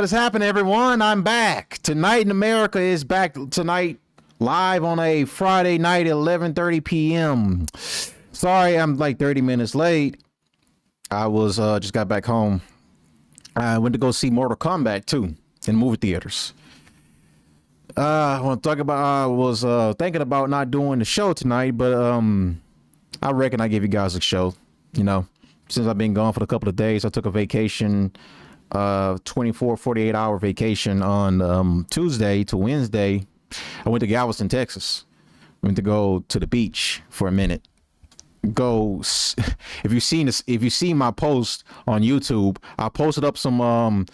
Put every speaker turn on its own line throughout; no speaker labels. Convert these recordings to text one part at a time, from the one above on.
What is happening, everyone? I'm back. Tonight in America is back tonight, live on a Friday night at 11:30 p.m. Sorry, I'm like 30 minutes late. I was just got back home. I went to go see Mortal Kombat 2 in movie theaters. I want to talk about. I was thinking about not doing the show tonight, but I reckon I give you guys a show. You know, since I've been gone for a couple of days, I took a vacation. 48-hour vacation on Tuesday to Wednesday. I went to Galveston, Texas. Went to go to the beach for a minute. If you've seen my post on YouTube, I posted up some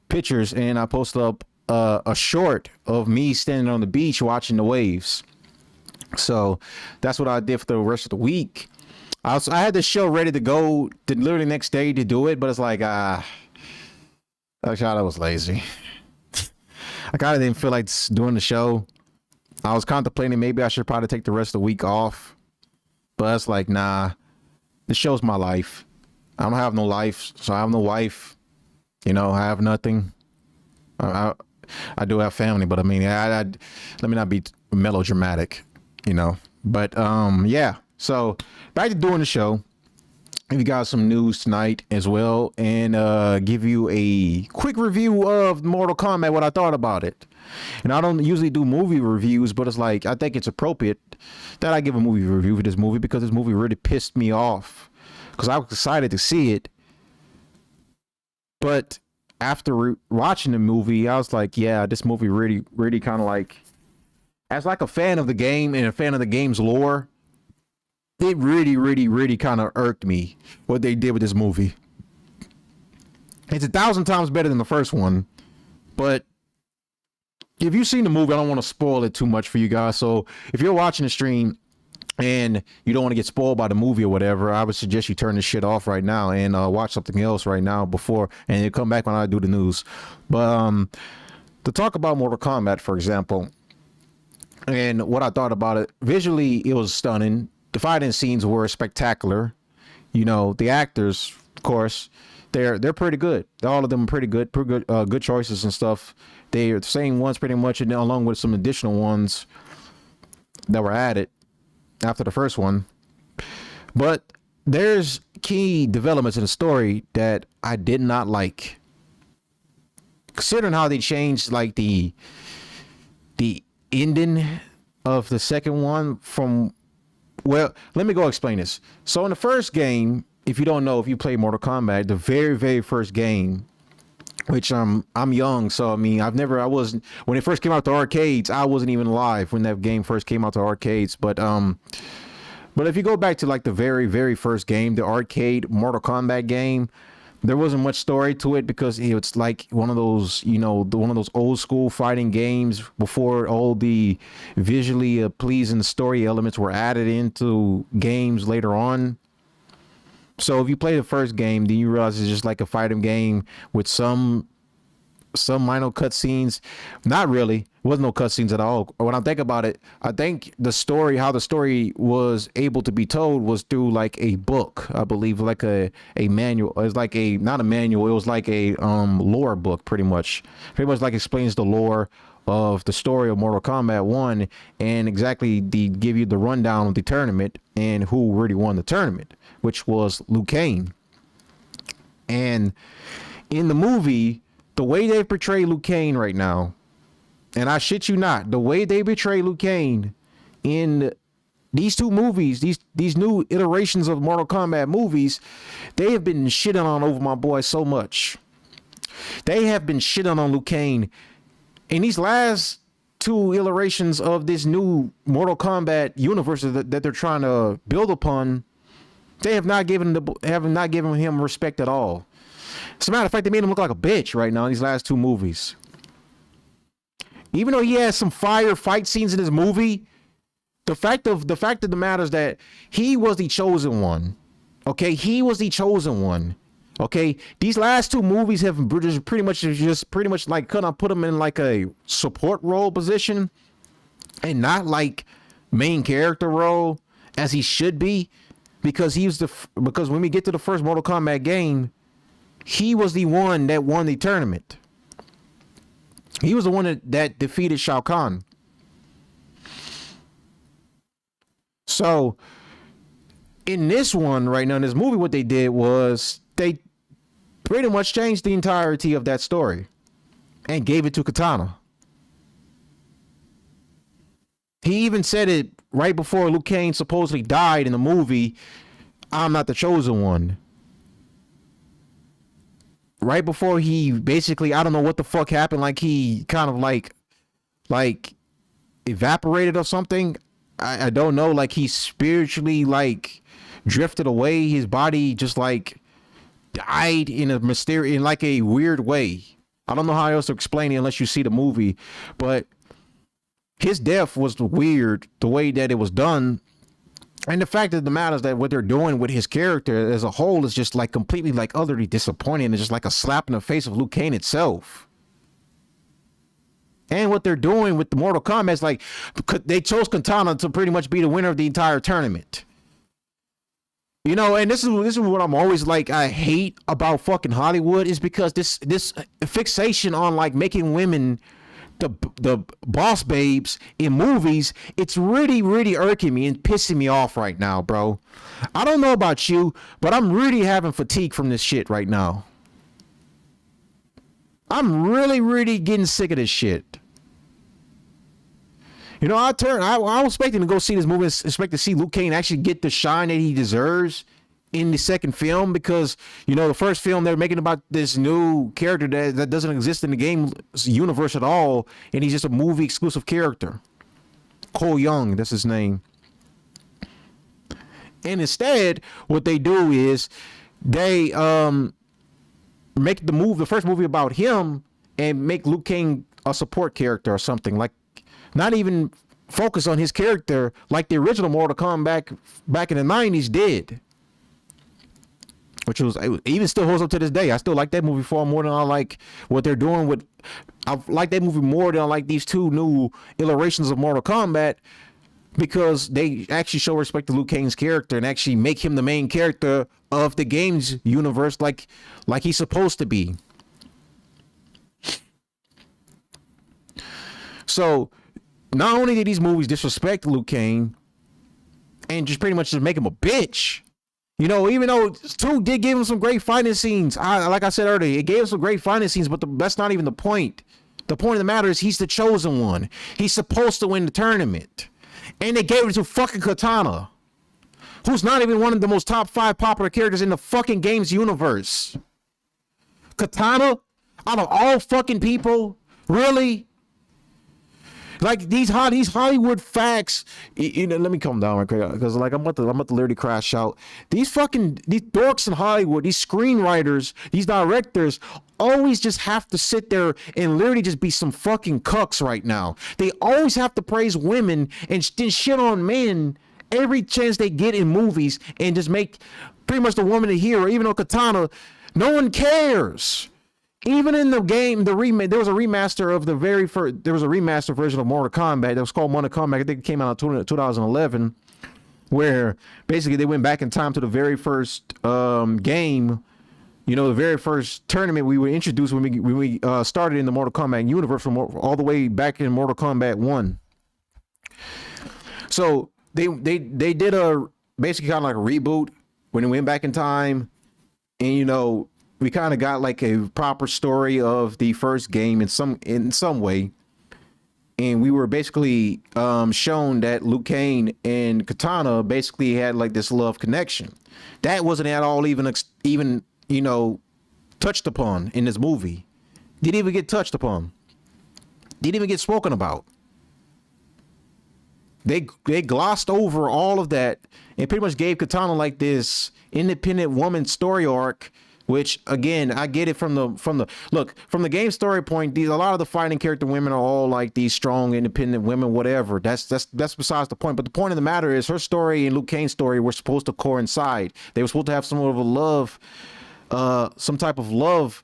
pictures, and I posted up a short of me standing on the beach watching the waves. So that's what I did for the rest of the week. I had the show ready to go literally next day to do it, but it's like, I was lazy. I kind of didn't feel like doing the show. I was contemplating maybe I should probably take the rest of the week off, but it's like, nah, the show's my life. I don't have no life, so I have no wife. You know, I have nothing. I do have family, but I mean, let me not be melodramatic, you know. But yeah. So back to doing the show. Give you guys some news tonight as well, and give you a quick review of Mortal Kombat, what I thought about it. And I don't usually do movie reviews, but it's like, I think it's appropriate that I give a movie review for this movie, because this movie really pissed me off, because I was excited to see it. But after watching the movie, I was like, yeah, this movie really kind of like, as like a fan of the game and a fan of the game's lore, it really kind of irked me what they did with this movie. It's 1,000 times better than the first one, but if you've seen the movie, I don't want to spoil it too much for you guys. So if you're watching the stream and you don't want to get spoiled by the movie or whatever, I would suggest you turn this shit off right now and watch something else right now before, and you come back when I do the news. But to talk about Mortal Kombat, for example, and what I thought about it, visually it was stunning. The fighting scenes were spectacular. You know, the actors, of course, they're pretty good. All of them are pretty good choices and stuff. They are the same ones pretty much, and along with some additional ones that were added after the first one. But there's key developments in the story that I did not like. Considering how they changed like the ending of the second one from, well, let me go explain this. So in the first game, if you don't know, if you play Mortal Kombat, the very first game, which I'm young, so I mean, when it first came out to arcades, I wasn't even alive when that game first came out to arcades. But if you go back to like the very first game, the arcade Mortal Kombat game, there wasn't much story to it, because it's like one of those, you know, one of those old school fighting games before all the visually pleasing story elements were added into games later on. So if you play the first game, then you realize it's just like a fighting game with some minor cutscenes. Not really. There wasn't no cutscenes at all. When I think about it, I think how the story was able to be told was through like a book, I believe, like a manual. It was like not a manual, it was like a lore book, pretty much like explains the lore of the story of Mortal Kombat 1, and exactly give you the rundown of the tournament and who really won the tournament, which was Liu Kang. And in the movie, the way they portray Liu Kang right now, and I shit you not, the way they portray Liu Kang in these two movies, these new iterations of Mortal Kombat movies, they have been shitting on over my boy so much. They have been shitting on Liu Kang. In these last two iterations of this new Mortal Kombat universe that they're trying to build upon, they have not given him respect at all. As a matter of fact, they made him look like a bitch right now in these last two movies. Even though he has some fire fight scenes in his movie, the fact of the matter is that he was the chosen one. Okay, he was the chosen one. Okay, these last two movies have just pretty much like kind of put him in like a support role position, and not like main character role as he should be, because because when we get to the first Mortal Kombat game, he was the one that won the tournament. He was the one that defeated Shao Kahn. So in this one right now, in this movie, what they did was they pretty much changed the entirety of that story and gave it to Katana. He even said it right before Liu Kang supposedly died in the movie, I'm not the chosen one. Right before he basically, I don't know what the fuck happened, like he kind of like evaporated or something. I don't know, like he spiritually like drifted away. His body just like died in a mysterious, in like a weird way. I don't know how else to explain it unless you see the movie, but his death was weird, the way that it was done. And the fact of the matter is that what they're doing with his character as a whole is just like completely like utterly disappointing, and just like a slap in the face of Liu Kang itself. And what they're doing with the Mortal Kombat is like, they chose Katana to pretty much be the winner of the entire tournament. You know, and this is what I'm always like, I hate about fucking Hollywood, is because this fixation on like making women the boss babes in movies, it's really irking me and pissing me off right now, bro. I don't know about you, but I'm really having fatigue from this shit right now. I'm really getting sick of this shit. You know, I was expecting to go see this movie, expect to see Liu Kang actually get the shine that he deserves in the second film, because, you know, the first film they're making about this new character that doesn't exist in the game universe at all, and he's just a movie exclusive character. Cole Young, that's his name. And instead, what they do is they make the first movie about him, and make Liu Kang a support character or something, like not even focus on his character like the original Mortal Kombat back in the 90s did. Which was, even still holds up to this day. I still like that movie far more than I like what they're doing with, I like that movie more than I like these two new iterations of Mortal Kombat, because they actually show respect to Liu Kang's character and actually make him the main character of the game's universe like he's supposed to be. So not only did these movies disrespect Liu Kang and just pretty much just make him a bitch, you know, even though 2 did give him some great fighting scenes, like I said earlier, it gave him some great fighting scenes, but that's not even the point. The point of the matter is he's the chosen one. He's supposed to win the tournament. And they gave it to fucking Katana, who's not even one of the most top 5 popular characters in the fucking game's universe. Katana, out of all fucking people, really? Like these Hollywood facts, you know, let me calm down right quick, because like I'm about to literally crash out. These dorks in Hollywood, these screenwriters, these directors always just have to sit there and literally just be some fucking cucks right now. They always have to praise women and then shit on men every chance they get in movies, and just make pretty much the woman a hero. Even though Katana, no one cares. Even in the game, there was a remaster of the very first, there was a remaster version of Mortal Kombat that was called Mortal Kombat. I think it came out in 2011, where basically they went back in time to the very first game, you know, the very first tournament we were introduced when we started in the Mortal Kombat universe, from all the way back in Mortal Kombat 1. So they did a basically kind of like a reboot when it went back in time, and you know, we kind of got like a proper story of the first game in some way, and we were basically shown that Liu Kang and Katana basically had like this love connection that wasn't at all even you know, touched upon in this movie. Didn't even get touched upon. Didn't even get spoken about. They glossed over all of that and pretty much gave Katana like this independent woman story arc, which again, I get it from the game story point. A lot of the fighting character women are all like these strong, independent women, whatever. That's besides the point. But the point of the matter is her story and Liu Kang's story were supposed to coincide. They were supposed to have some sort of a love, some type of love,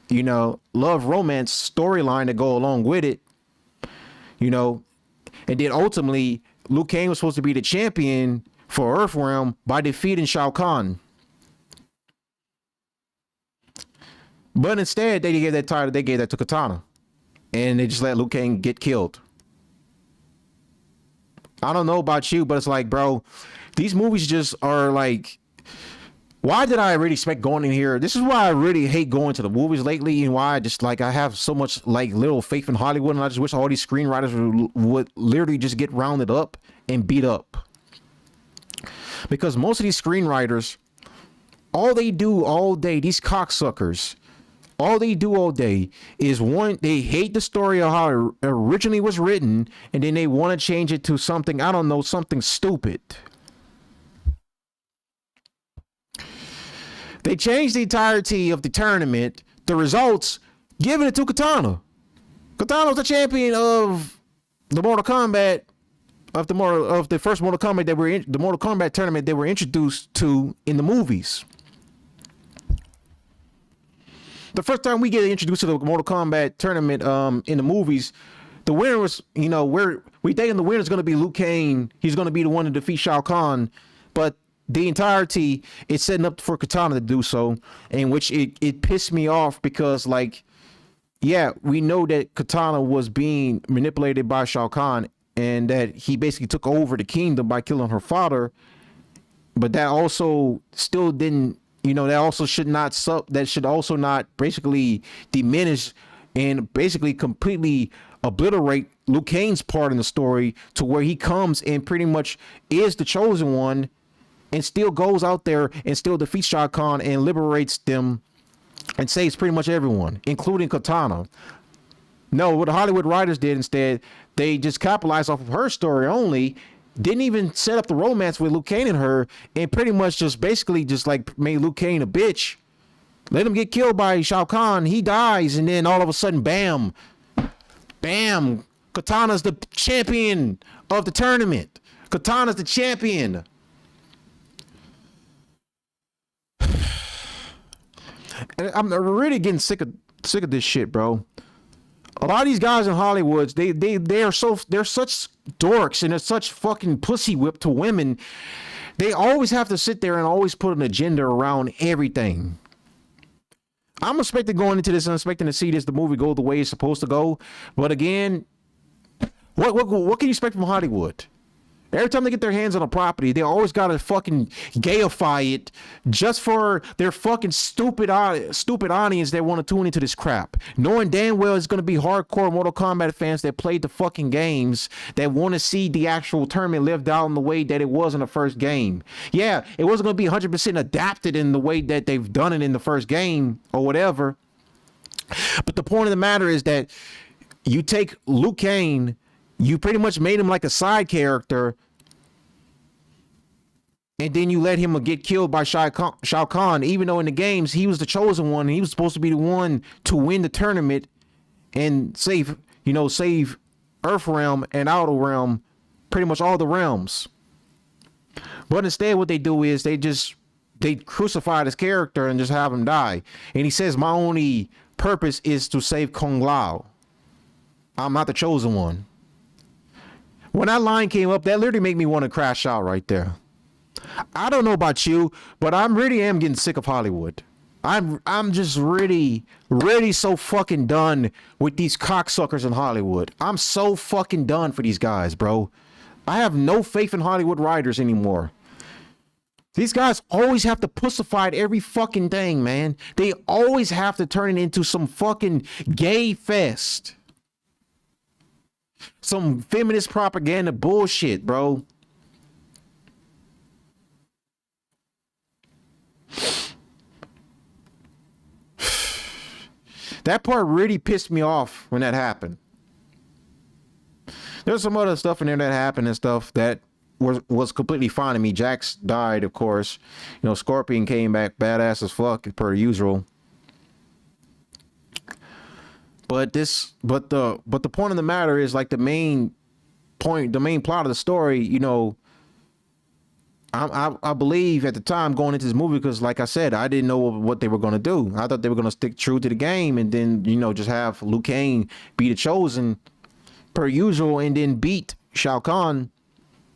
you know, love romance storyline to go along with it, you know. And then ultimately, Liu Kang was supposed to be the champion for Earthrealm by defeating Shao Kahn. But instead, they gave that title. They gave that to Katana, and they just let Liu Kang get killed. I don't know about you, but it's like, bro, these movies just are like. Why did I really expect going in here? This is why I really hate going to the movies lately, and why I just like I have so much like little faith in Hollywood, and I just wish all these screenwriters would literally just get rounded up and beat up. Because most of these screenwriters, all they do all day, these cocksuckers, all they do all day is they hate the story of how it originally was written, and then they want to change it to something, I don't know, something stupid. They changed the entirety of the tournament, the results, giving it to Katana. Katana was the champion of the Mortal Kombat, of the first Mortal Kombat the Mortal Kombat tournament they were introduced to in the movies. The first time we get introduced to the Mortal Kombat tournament in the movies, the winner was, we thinking the winner is going to be Liu Kang. He's going to be the one to defeat Shao Kahn, but the entirety is setting up for Katana to do so, in which it pissed me off because, like, yeah, we know that Katana was being manipulated by Shao Kahn and that he basically took over the kingdom by killing her father, but that also still didn't, that also should also not basically diminish and basically completely obliterate Liu Kang's part in the story to where he comes and pretty much is the chosen one and still goes out there and still defeats Shao Kahn and liberates them and saves pretty much everyone, including Katana. No, what the Hollywood writers did instead, they just capitalized off of her story only, didn't even set up the romance with Liu Kang and her, and pretty much just basically just like made Liu Kang a bitch. Let him get killed by Shao Kahn, he dies, and then all of a sudden, bam, Katana's the champion of the tournament. Katana's the champion. And I'm really getting sick of this shit, bro. A lot of these guys in Hollywood, they're such dorks and they're such fucking pussy whip to women. They always have to sit there and always put an agenda around everything. I'm expecting going into this and expecting to see the movie go the way it's supposed to go. But again, what can you expect from Hollywood? Every time they get their hands on a property, they always gotta fucking gayify it just for their fucking stupid audience that want to tune into this crap. Knowing damn well it's gonna be hardcore Mortal Kombat fans that played the fucking games that want to see the actual tournament lived out in the way that it was in the first game. Yeah, it wasn't gonna be 100% adapted in the way that they've done it in the first game or whatever. But the point of the matter is that you take Liu Kang, you pretty much made him like a side character, and then you let him get killed by Shao Kahn, even though in the games he was the chosen one and he was supposed to be the one to win the tournament and save Earth Realm and Outer Realm, pretty much all the realms. But instead what they do is they crucify this character and just have him die. And he says, my only purpose is to save Kung Lao. I'm not the chosen one. When that line came up, that literally made me want to crash out right there. I don't know about you, but I really am getting sick of Hollywood. I'm just really so fucking done with these cocksuckers in Hollywood. I'm so fucking done for these guys, bro. I have no faith in Hollywood writers anymore. These guys always have to pussify every fucking thing, man. They always have to turn it into some fucking gay fest. Some feminist propaganda bullshit, bro. That part really pissed me off when that happened. There's some other stuff in there that happened and stuff that was completely fine to me. Jax died, of course. Scorpion came back badass as fuck per usual. But the point of the matter is, like, the main plot of the story, I believe at the time going into this movie, because like I said, I didn't know what they were going to do. I thought they were going to stick true to the game and then, just have Liu Kang be the chosen per usual and then beat Shao Kahn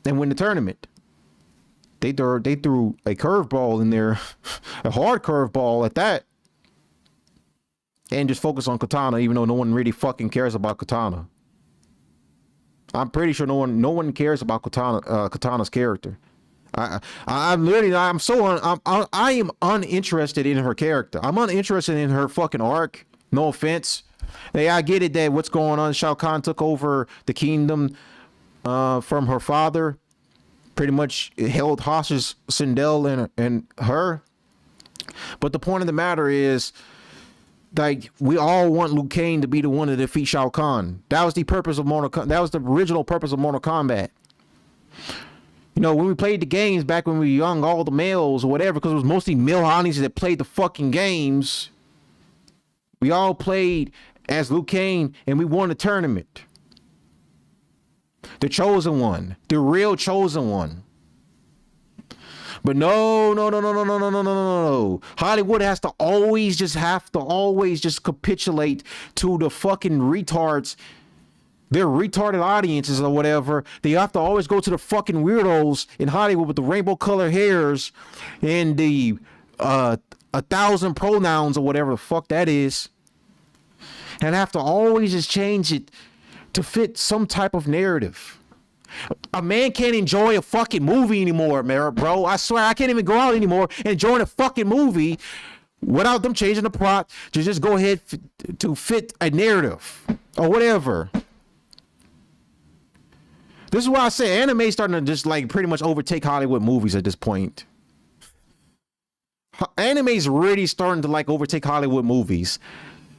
and win the tournament. They threw a curveball in there, a hard curveball at that. and just focus on Katana, even though no one really fucking cares about Katana. I'm pretty sure no one cares about Katana's character. I am uninterested in her character. I'm uninterested in her fucking arc. No offense. Hey, I get it that what's going on. Shao Kahn took over the kingdom from her father. Pretty much held hostage Sindel and her. But the point of the matter is, like, we all want Liu Kang to be the one to defeat Shao Kahn. That was the purpose of Mortal Kombat. That was the original purpose of Mortal Kombat. You know, when we played the games back when we were young, all the males or whatever, because it was mostly male audiences that played the fucking games. We all played as Liu Kang and we won the tournament. The chosen one, the real chosen one. But no. Hollywood has to always just capitulate to the fucking retards. Their retarded audiences or whatever. They have to always go to the fucking weirdos in Hollywood with the rainbow colored hairs and the 1,000 pronouns or whatever the fuck that is. And have to always just change it to fit some type of narrative. A man can't enjoy a fucking movie anymore, bro. I swear I can't even go out anymore and enjoy a fucking movie without them changing the plot to just go ahead to fit a narrative or whatever. This is why I say anime is starting to just like pretty much overtake Hollywood movies at this point. Anime is really starting to like overtake Hollywood movies.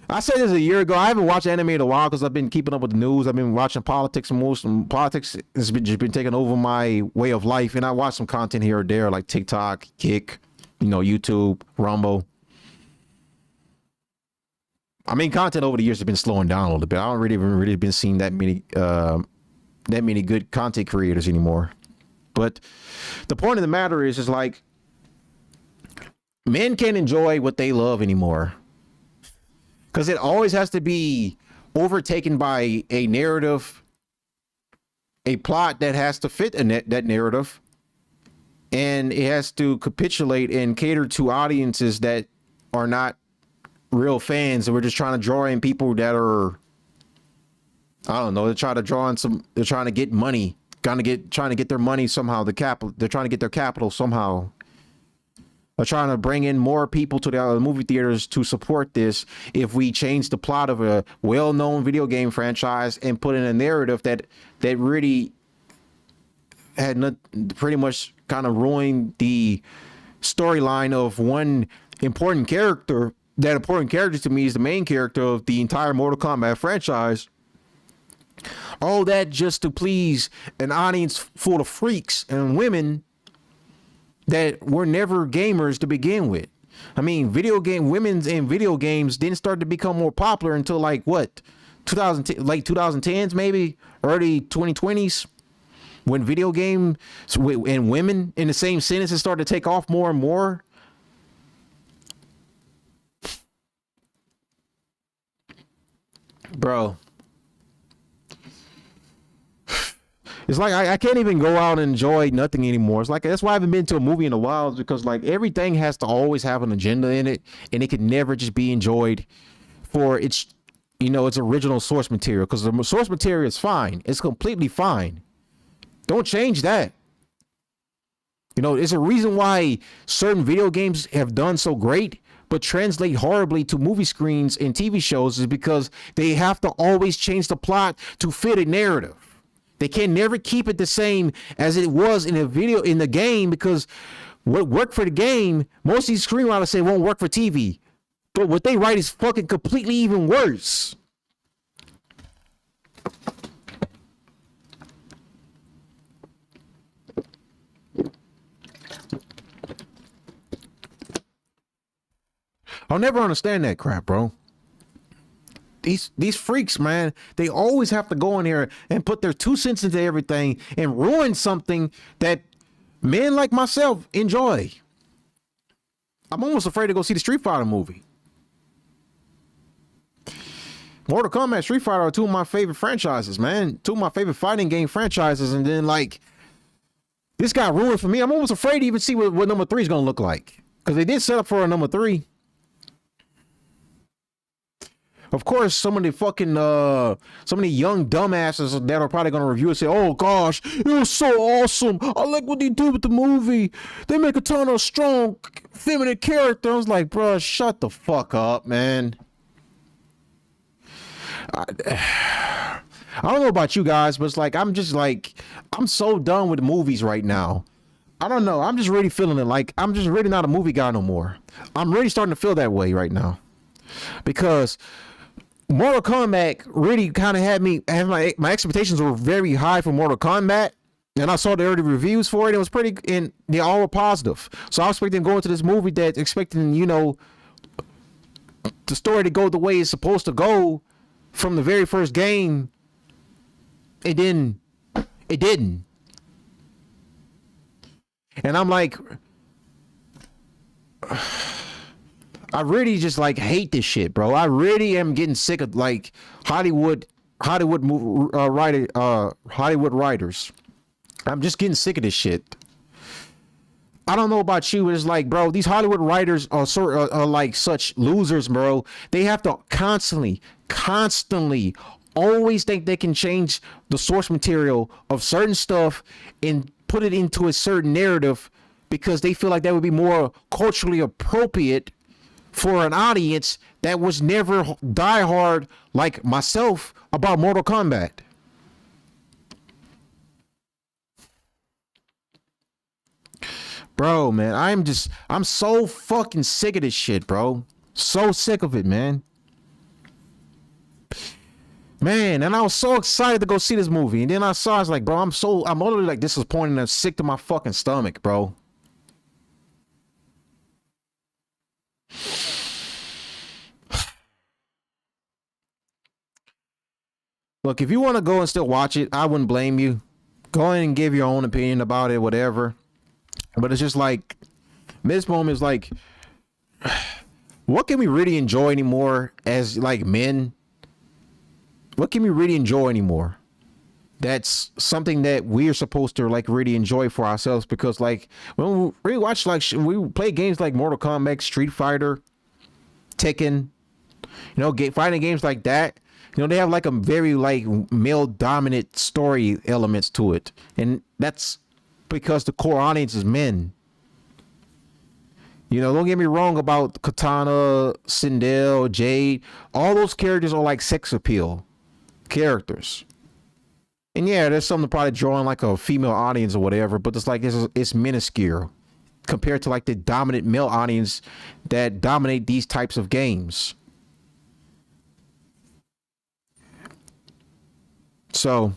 I said this a year ago. I haven't watched anime in a while because I've been keeping up with the news. I've been watching politics and politics has just been taking over my way of life. And I watch some content here or there like TikTok, Kick, YouTube, Rumble. I mean, content over the years has been slowing down a little bit. I don't really been seeing that many good content creators anymore. But the point of the matter is like men can't enjoy what they love anymore. Because it always has to be overtaken by a narrative, a plot that has to fit that narrative. And it has to capitulate and cater to audiences that are not real fans. And we're just trying to draw in people that are, I don't know, they're trying to get money, trying to get their money somehow, they're trying to get their capital somehow. Are trying to bring in more people to the movie theaters to support this. If we change the plot of a well-known video game franchise and put in a narrative that really had pretty much kind of ruined the storyline of one important character. That important character to me is the main character of the entire Mortal Kombat franchise. All that just to please an audience full of freaks and women that were never gamers to begin with. I mean, women's in video games didn't start to become more popular until like what, 2010s maybe, early 2020s, when video games and women in the same sentences started to take off more and more. Bro. It's like I can't even go out and enjoy nothing anymore. It's like that's why I haven't been to a movie in a while, is because like everything has to always have an agenda in it, and it can never just be enjoyed for its original source material. Because the source material is fine, it's completely fine. Don't change that. There's a reason why certain video games have done so great but translate horribly to movie screens and TV shows, is because they have to always change the plot to fit a narrative. They can never keep it the same as it was in the game, because what worked for the game, most of these screenwriters say won't work for TV. But what they write is fucking completely even worse. I'll never understand that crap, bro. These freaks, man, they always have to go in here and put their 2 cents into everything and ruin something that men like myself enjoy. I'm almost afraid to go see the Street Fighter movie. Mortal Kombat, Street Fighter are two of my favorite franchises, man. Two of my favorite fighting game franchises. And then like, this got ruined for me. I'm almost afraid to even see what number 3 is going to look like. Because they did set up for a number 3. Of course, some of the young dumbasses that are probably gonna review it say, "Oh gosh, it was so awesome. I like what they did with the movie. They make a ton of strong feminine character." I was like, "Bro, shut the fuck up, man." I don't know about you guys, but it's like I'm so done with movies right now. I don't know. I'm just really feeling it. Like I'm just really not a movie guy no more. I'm really starting to feel that way right now because Mortal Kombat really kind of had me. My expectations were very high for Mortal Kombat, and I saw the early reviews for it. It was pretty, and they all were positive. So I was expecting to go into this movie that expecting the story to go the way it's supposed to go from the very first game. It didn't. It didn't. And I'm like, I really just like hate this shit, bro. I really am getting sick of like Hollywood writers. I'm just getting sick of this shit. I don't know about you, but it's like, bro, these Hollywood writers are like such losers, bro. They have to constantly always think they can change the source material of certain stuff and put it into a certain narrative because they feel like that would be more culturally appropriate for an audience that was never diehard like myself about Mortal Kombat. Bro, man, I'm so fucking sick of this shit, bro. So sick of it, man. Man, and I was so excited to go see this movie. And then I was like, bro, I'm literally like disappointed and sick to my fucking stomach, bro. Look, if you want to go and still watch it, I wouldn't blame you. Go ahead and give your own opinion about it, whatever. But it's just like, this moment is like, what can we really enjoy anymore as like men? What can we really enjoy anymore? That's something that we are supposed to like really enjoy for ourselves because like when we watch like we play games like Mortal Kombat, Street Fighter, Tekken, fighting games like that. They have like a very like male dominant story elements to it, and that's because the core audience is men. Don't get me wrong about Katana, Sindel, Jade. All those characters are like sex appeal characters. And yeah, there's something probably drawing like a female audience or whatever, but it's like it's minuscule compared to like the dominant male audience that dominate these types of games. So,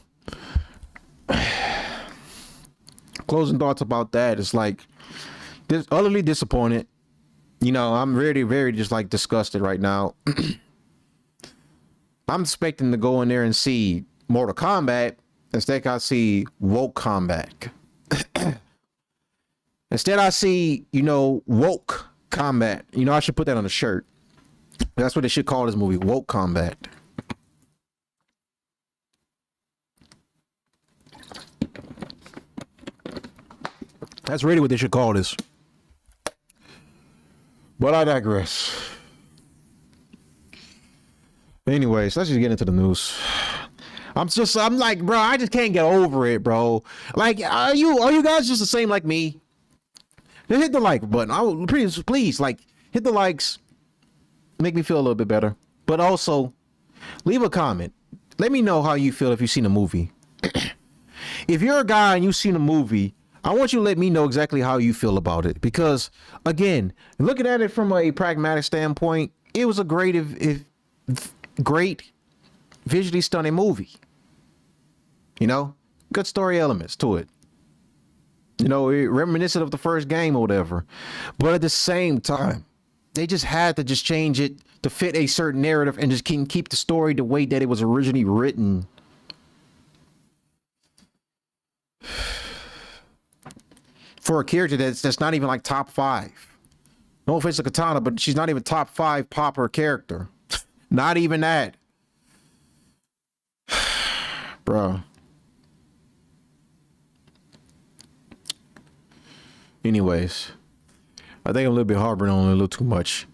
closing thoughts about that is like utterly disappointed. I'm very, very just like disgusted right now. I'm expecting to go in there and see Mortal Kombat. Instead, I see woke combat. Instead, I see, woke combat. I should put that on a shirt. That's what they should call this movie, woke combat. That's really what they should call this. But I digress. Anyways, let's just get into the news. I'm like, bro, I just can't get over it, bro. Like, are you guys just the same like me? Just hit the like button. Please, like, hit the likes. Make me feel a little bit better. But also, leave a comment. Let me know how you feel if you've seen a movie. If you're a guy and you've seen a movie, I want you to let me know exactly how you feel about it. Because, again, looking at it from a pragmatic standpoint, it was a great, visually stunning movie. Good story elements to it. Reminiscent of the first game or whatever. But at the same time, they just had to just change it to fit a certain narrative and just keep the story the way that it was originally written. For a character that's not even like top 5. No offense to Katana, but she's not even top 5 popper character. Not even that. Bro. Anyways, I think I'm a little bit harboring on it a little too much.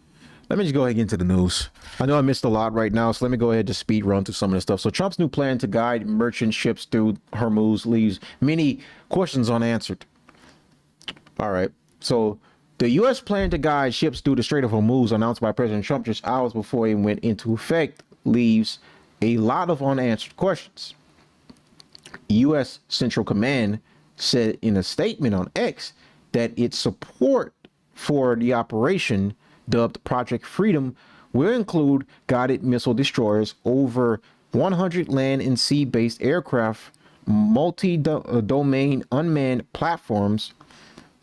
Let me just go ahead and get into the news. I know I missed a lot right now, so let me go ahead and just speed run through some of the stuff. So Trump's new plan to guide merchant ships through Hormuz leaves many questions unanswered. All right. So the U.S. plan to guide ships through the Strait of Hormuz, announced by President Trump just hours before it went into effect, leaves a lot of unanswered questions. U.S. Central Command said in a statement on X that its support for the operation, dubbed Project Freedom, will include guided missile destroyers, over 100 land and sea-based aircraft, multi-domain unmanned platforms.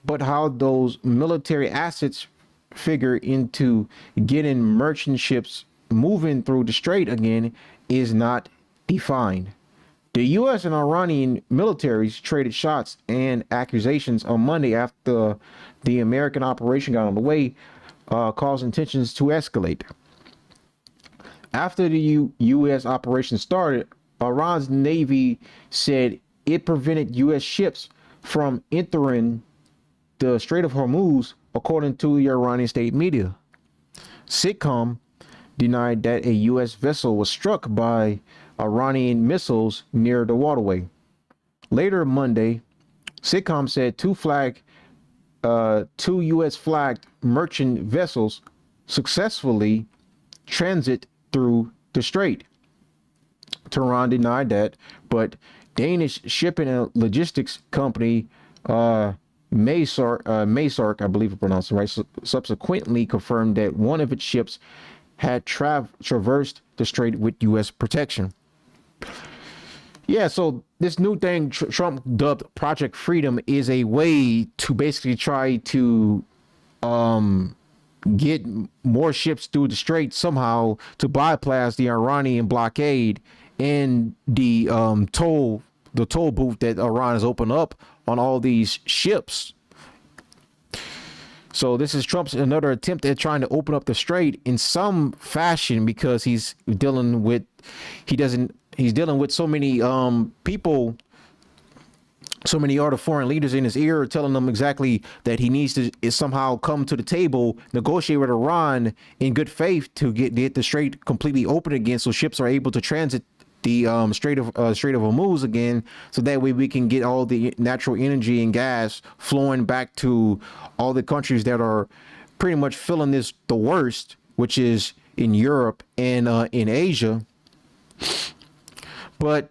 But how those military assets figure into getting merchant ships moving through the strait again is not defined. The U.S. and Iranian militaries traded shots and accusations on Monday after the American operation got underway, causing tensions to escalate. After the U.S. operation started, Iran's Navy said it prevented U.S. ships from entering the Strait of Hormuz, according to the Iranian state media. SITCOM denied that a U.S. vessel was struck by Iranian missiles near the waterway. Later Monday, SITCOM said two U.S. flagged merchant vessels successfully transit through the strait. Tehran denied that, but Danish shipping and logistics company Maersk, I believe I pronounced it right, subsequently confirmed that one of its ships had traversed the strait with U.S. protection. Yeah, so this new thing Trump dubbed Project Freedom is a way to basically try to get more ships through the strait somehow to bypass the Iranian blockade and the toll booth that Iran has opened up on all these ships. So this is Trump's another attempt at trying to open up the strait in some fashion, because he's dealing with so many people, so many other foreign leaders in his ear, telling them exactly that he needs to somehow come to the table, negotiate with Iran in good faith to get the strait completely open again, so ships are able to transit the Strait of Hormuz again, so that way we can get all the natural energy and gas flowing back to all the countries that are pretty much feeling this the worst, which is in Europe and in Asia. But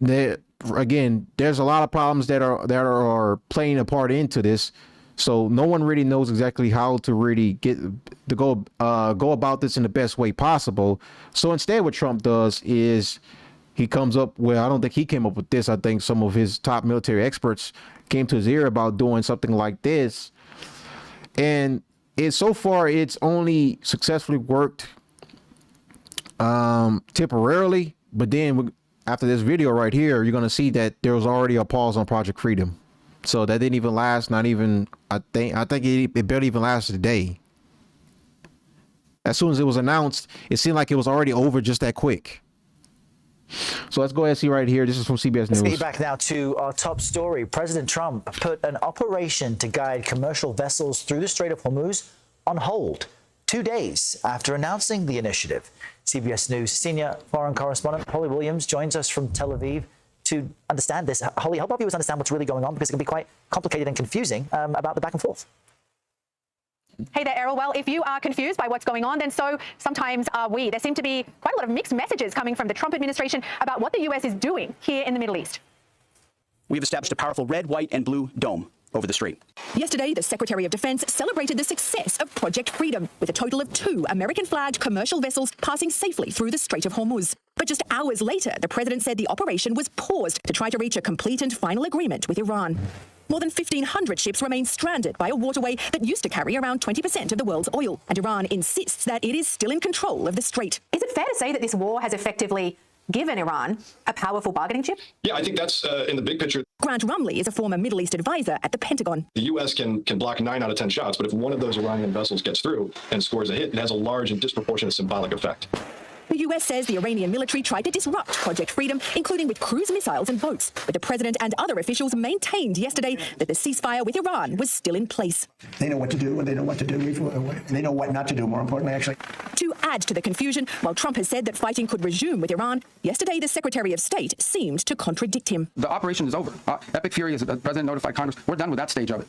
there's a lot of problems that are playing a part into this. So no one really knows exactly how to really go about this in the best way possible. So instead, what Trump does is he comes up with, I don't think he came up with this. I think some of his top military experts came to his ear about doing something like this. And so far, it's only successfully worked temporarily. But then after this video right here, you're going to see that there was already a pause on Project Freedom. So that didn't even last. Not even, I think it barely even lasted a day. As soon as it was announced, it seemed like it was already over just that quick. So let's go ahead and see right here. This is from CBS News.
Let's get back now to our top story. President Trump put an operation to guide commercial vessels through the Strait of Hormuz on hold 2 days after announcing the initiative. CBS News senior foreign correspondent Holly Williams joins us from Tel Aviv to understand this. Holly, help our viewers understand what's really going on, because it can be quite complicated and confusing about the back and forth.
Hey there, Errol. Well, if you are confused by what's going on, then so sometimes are we. There seem to be quite a lot of mixed messages coming from the Trump administration about what the U.S. is doing here in the Middle East.
We've established a powerful red, white, and blue dome over the strait.
Yesterday, the Secretary of Defense celebrated the success of Project Freedom, with a total of 2 American-flagged commercial vessels passing safely through the Strait of Hormuz. But just hours later, the president said the operation was paused to try to reach a complete and final agreement with Iran. More than 1,500 ships remain stranded by a waterway that used to carry around 20% of the world's oil, and Iran insists that it is still in control of the strait.
Is it fair to say that this war has effectively given Iran a powerful bargaining chip?
Yeah, I think that's in the big picture.
Grant Rumley is a former Middle East advisor at the Pentagon.
The U.S. can block 9 out of 10 shots, but if one of those Iranian vessels gets through and scores a hit, it has a large and disproportionate symbolic effect.
The US says the Iranian military tried to disrupt Project Freedom, including with cruise missiles and boats. But the president and other officials maintained yesterday that the ceasefire with Iran was still in place.
They know what to do, and they know what to do. They know what not to do, more importantly, actually.
To add to the confusion, while Trump has said that fighting could resume with Iran, yesterday the Secretary of State seemed to contradict him.
The operation is over. Epic Fury, as the president notified Congress, we're done with that stage of it.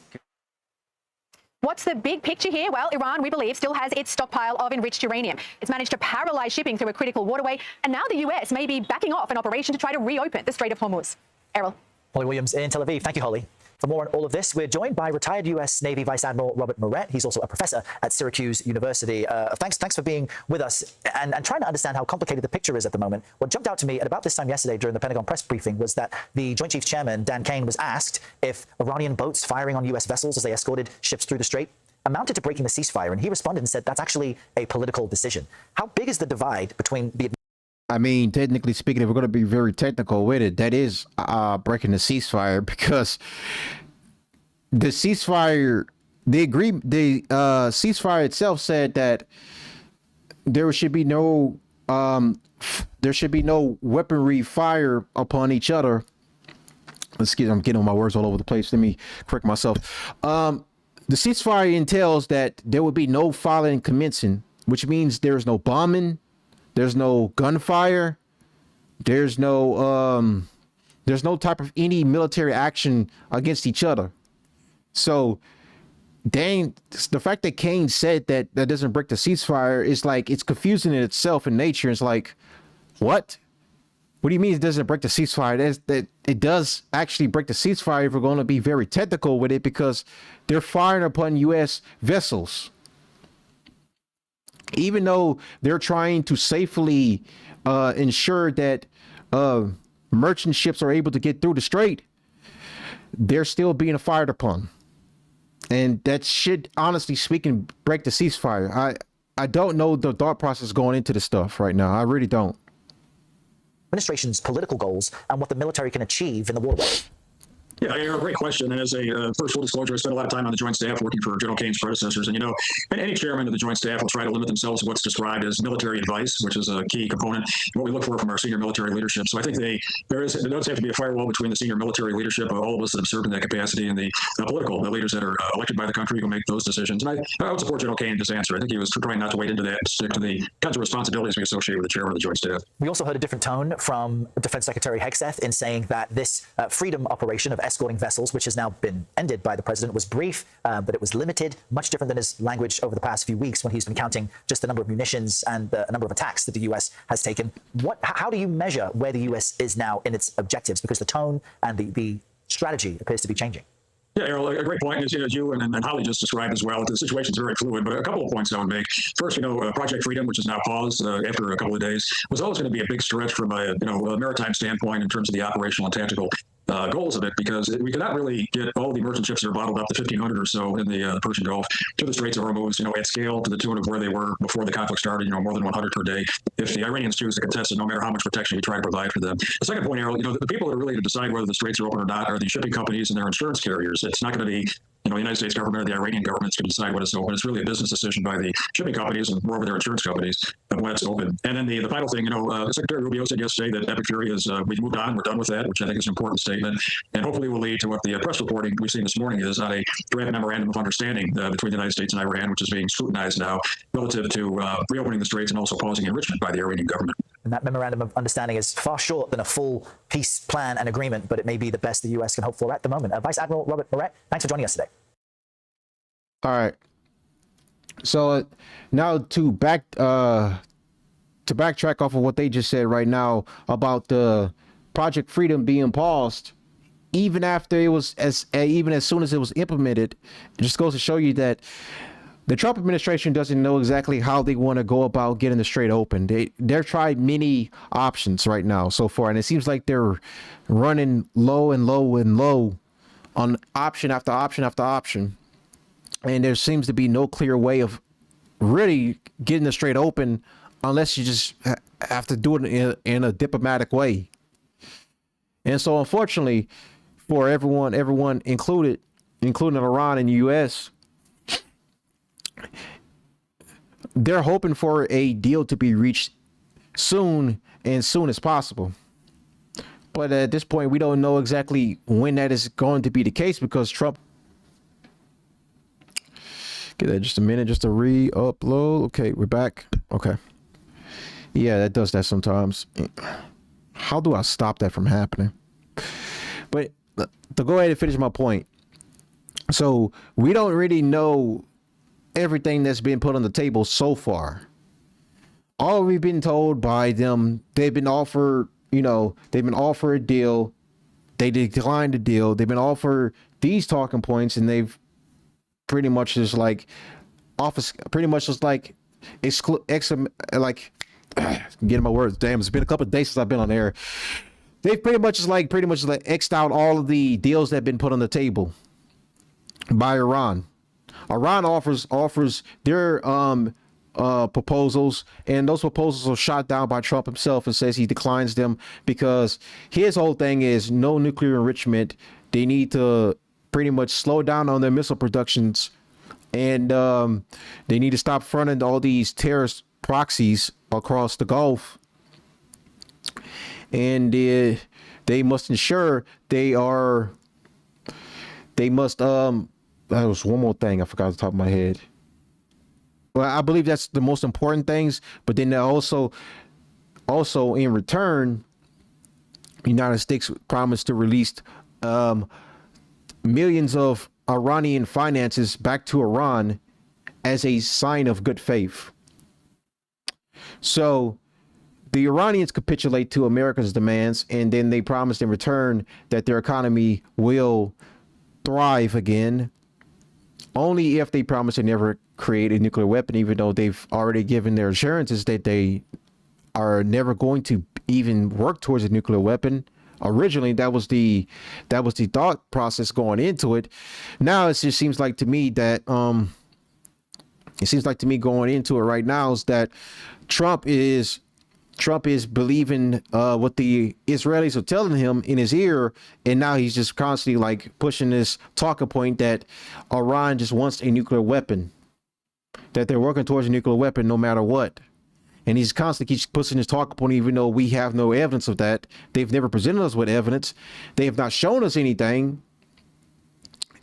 What's the big picture here? Well, Iran, we believe, still has its stockpile of enriched uranium. It's managed to paralyze shipping through a critical waterway, and now the US may be backing off an operation to try to reopen the Strait of Hormuz. Errol.
Holly Williams in Tel Aviv. Thank you, Holly. For more on all of this, we're joined by retired U.S. Navy Vice Admiral Robert Moret. He's also a professor at Syracuse University. Thanks for being with us and trying to understand how complicated the picture is at the moment. What jumped out to me at about this time yesterday during the Pentagon press briefing was that the Joint Chiefs Chairman, Dan Kane, was asked if Iranian boats firing on U.S. vessels as they escorted ships through the strait amounted to breaking the ceasefire. And he responded and said that's actually a political decision. How big is the divide between the...
I mean, technically speaking, if we're going to be very technical with it, that is breaking the ceasefire, because the ceasefire, the ceasefire itself said that there should be no weaponry fire upon each other. Excuse me, I'm getting my words all over the place. Let me correct myself. The ceasefire entails that there would be no firing commencing, which means there's no bombing. There's no gunfire. There's no type of any military action against each other. So, the fact that Kane said that doesn't break the ceasefire is like, it's confusing in itself in nature. It's like, what? What do you mean it doesn't break the ceasefire? That it does actually break the ceasefire if we're going to be very technical with it, because they're firing upon U.S. vessels. Even though they're trying to safely ensure that merchant ships are able to get through the strait, they're still being fired upon. And that should, honestly speaking, break the ceasefire. I don't know the thought process going into the stuff right now. I really don't.
Administration's political goals and what the military can achieve in the waterway.
Yeah, Aaron, great question. And as a first full disclosure, I spent a lot of time on the Joint Staff working for General Kane's predecessors. And, you know, any chairman of the Joint Staff will try to limit themselves to what's described as military advice, which is a key component of what we look for from our senior military leadership. So I think there does have to be a firewall between the senior military leadership, all of us that have served in that capacity, and the political leaders that are elected by the country who make those decisions. And I would support General Kane in this answer. I think he was trying not to wade into that and stick to the kinds of responsibilities we associate with the chairman of the Joint Staff.
We also heard a different tone from Defense Secretary Hegseth in saying that this freedom operation of escorting vessels, which has now been ended by the president, was brief, but it was limited, much different than his language over the past few weeks when he's been counting just the number of munitions and the number of attacks that the U.S. has taken. How do you measure where the U.S. is now in its objectives? Because the tone and the strategy appears to be changing.
Yeah, Errol, a great point. As you and Holly just described as well, the situation is very fluid, but a couple of points I would make. First, Project Freedom, which is now paused after a couple of days, was always going to be a big stretch from a maritime standpoint in terms of the operational and tactical goals of it, because we cannot really get all the merchant ships that are bottled up to 1,500 or so in the Persian Gulf to the Straits of Hormuz, at scale to the tune of where they were before the conflict started, more than 100 per day. If the Iranians choose to contest it, no matter how much protection we try to provide for them. The second point, Errol, the people that are really to decide whether the straits are open or not are the shipping companies and their insurance carriers. It's not going to be the United States government or the Iranian government is going to decide when it's open. It's really a business decision by the shipping companies and moreover their insurance companies of when it's open. And then the final thing, Secretary Rubio said yesterday that Epic Fury is, we've moved on, we're done with that, which I think is an important statement. And hopefully will lead to what the press reporting we've seen this morning is on a draft memorandum of understanding between the United States and Iran, which is being scrutinized now relative to reopening the straits and also pausing enrichment by the Iranian government.
And that memorandum of understanding is far short than a full peace plan and agreement, but it may be the best the U.S. can hope for at the moment. Vice Admiral Robert Moret, thanks for joining us today.
All right. So now to backtrack off of what they just said right now about the Project Freedom being paused, even after it was even as soon as it was implemented, it just goes to show you that the Trump administration doesn't know exactly how they want to go about getting the strait open. They're tried many options right now so far, and it seems like they're running low and low and low on option after option after option. And there seems to be no clear way of really getting the strait open unless you just have to do it in a diplomatic way. And so, unfortunately, for everyone including Iran and the U.S., they're hoping for a deal to be reached soon and soon as possible. But at this point, we don't know exactly when that is going to be the case because Trump. Give that just a minute just to re-upload. Okay, we're back. Okay. Yeah, that does that sometimes. How do I stop that from happening? But to go ahead and finish my point. So we don't really know everything that's been put on the table so far. All we've been told by them, they've been offered a deal. They declined the deal. They've been offered these talking points, and they've pretty much just like getting my words. Damn, it's been a couple of days since I've been on air. They've pretty much X'd out all of the deals that have been put on the table by Iran. Iran offers their proposals, and those proposals are shot down by Trump himself and says he declines them because his whole thing is no nuclear enrichment. They need to pretty much slow down on their missile productions, and they need to stop fronting all these terrorist proxies across the Gulf, and they must ensure that was one more thing I forgot off the top of my head. Well, I believe that's the most important things, but then also in return, the United States promised to release millions of Iranian finances back to Iran as a sign of good faith. So the Iranians capitulate to America's demands, and then they promised in return that their economy will thrive again, only if they promise to never create a nuclear weapon, even though they've already given their assurances that they are never going to even work towards a nuclear weapon. Originally, that was the thought process going into it. Now it just seems like to me that going into it right now is that Trump is believing what the Israelis are telling him in his ear, and now he's just constantly like pushing this talking point that Iran just wants a nuclear weapon, that they're working towards a nuclear weapon no matter what. And he's constantly keeps pushing his talking point, even though we have no evidence of that. They've never presented us with evidence. They have not shown us anything.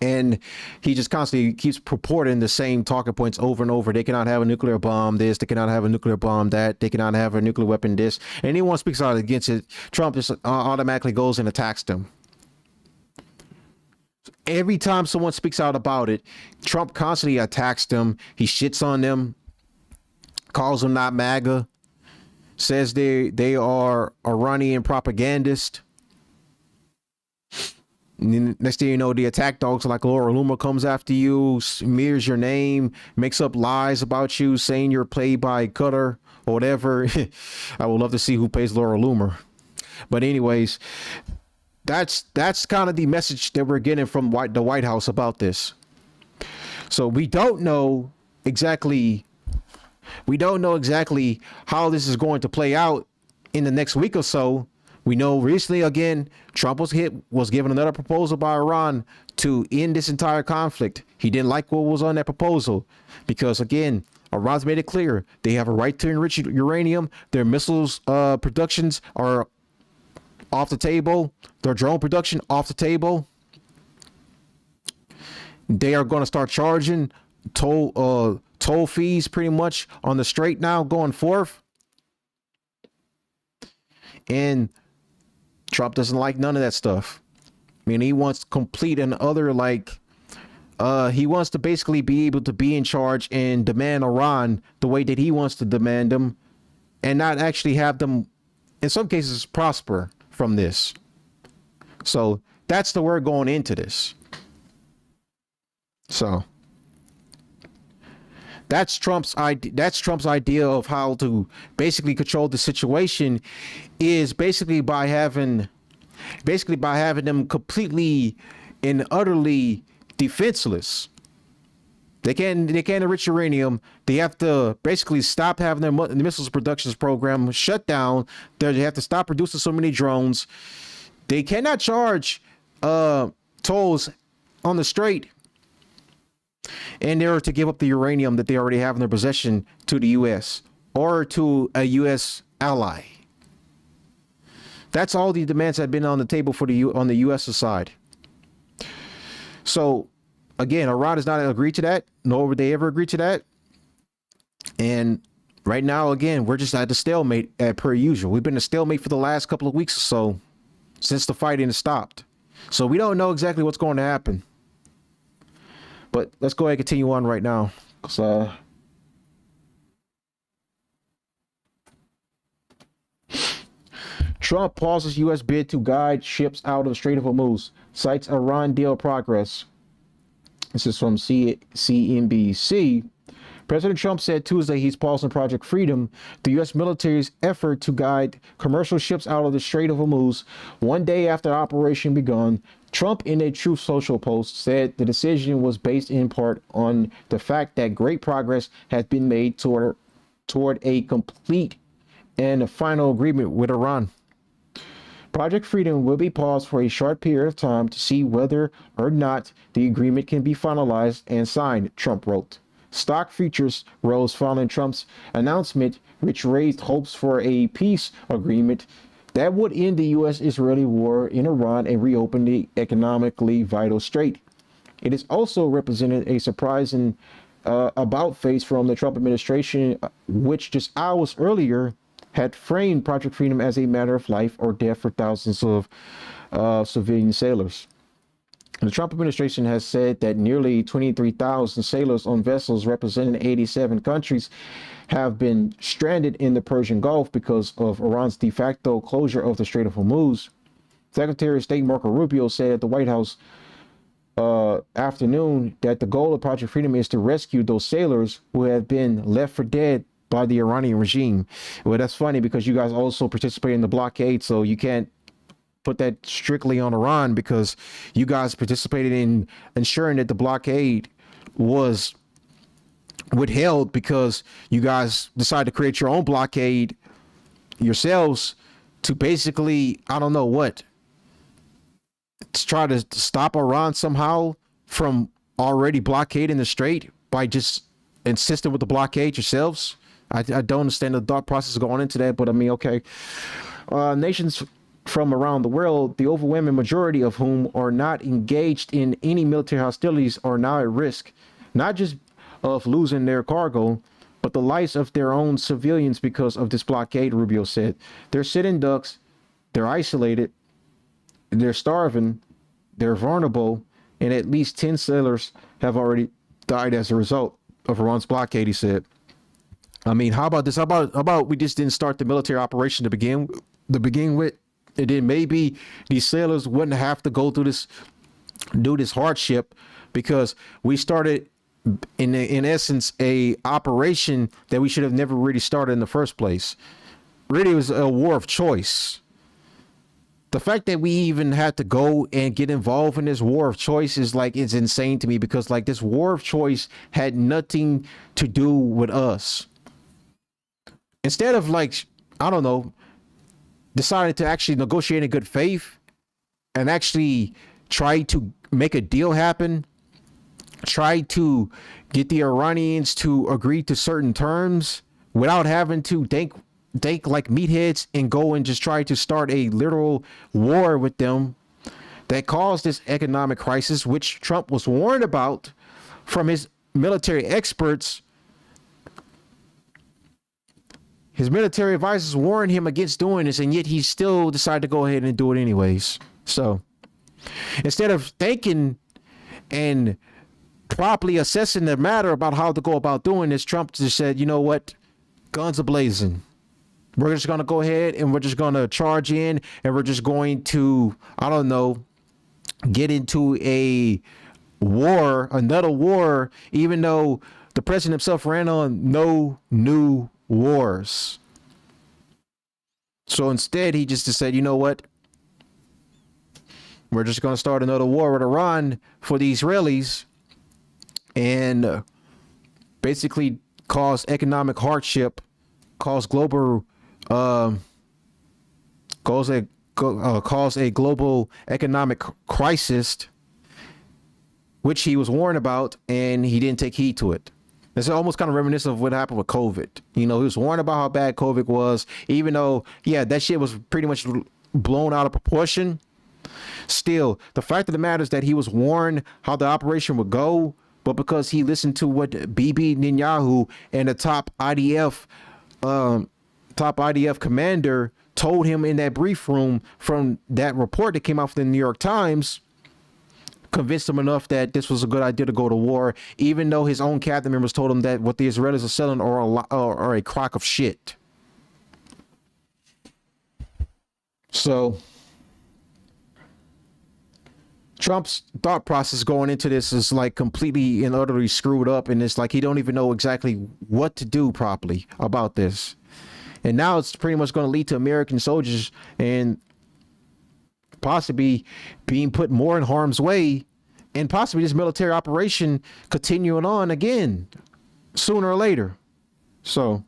And he just constantly keeps purporting the same talking points over and over. They cannot have a nuclear bomb this. They cannot have a nuclear bomb that. They cannot have a nuclear weapon this. And anyone speaks out against it, Trump just automatically goes and attacks them. Every time someone speaks out about it, Trump constantly attacks them. He shits on them, calls them not MAGA, says they are Iranian propagandists. Next thing you know, the attack dogs like Laura Loomer comes after you, smears your name, makes up lies about you, saying you're played by Qatar or whatever. I would love to see who pays Laura Loomer. But anyways, that's kind of the message that we're getting from the White House about this. So we don't know exactly how this is going to play out in the next week or so. We know recently, again, Trump was given another proposal by Iran to end this entire conflict. He didn't like what was on that proposal because, again, Iran's made it clear they have a right to enrich uranium. Their missiles productions are off the table. Their drone production off the table. They are going to start charging toll fees pretty much on the straight now going forth. And Trump doesn't like none of that stuff. I mean, he wants complete and other he wants to basically be able to be in charge and demand Iran the way that he wants to demand them and not actually have them, in some cases, prosper from this. So that's the word going into this. So that's Trump's idea of how to basically control the situation, is basically by having them completely and utterly defenseless. They can't enrich uranium. They have to basically stop having their missiles productions program shut down. They have to stop producing so many drones. They cannot charge tolls on the straight. And they're to give up the uranium that they already have in their possession to the U.S. or to a U.S. ally. That's all the demands that have been on the table for on the U.S. side. So, again, Iran has not agreed to that, nor would they ever agree to that. And right now, again, we're just at the stalemate per usual. We've been a stalemate for the last couple of weeks or so since the fighting has stopped. So we don't know exactly what's going to happen. But let's go ahead and continue on right now. Trump pauses U.S. bid to guide ships out of the Strait of Hormuz, cites Iran deal progress. This is from CNBC. President Trump said Tuesday he's pausing Project Freedom, the U.S. military's effort to guide commercial ships out of the Strait of Hormuz, one day after the operation begun. Trump, in a Truth Social post, said the decision was based in part on the fact that great progress has been made toward a complete and a final agreement with Iran. Project Freedom will be paused for a short period of time to see whether or not the agreement can be finalized and signed, Trump wrote. Stock futures rose following Trump's announcement, which raised hopes for a peace agreement that would end the U.S.-Israeli war in Iran and reopen the economically vital strait. It has also represented a surprising about face from the Trump administration, which just hours earlier had framed Project Freedom as a matter of life or death for thousands of civilian sailors. The Trump administration has said that nearly 23,000 sailors on vessels representing 87 countries have been stranded in the Persian Gulf because of Iran's de facto closure of the Strait of Hormuz. Secretary of State Marco Rubio said at the White House afternoon that the goal of Project Freedom is to rescue those sailors who have been left for dead by the Iranian regime. Well, that's funny because you guys also participate in the blockade, so you can't put that strictly on Iran because you guys participated in ensuring that the blockade was withheld because you guys decided to create your own blockade yourselves to basically, I don't know what, to try to stop Iran somehow from already blockading the strait by just insisting with the blockade yourselves. I don't understand the thought process going into that, but I mean, okay. Nations from around the world, the overwhelming majority of whom are not engaged in any military hostilities, are now at risk, not just of losing their cargo, but the lives of their own civilians because of this blockade, Rubio said. They're sitting ducks, they're isolated, they're starving, they're vulnerable, and at least 10 sailors have already died as a result of Iran's blockade, he said. I mean, how about this? How about we just didn't start the military operation to begin with, and then maybe these sailors wouldn't have to go through do this hardship, because we started in essence a operation that we should have never really started in the first place. Really, it was a war of choice. The fact that we even had to go and get involved in this war of choice is like, it's insane to me, because like this war of choice had nothing to do with us. Instead of like, I don't know, decided to actually negotiate in good faith and actually try to make a deal happen, try to get the Iranians to agree to certain terms without having to think like meatheads and go and just try to start a literal war with them that caused this economic crisis, which Trump was warned about from his military experts. His military advisors warned him against doing this, and yet he still decided to go ahead and do it anyways. So instead of thinking and properly assessing the matter about how to go about doing this, Trump just said, you know what, guns are blazing. We're just going to go ahead and we're just going to charge in, and we're just going to, I don't know, get into a war, another war, even though the president himself ran on no new wars. So instead, he just said, you know what? We're just going to start another war with Iran for the Israelis and basically cause economic hardship, cause global, cause a global economic crisis, which he was warned about, and he didn't take heed to it. It's almost kind of reminiscent of what happened with COVID. You know, he was warned about how bad COVID was, even though, yeah, that shit was pretty much blown out of proportion. Still, the fact of the matter is that he was warned how the operation would go, but because he listened to what Bibi Netanyahu and the top IDF commander told him in that brief room from that report that came out from the New York Times, convinced him enough that this was a good idea to go to war, even though his own cabinet members told him that what the Israelis are selling are a crock of shit. So Trump's thought process going into this is like completely and utterly screwed up, and it's like he don't even know exactly what to do properly about this. And now it's pretty much going to lead to American soldiers and possibly being put more in harm's way, and possibly this military operation continuing on again sooner or later. So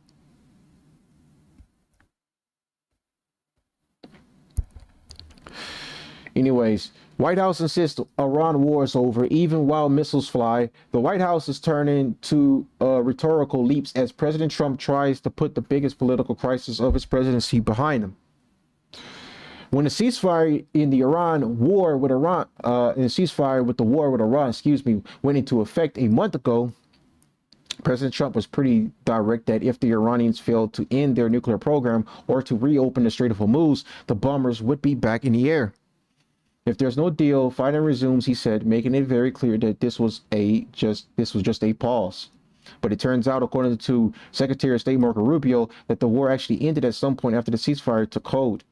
anyways, White House insists Iran war is over even while missiles fly. The White House is turning to rhetorical leaps as President Trump tries to put the biggest political crisis of his presidency behind him. When the ceasefire in the war with Iran, went into effect a month ago, President Trump was pretty direct that if the Iranians failed to end their nuclear program or to reopen the Strait of Hormuz, the bombers would be back in the air. If there's no deal, fighting resumes, he said, making it very clear that this was just a pause. But it turns out, according to Secretary of State Marco Rubio, that the war actually ended at some point after the ceasefire took hold.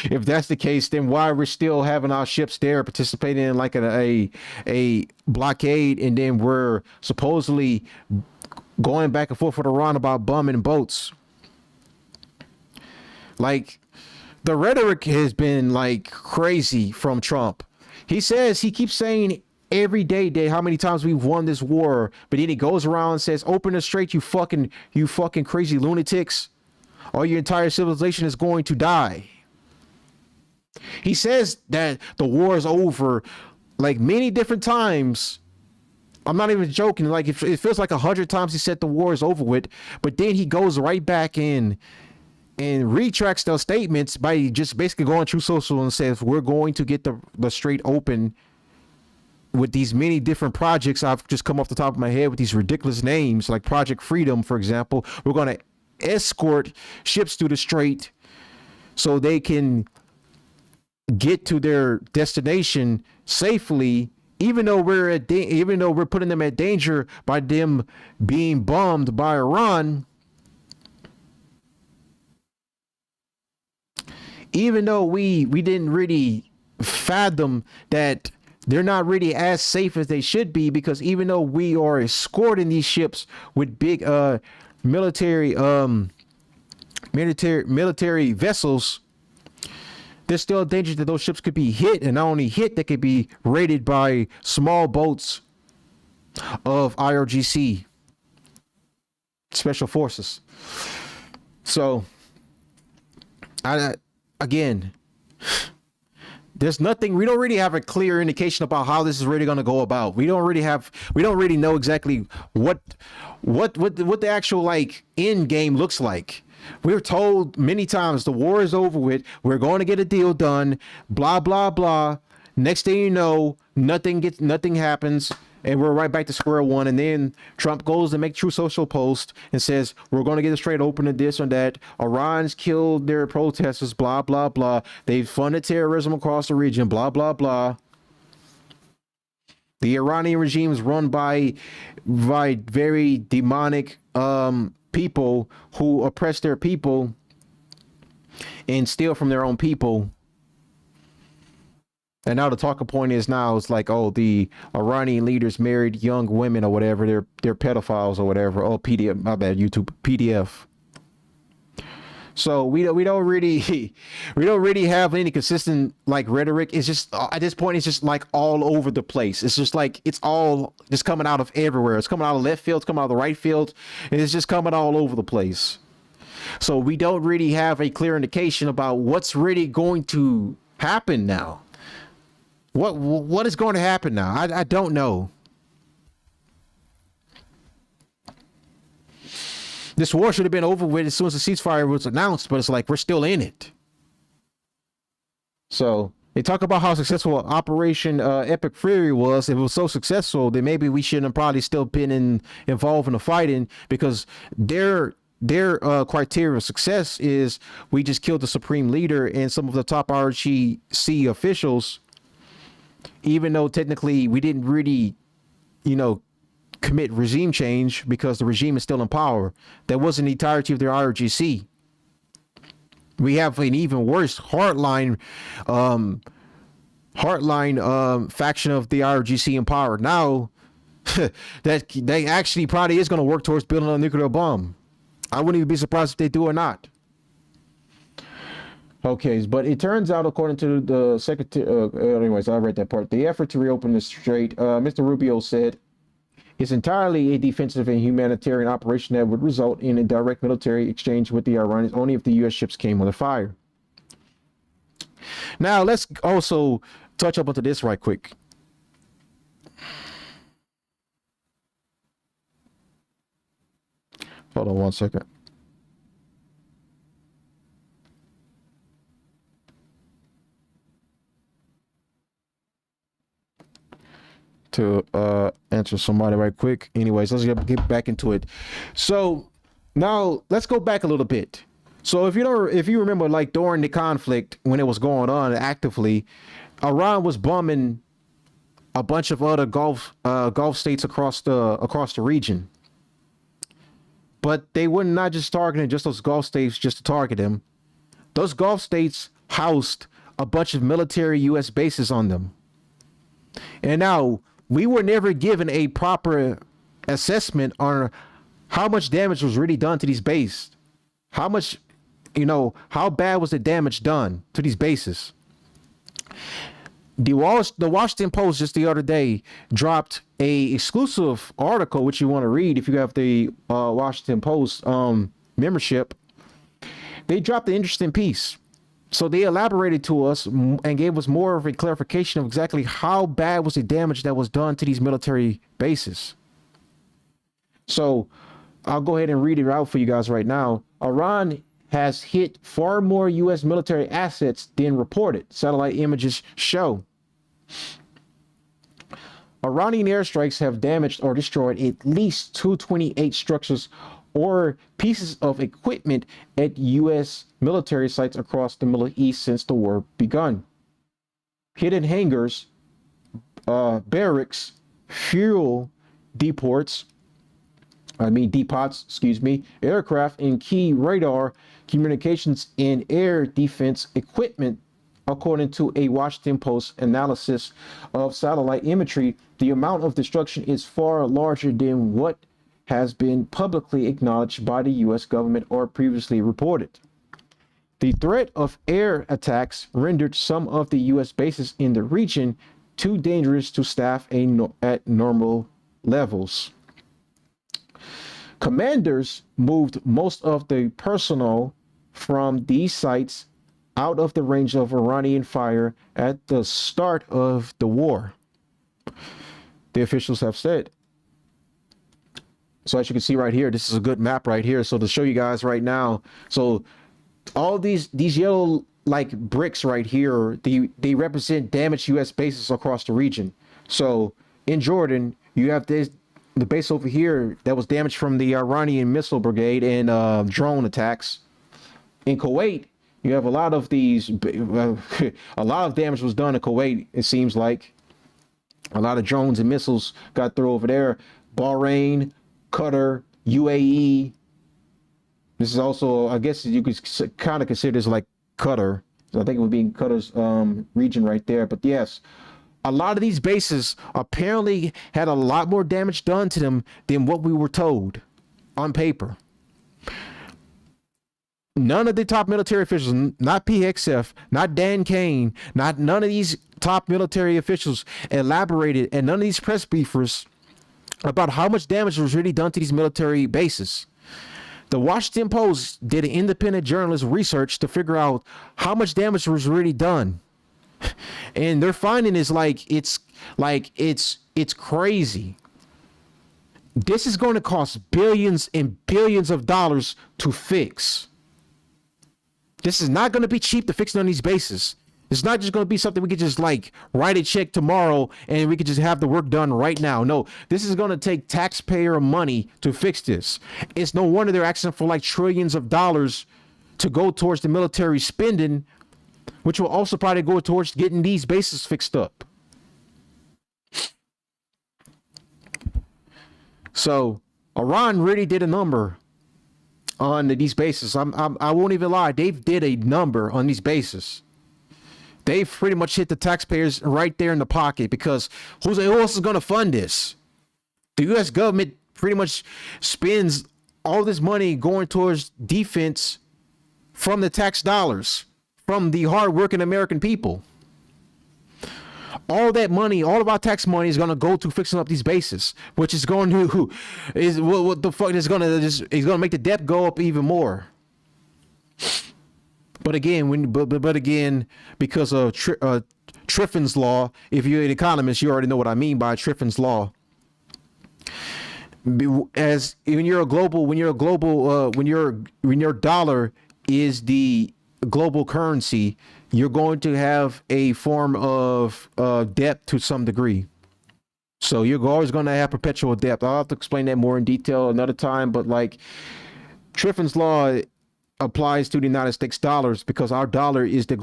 If that's the case, then why we're still having our ships there participating in like a blockade, and then we're supposedly going back and forth with Iran about bombing boats? Like, the rhetoric has been like crazy from Trump. He keeps saying every day how many times we've won this war, but then he goes around and says, open the strait, you fucking crazy lunatics, or your entire civilization is going to die. He says that the war is over like many different times. I'm not even joking. Like it feels like 100 times he said the war is over with, but then he goes right back in and retracts those statements by just basically going through social and says, we're going to get the strait open with these many different projects. I've just come off the top of my head with these ridiculous names like Project Freedom, for example. We're going to escort ships through the strait so they can get to their destination safely, even though we're putting them at danger by them being bombed by Iran. Even though we didn't really fathom that they're not really as safe as they should be, because even though we are escorting these ships with big military vessels, there's still a danger that those ships could be hit, and not only hit, they could be raided by small boats of IRGC special forces. So again, there's nothing. We don't really have a clear indication about how this is really going to go about. We don't really know exactly what the actual like end game looks like. We're told many times the war is over with. We're going to get a deal done. Blah blah blah. Next thing you know, nothing happens, and we're right back to square one. And then Trump goes to make True Social post and says, we're going to get a straight open to this or that. Iran's killed their protesters, blah, blah, blah. They've funded terrorism across the region, blah, blah, blah. The Iranian regime is run by very demonic people who oppress their people and steal from their own people. And now the talking point is it's like, oh, the Iranian leaders married young women or whatever. They're pedophiles or whatever. Oh, PDF, my bad, YouTube, PDF. So we don't really have any consistent like rhetoric. It's just at this point, it's just like all over the place. It's just like it's all just coming out of everywhere. It's coming out of left field, it's coming out of the right field, and it's just coming all over the place. So we don't really have a clear indication about what's really going to happen now. What is going to happen now? I don't know. This war should have been over with as soon as the ceasefire was announced, but it's like we're still in it. So they talk about how successful Operation Epic Fury was. If it was so successful, then maybe we shouldn't have probably still been involved in the fighting, because their criteria of success is we just killed the supreme leader and some of the top RGC officials, even though technically we didn't really, commit regime change because the regime is still in power. That wasn't the entirety of their RGC. We have an even worse hardline faction of the RGC in power now. That they actually probably is going to work towards building a nuclear bomb. I wouldn't even be surprised if they do or not. Okay, but it turns out, according to the secretary, anyways, I read that part. The effort to reopen the strait, Mr. Rubio said, is entirely a defensive and humanitarian operation that would result in a direct military exchange with the Iranians only if the U.S. ships came under fire. Now, let's also touch up onto this right quick. Hold on one second. To answer somebody right quick. Anyways, let's get back into it. So now let's go back a little bit. So if you remember, like during the conflict when it was going on actively, Iran was bombing a bunch of other Gulf states across the region. But they were not just targeting just those Gulf states just to target them. Those Gulf states housed a bunch of military U.S. bases on them. And now we were never given a proper assessment on how much damage was really done to these bases. How much, how bad was the damage done to these bases? The Washington Post just the other day dropped a exclusive article, which you want to read if you have the Washington Post membership. They dropped an interesting piece. So they elaborated to us and gave us more of a clarification of exactly how bad was the damage that was done to these military bases. So I'll go ahead and read it out for you guys right now. Iran has hit far more U.S. military assets than reported, satellite images show. Iranian airstrikes have damaged or destroyed at least 228 structures or pieces of equipment at U.S. military sites across the Middle East since the war begun. Hidden hangars, barracks, fuel depots, aircraft, and key radar, communications, and air defense equipment. According to a Washington Post analysis of satellite imagery, the amount of destruction is far larger than what has been publicly acknowledged by the U.S. government or previously reported. The threat of air attacks rendered some of the U.S. bases in the region too dangerous to staff at normal levels. Commanders moved most of the personnel from these sites out of the range of Iranian fire at the start of the war, the officials have said. So as you can see right here, this is a good map right here. So to show you guys right now, so all these yellow like bricks right here, they represent damaged U.S. bases across the region. So in Jordan, you have the base over here that was damaged from the Iranian missile brigade and drone attacks. In Kuwait, you have a lot of these, a lot of damage was done in Kuwait, it seems like. A lot of drones and missiles got through over there. Bahrain, Qatar, UAE. This is also, I guess you could kind of consider this like Qatar. So I think it would be in Qatar's region right there. But yes, a lot of these bases apparently had a lot more damage done to them than what we were told on paper. None of the top military officials, not PXF, not Dan Kane, none of these top military officials elaborated, and none of these press briefers about how much damage was really done to these military bases. The Washington Post did an independent journalist research to figure out how much damage was really done. And their finding is it's crazy. This is going to cost billions and billions of dollars to fix. This is not going to be cheap to fix on these bases. It's not just going to be something we could just like write a check tomorrow and we could just have the work done right now. No, this is going to take taxpayer money to fix this. It's no wonder they're asking for like trillions of dollars to go towards the military spending, which will also probably go towards getting these bases fixed up. So Iran really did a number on these bases. I won't even lie. They did a number on these bases. They pretty much hit the taxpayers right there in the pocket, because who else is going to fund this? The U.S. government pretty much spends all this money going towards defense from the tax dollars, from the hardworking American people. All that money, all of our tax money is going to go to fixing up these bases, which is going to what the fuck is going to is going to make the debt go up even more. But again, but again, because of Triffin's law, if you're an economist, you already know what I mean by Triffin's law. As when your dollar is the global currency, you're going to have a form of debt to some degree. So you're always going to have perpetual debt. I'll have to explain that more in detail another time. But like Triffin's law applies to the United States dollars, because our dollar is the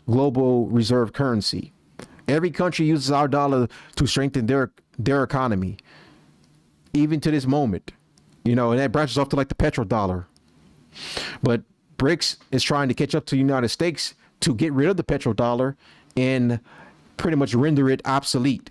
global reserve currency. Every country uses our dollar to strengthen their economy, even to this moment. You know, and that branches off to like the petrodollar. But BRICS is trying to catch up to the United States to get rid of the petrodollar and pretty much render it obsolete.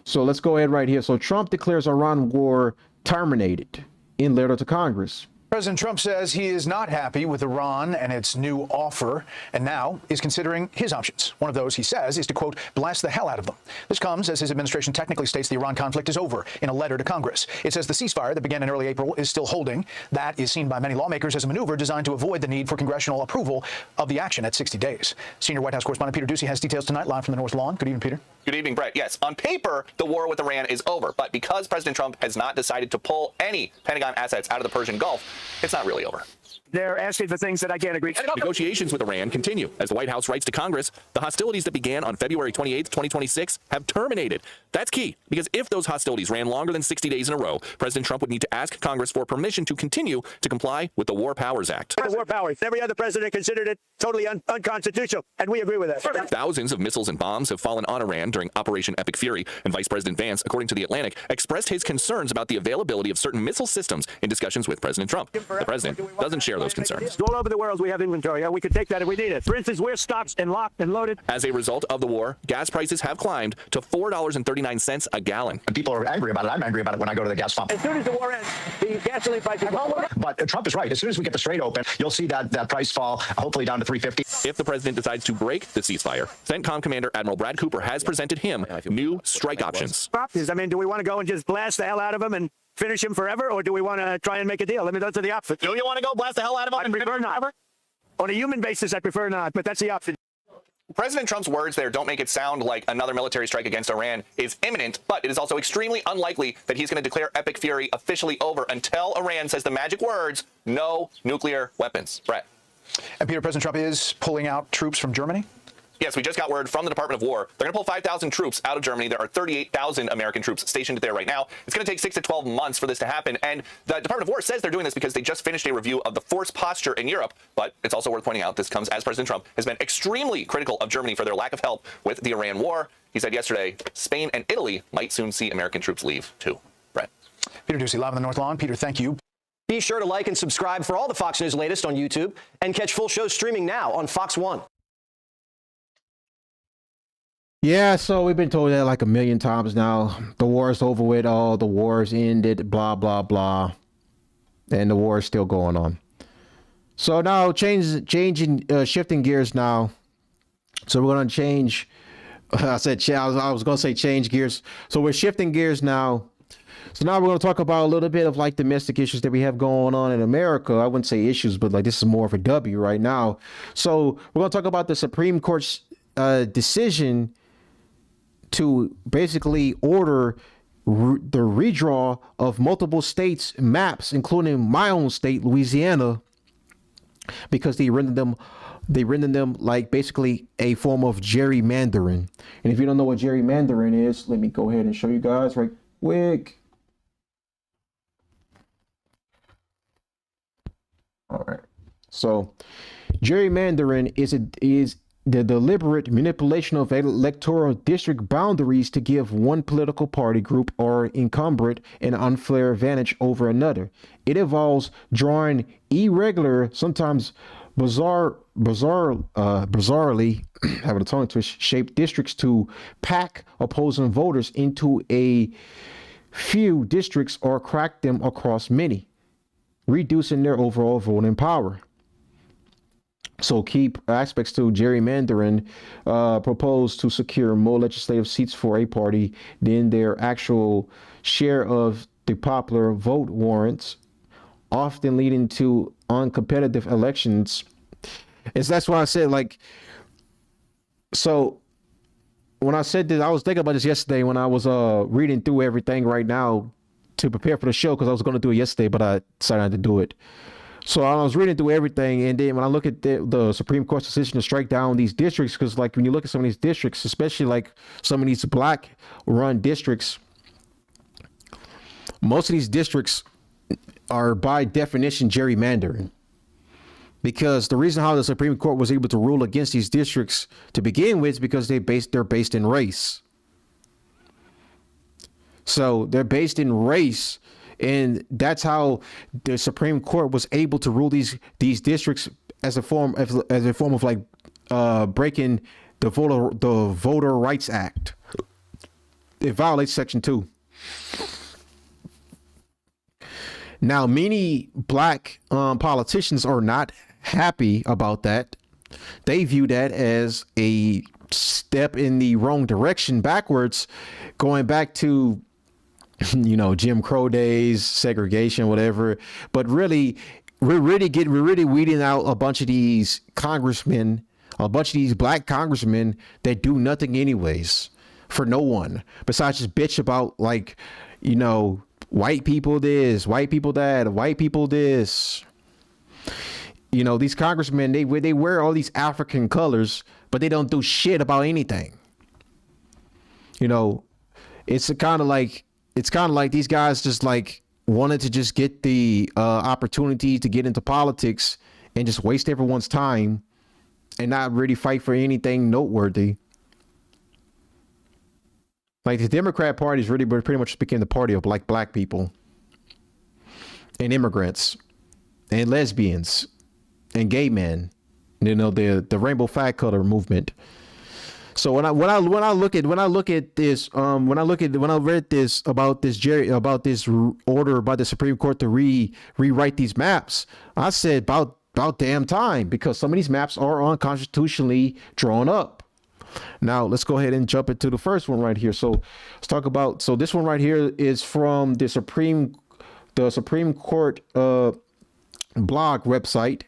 So let's go ahead right here. So Trump declares Iran war terminated in letter to Congress.
President Trump says he is not happy with Iran and its new offer, and now is considering his options. One of those, he says, is to, quote, blast the hell out of them. This comes as his administration technically states the Iran conflict is over in a letter to Congress. It says the ceasefire that began in early April is still holding. That is seen by many lawmakers as a maneuver designed to avoid the need for congressional approval of the action at 60 days. Senior White House correspondent Peter Doocy has details tonight, live from the North Lawn. Good evening, Peter.
Good evening, Brett. Yes, on paper, the war with Iran is over. But because President Trump has not decided to pull any Pentagon assets out of the Persian Gulf, it's not really over.
They're asking for things that I can't agree to.
Negotiations with Iran continue. As the White House writes to Congress, the hostilities that began on February 28, 2026 have terminated. That's key, because if those hostilities ran longer than 60 days in a row, President Trump would need to ask Congress for permission to continue to comply with the War Powers Act.
The War Powers. Every other president considered it totally unconstitutional, and we agree with that.
Thousands of missiles and bombs have fallen on Iran during Operation Epic Fury, and Vice President Vance, according to The Atlantic, expressed his concerns about the availability of certain missile systems in discussions with President Trump. The president doesn't share those concerns.
All over the world, we have inventory. We could take that if we need it. For instance, we're stocked and locked and loaded.
As a result of the war, gas prices have climbed to $4.39 a gallon.
And people are angry about it. I'm angry about it when I go to the gas pump.
As soon as the war ends, the gasoline prices will go up.
But Trump is right. As soon as we get the Strait open, you'll see that price fall, hopefully down to $3.50.
If the president decides to break the ceasefire, CENTCOM Commander Admiral Brad Cooper has presented him new strike options.
I mean, do we want to go and just blast the hell out of him and finish him forever, or do we want to try and make a deal? I mean, those are the options.
Do you want to go blast the hell out of him?
I prefer not. On a human basis, I prefer not, but that's the option.
President Trump's words there don't make it sound like another military strike against Iran is imminent, but it is also extremely unlikely that he's going to declare Epic Fury officially over until Iran says the magic words, no nuclear weapons. Brett.
And Peter, President Trump is pulling out troops from Germany?
Yes, we just got word from the Department of War. They're going to pull 5,000 troops out of Germany. There are 38,000 American troops stationed there right now. It's going to take 6 to 12 months for this to happen. And the Department of War says they're doing this because they just finished a review of the force posture in Europe. But it's also worth pointing out this comes as President Trump has been extremely critical of Germany for their lack of help with the Iran war. He said yesterday, Spain and Italy might soon see American troops leave too. Brett.
Peter Doocy, live on the North Lawn. Peter, thank you.
Be sure to like and subscribe for all the Fox News latest on YouTube, and catch full shows streaming now on Fox One.
Yeah, so we've been told that like a million times now. The war is over with. All the wars ended. Blah blah blah, and the war is still going on. So now shifting gears now. So we're gonna change. I was gonna say change gears. So we're shifting gears now. So now we're going to talk about a little bit of like domestic issues that we have going on in America. I wouldn't say issues, but like this is more of a W right now. So we're going to talk about the Supreme Court's decision to basically order the redraw of multiple states' maps, including my own state, Louisiana, because they render them like basically a form of gerrymandering. And if you don't know what gerrymandering is, let me go ahead and show you guys right quick. All right. So gerrymandering is the deliberate manipulation of electoral district boundaries to give one political party group or incumbent an unfair advantage over another. It involves drawing irregular, sometimes bizarrely having a tongue twist, shaped districts to pack opposing voters into a few districts or crack them across many, reducing their overall voting power. So key aspects to gerrymandering propose to secure more legislative seats for a party than their actual share of the popular vote warrants, often leading to uncompetitive elections. That's why I said, like, so when I said this, I was thinking about this yesterday when I was reading through everything right now to prepare for the show, because I was going to do it yesterday, but I decided not to do it. So I was reading through everything, and then when I look at the Supreme Court's decision to strike down these districts, because like when you look at some of these districts, especially like some of these black-run districts, most of these districts are by definition gerrymandering. Because the reason how the Supreme Court was able to rule against these districts to begin with is because they're based in race. So they're based in race. And that's how the Supreme Court was able to rule these districts as a form of like breaking the Voter Rights Act. It violates Section 2. Now, many black politicians are not happy about that. They view that as a step in the wrong direction, backwards, going back to, you know, Jim Crow days, segregation, whatever. But really, we're really weeding out a bunch of these congressmen, a bunch of these black congressmen that do nothing anyways for no one besides just bitch about, like, you know, white people this, white people that, white people this. You know, these congressmen, they wear all these African colors, but they don't do shit about anything. You know, it's kind of like these guys just like wanted to just get the opportunity to get into politics and just waste everyone's time and not really fight for anything noteworthy. Like the Democrat Party is really pretty much became the party of like black people and immigrants and lesbians and gay men, you know, the rainbow flag color movement. So when I read this about this order by the Supreme Court to rewrite these maps, I said about damn time, because some of these maps are unconstitutionally drawn up. Now let's go ahead and jump into the first one right here. So let's talk about, so this one right here is from the Supreme Court blog website,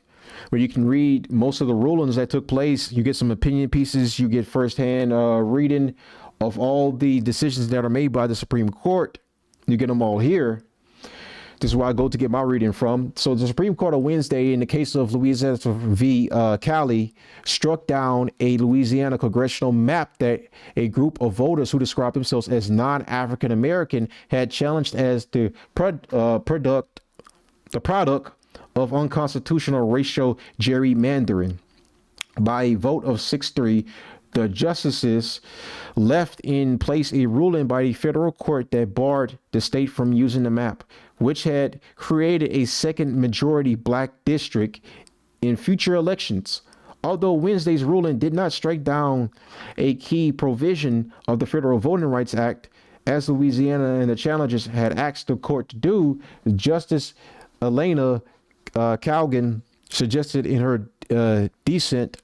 where you can read most of the rulings that took place. You get some opinion pieces, you get firsthand reading of all the decisions that are made by the Supreme Court. You get them all here. This is where I go to get my reading from. So the Supreme Court on Wednesday, in the case of Louisiana v. Cali, struck down a Louisiana congressional map that a group of voters who described themselves as non-African American had challenged as the product of unconstitutional racial gerrymandering. By a vote of 6-3, the justices left in place a ruling by the federal court that barred the state from using the map, which had created a second majority black district in future elections. Although Wednesday's ruling did not strike down a key provision of the Federal Voting Rights Act, as Louisiana and the challengers had asked the court to do, Justice Elena Kagan suggested in her dissent,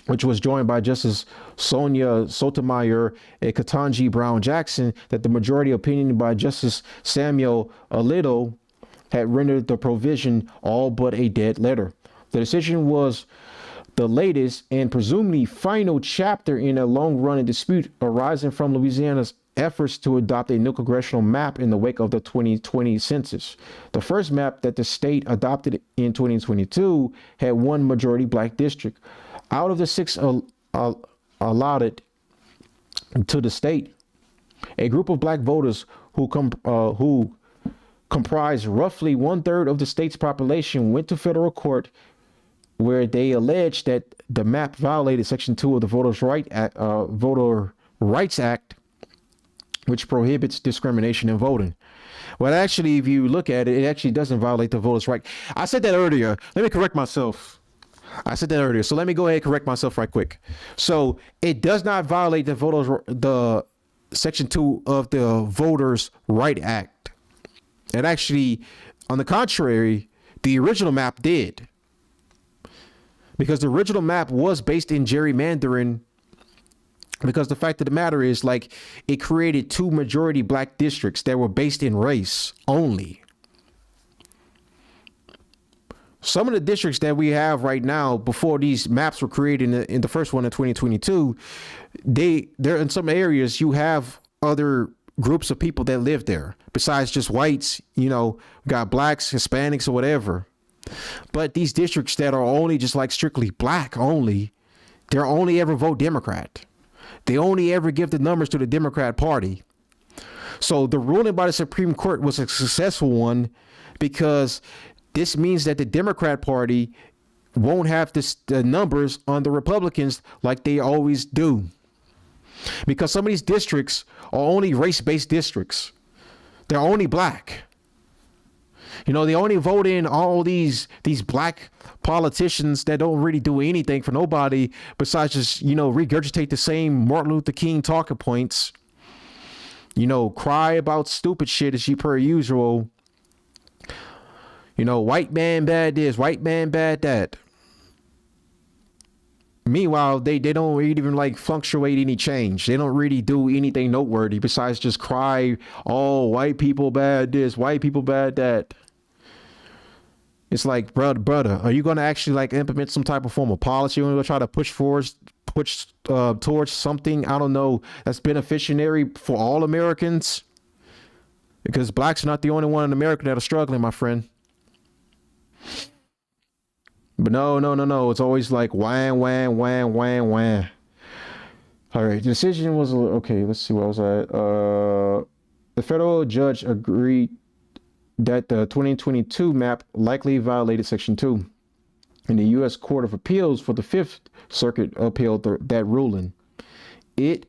which was joined by Justice Sonia Sotomayor and Ketanji Brown Jackson, that the majority opinion by Justice Samuel Alito had rendered the provision all but a dead letter. The decision was the latest and presumably final chapter in a long-running dispute arising from Louisiana's efforts to adopt a new congressional map in the wake of the 2020 census. The first map that the state adopted in 2022 had one majority black district. Out of the 6 allotted to the state, a group of black voters who comprise roughly 1/3 of the state's population went to federal court where they alleged that the map violated Section 2 of the Voter Rights Act, which prohibits discrimination in voting. Well, actually, if you look at it, it actually doesn't violate the voters' right. I said that earlier. Let me correct myself. I said that earlier. So let me go ahead and correct myself right quick. So it does not violate the Section 2 of the Voters' Right Act. And actually, on the contrary, the original map did. Because the original map was based in gerrymandering. Because the fact of the matter is, like, it created 2 majority black districts that were based in race only. Some of the districts that we have right now, before these maps were created in the first one in 2022, they're in some areas you have other groups of people that live there besides just whites, you know, got blacks, Hispanics, or whatever. But these districts that are only just like strictly black only, they're only ever vote Democrat. They only ever give the numbers to the Democrat Party. So the ruling by the Supreme Court was a successful one because this means that the Democrat Party won't have the numbers on the Republicans like they always do. Because some of these districts are only race-based districts. They're only black. You know, they only vote in all these black politicians that don't really do anything for nobody besides just, you know, regurgitate the same Martin Luther King talking points. You know, cry about stupid shit as per usual. You know, white man bad this, white man bad that. Meanwhile, they don't really even like fluctuate any change. They don't really do anything noteworthy besides just cry, oh, white people bad this, white people bad that. It's like, brother, are you going to actually like implement some type of form of policy? You're going to try to push towards something, I don't know, that's beneficiary for all Americans? Because blacks are not the only one in America that are struggling, my friend. But no. It's always like wham. All right. The decision was, okay, let's see, what was that? The federal judge agreed that the 2022 map likely violated Section 2. And the U.S. Court of Appeals for the Fifth Circuit upheld that ruling. It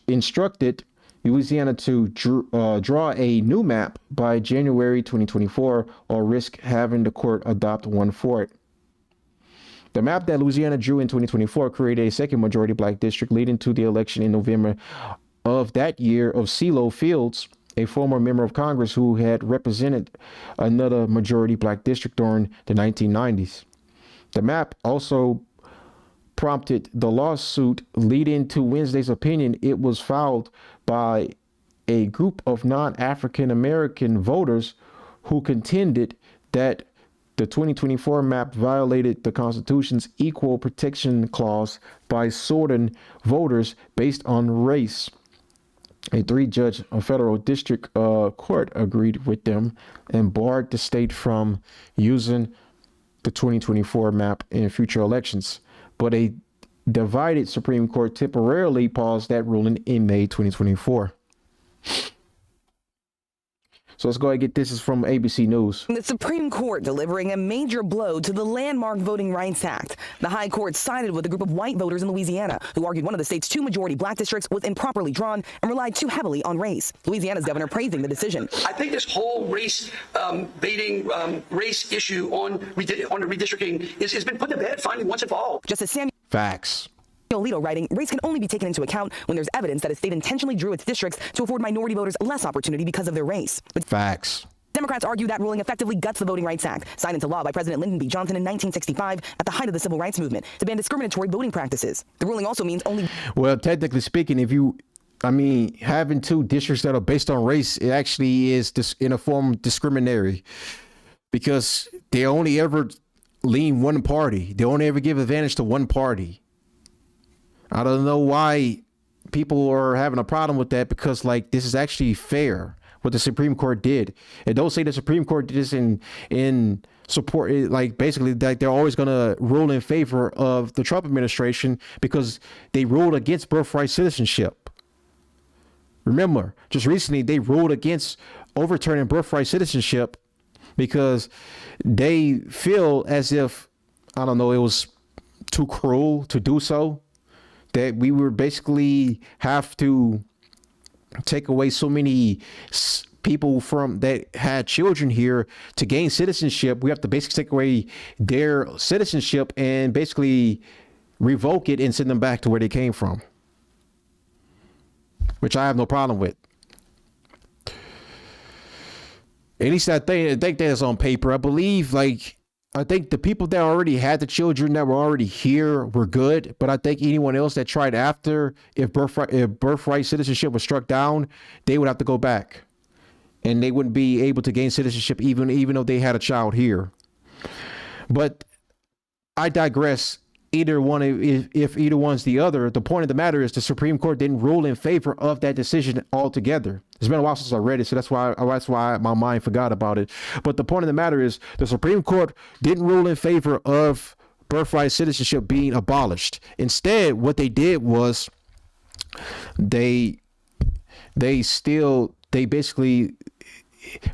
instructed Louisiana to draw a new map by January 2024 or risk having the court adopt one for it. The map that Louisiana drew in 2024 created a second majority black district, leading to the election in November of that year of CeeLo Fields, a former member of Congress who had represented another majority black district during the 1990s. The map also prompted the lawsuit leading to Wednesday's opinion. It was filed by a group of non-African American voters who contended that the 2024 map violated the Constitution's equal protection clause by sorting voters based on race. A 3-judge federal district court agreed with them and barred the state from using the 2024 map in future elections. But a divided Supreme Court temporarily paused that ruling in May 2024. So let's go ahead and get this. Is from ABC News.
The Supreme Court delivering a major blow to the landmark Voting Rights Act. The High Court sided with a group of white voters in Louisiana who argued one of the state's 2 majority black districts was improperly drawn and relied too heavily on race. Louisiana's governor praising the decision.
I think this whole race baiting race issue on the redistricting has been put to bed finally once and for all.
Justice Samuel
Facts.
Alito writing, race can only be taken into account when there's evidence that a state intentionally drew its districts to afford minority voters less opportunity because of their race. But
facts.
Democrats argue that ruling effectively guts the Voting Rights Act, signed into law by President Lyndon B. Johnson in 1965 at the height of the civil rights movement, to ban discriminatory voting practices. The ruling also means only... Well,
technically speaking, having 2 districts that are based on race, it actually is in a form discriminatory, because they only ever lean one party. They only ever give advantage to one party. I don't know why people are having a problem with that, because like this is actually fair what the Supreme Court did. And don't say the Supreme Court did this in support, like basically that they're always going to rule in favor of the Trump administration because they ruled against birthright citizenship. Remember, just recently they ruled against overturning birthright citizenship because they feel as if, I don't know, it was too cruel to do so, that we would basically have to take away so many people from that had children here to gain citizenship. We have to basically take away their citizenship and basically revoke it and send them back to where they came from, which I have no problem with. At least I think that's on paper. I believe, like, I think the people that already had the children that were already here were good, but I think anyone else that tried after, if birthright citizenship was struck down, they would have to go back, and they wouldn't be able to gain citizenship even though they had a child here. But I digress. Either one, if either one's the other, the point of the matter is the Supreme Court didn't rule in favor of that decision altogether. It's been a while since I read it, so that's why my mind forgot about it. But the point of the matter is the Supreme Court didn't rule in favor of birthright citizenship being abolished. Instead, what they did was they basically,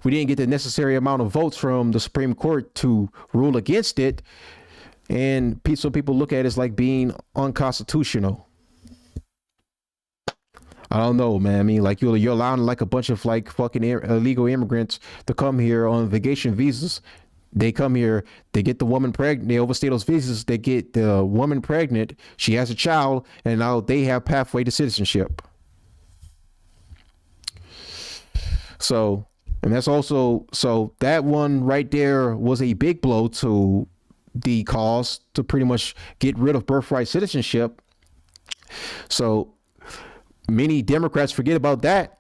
we didn't get the necessary amount of votes from the Supreme Court to rule against it. And so people look at it as like being unconstitutional. I don't know, man. I mean, like you're allowing like a bunch of like fucking illegal immigrants to come here on vacation visas. They come here, they get the woman pregnant, they overstay those visas, they get the woman pregnant, she has a child, and now they have pathway to citizenship. So, and that's also, so that one right there was a big blow to the cause to pretty much get rid of birthright citizenship. So many Democrats forget about that,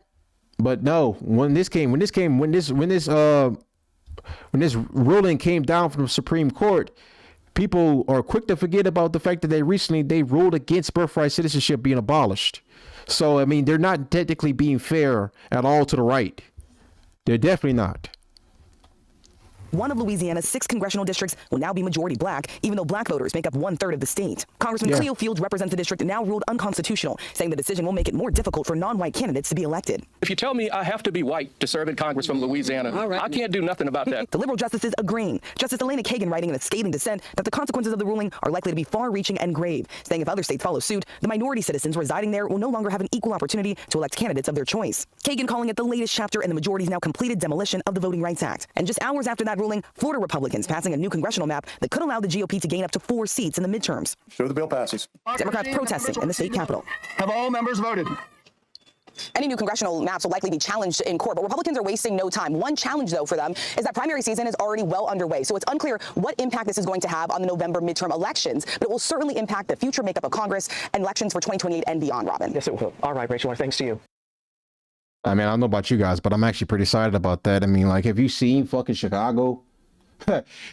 but no, when this ruling came down from the Supreme Court, people are quick to forget about the fact that they ruled against birthright citizenship being abolished. So I mean, they're not technically being fair at all to the right. They're definitely not.
One of Louisiana's 6 congressional districts will now be majority black, even though black voters make up 1/3 of the state. Congressman Cleo Fields represents the district now ruled unconstitutional, saying the decision will make it more difficult for non-white candidates to be elected.
If you tell me I have to be white to serve in Congress from Louisiana, I can't do nothing about that.
The liberal justices agreeing. Justice Elena Kagan writing in a scathing dissent that the consequences of the ruling are likely to be far-reaching and grave, saying if other states follow suit, the minority citizens residing there will no longer have an equal opportunity to elect candidates of their choice. Kagan calling it the latest chapter in the majority's now completed demolition of the Voting Rights Act. And just hours after that ruling, Florida Republicans passing a new congressional map that could allow the GOP to gain up to 4 seats in the midterms.
Sure, the bill passes.
Democrats protesting in the state capitol.
Have all members voted?
Any new congressional maps will likely be challenged in court, but Republicans are wasting no time. One challenge, though, for them is that primary season is already well underway, so it's unclear what impact this is going to have on the November midterm elections, but it will certainly impact the future makeup of Congress and elections for 2028 and beyond, Robin.
Yes, it will. All right, Rachel, thanks to you.
I mean, I don't know about you guys, but I'm actually pretty excited about that. I mean, like, have you seen fucking Chicago?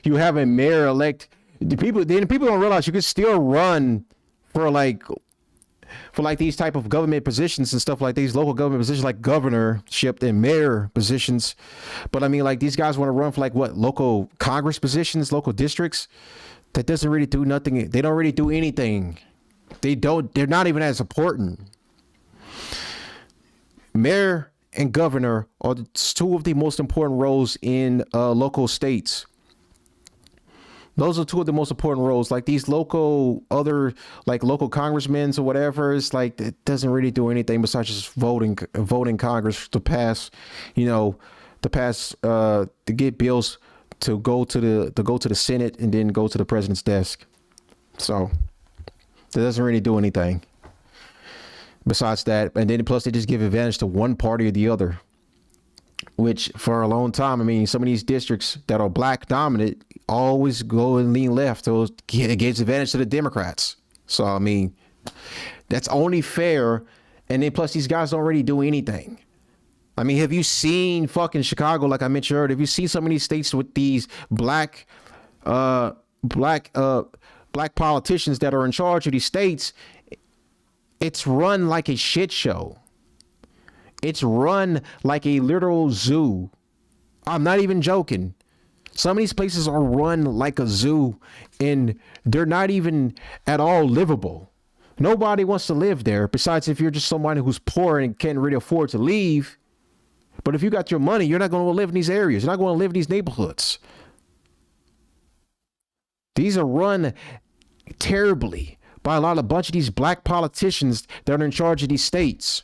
You have a mayor-elect. The people don't realize you could still run for these type of government positions and stuff like these local government positions like governorship and mayor positions. But I mean, like, these guys want to run for like what, local Congress positions, local districts. That doesn't really do nothing. They don't really do anything. They're not even as important. Mayor and governor are 2 of the most important roles in local states. Those are 2 of the most important roles. Like these local congressmen or whatever, it's like it doesn't really do anything besides just voting Congress to pass, to get bills to go to the Senate and then go to the president's desk. So that doesn't really do anything besides that. And then plus they just give advantage to one party or the other, which for a long time, I mean, some of these districts that are black dominant always go and lean left. So it gives advantage to the Democrats. So, I mean, that's only fair. And then plus these guys don't really do anything. I mean, have you seen fucking Chicago, like I mentioned earlier? Have you seen some of these states with these black black politicians that are in charge of these states, it's run like a shit show. It's run like a literal zoo. I'm not even joking. Some of these places are run like a zoo, and they're not even at all livable. Nobody wants to live there, besides if you're just somebody who's poor and can't really afford to leave. But if you got your money, you're not going to live in these areas. You're not going to live in these neighborhoods. These are run terribly by a bunch of these black politicians that are in charge of these states.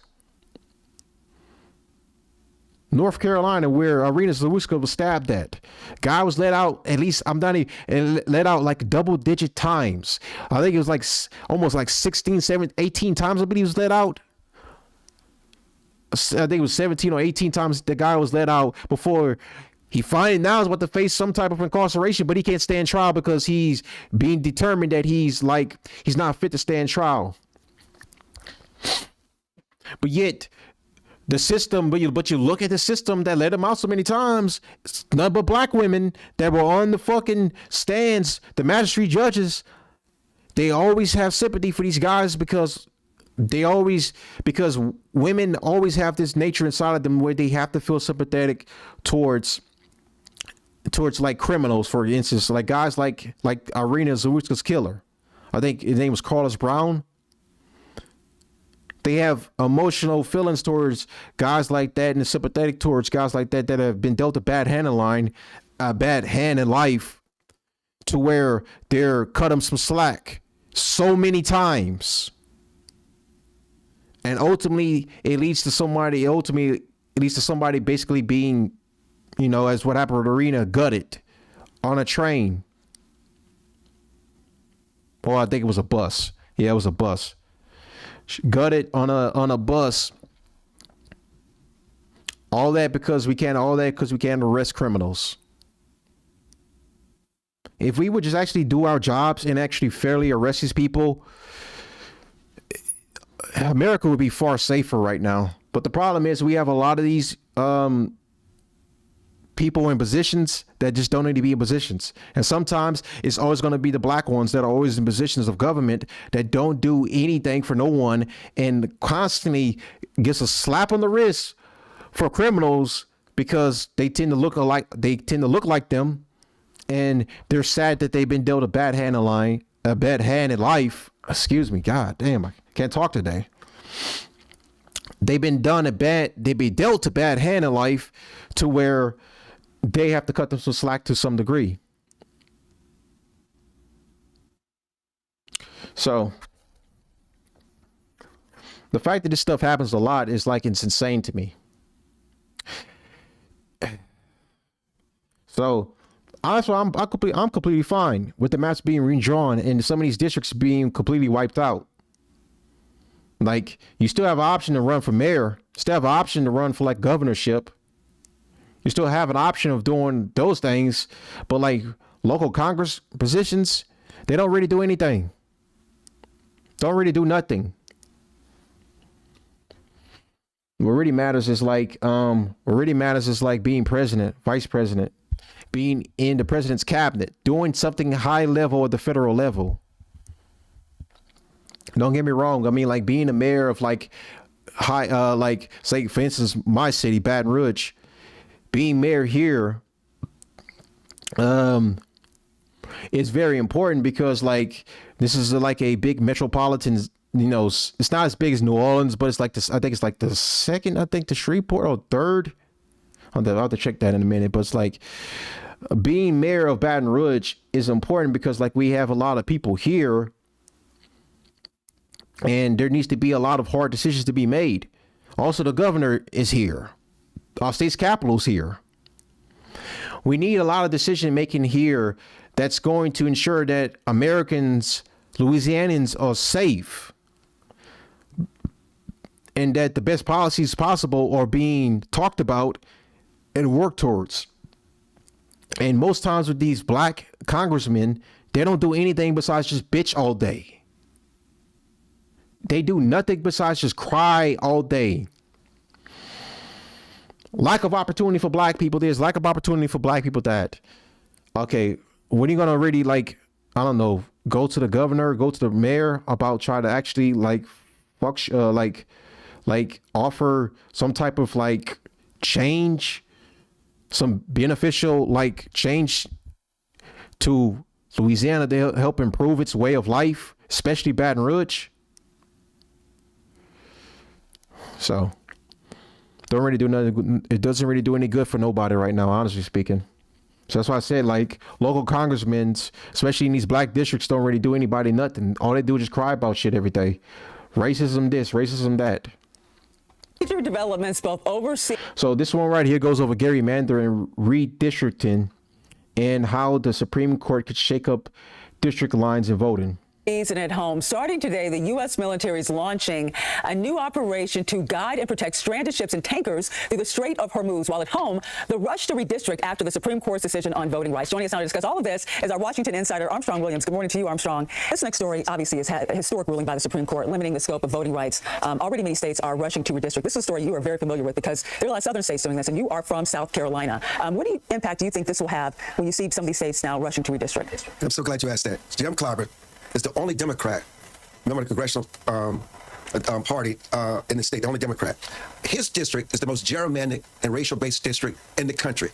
North Carolina, where Arena Zaruska was stabbed at. Guy was let out let out like double-digit times. I think it was like almost like 16, 17, 18 times I believe he was let out. I think it was 17 or 18 times the guy was let out before he finally now is about to face some type of incarceration, but he can't stand trial because he's being determined that he's not fit to stand trial. But yet, the system, but you look at the system that let him out so many times, it's none but black women that were on the fucking stands, the magistrate judges, they always have sympathy for these guys because women always have this nature inside of them where they have to feel sympathetic towards like criminals, for instance, like guys like Irina Zawutska's killer. I think his name was Carlos Brown. They have emotional feelings towards guys like that and sympathetic towards guys like that have been dealt a bad hand in life to where they're cut them some slack so many times. And ultimately it leads to somebody basically being, as what happened with Arena, gutted on a train. Or I think it was a bus. Yeah, it was a bus. Gutted on a bus. All that because we can't arrest criminals. If we would just actually do our jobs and actually fairly arrest these people, America would be far safer right now. But the problem is we have a lot of these people in positions that just don't need to be in positions. And sometimes it's always going to be the black ones that are always in positions of government that don't do anything for no one and constantly gets a slap on the wrist for criminals because they tend to look like them, and they're sad that they've been dealt a bad hand in life. Excuse me, god damn, I can't talk today. They've been dealt a bad hand in life to where they have to cut them some slack to some degree. So the fact that this stuff happens a lot is it's insane to me. So honestly, I'm completely fine with the maps being redrawn and some of these districts being completely wiped out. Like, you still have an option to run for mayor, still have an option to run for like governorship. You still have an option of doing those things, but like local Congress positions, they don't really do anything. Don't really do nothing. What really matters is being president, vice president, being in the president's cabinet, doing something high level at the federal level. Don't get me wrong. I mean, like being a mayor of like say for instance, my city, Baton Rouge. Being mayor here is very important because like this is like a big metropolitan, it's not as big as New Orleans, but it's like this. I think it's like the second, to Shreveport or third. I'll have to check that in a minute. But it's like being mayor of Baton Rouge is important because like we have a lot of people here and there needs to be a lot of hard decisions to be made. Also, the governor is here. Our state's capital's here. We need a lot of decision making here that's going to ensure that Americans, Louisianans are safe and that the best policies possible are being talked about and worked towards. And most times with these black congressmen, they don't do anything besides just bitch all day. They do nothing besides just cry all day. Lack of opportunity for black people. There's lack of opportunity for black people that, okay, when are you going to really like I don't know, go to the governor, go to the mayor about try to actually like offer some type of like change, some beneficial like change to Louisiana to help improve its way of life, especially Baton Rouge. So don't really do nothing. It doesn't really do any good for nobody right now, honestly speaking. So that's why I said, like, local congressmen, especially in these black districts, don't really do anybody nothing. All they do is just cry about shit every day. Racism this, racism that.
Major developments both overseas.
So this one right here goes over gerrymandering, redistricting, and how the Supreme Court could shake up district lines and voting.
And at home. Starting today, the U.S. military is launching a new operation to guide and protect stranded ships and tankers through the Strait of Hormuz. While at home, the rush to redistrict after the Supreme Court's decision on voting rights. Joining us now to discuss all of this is our Washington insider, Armstrong Williams. Good morning to you, Armstrong. This next story, obviously, is a historic ruling by the Supreme Court limiting the scope of voting rights. Already many states are rushing to redistrict. This is a story you are very familiar with because there are a lot of southern states doing this, and you are from South Carolina. What impact do you think this will have when you see some of these states now rushing to redistrict?
I'm so glad you asked that. Jim Clyburn is the only Democrat, member of the congressional party in the state, the only Democrat. His district is the most gerrymandered and racial-based district in the country.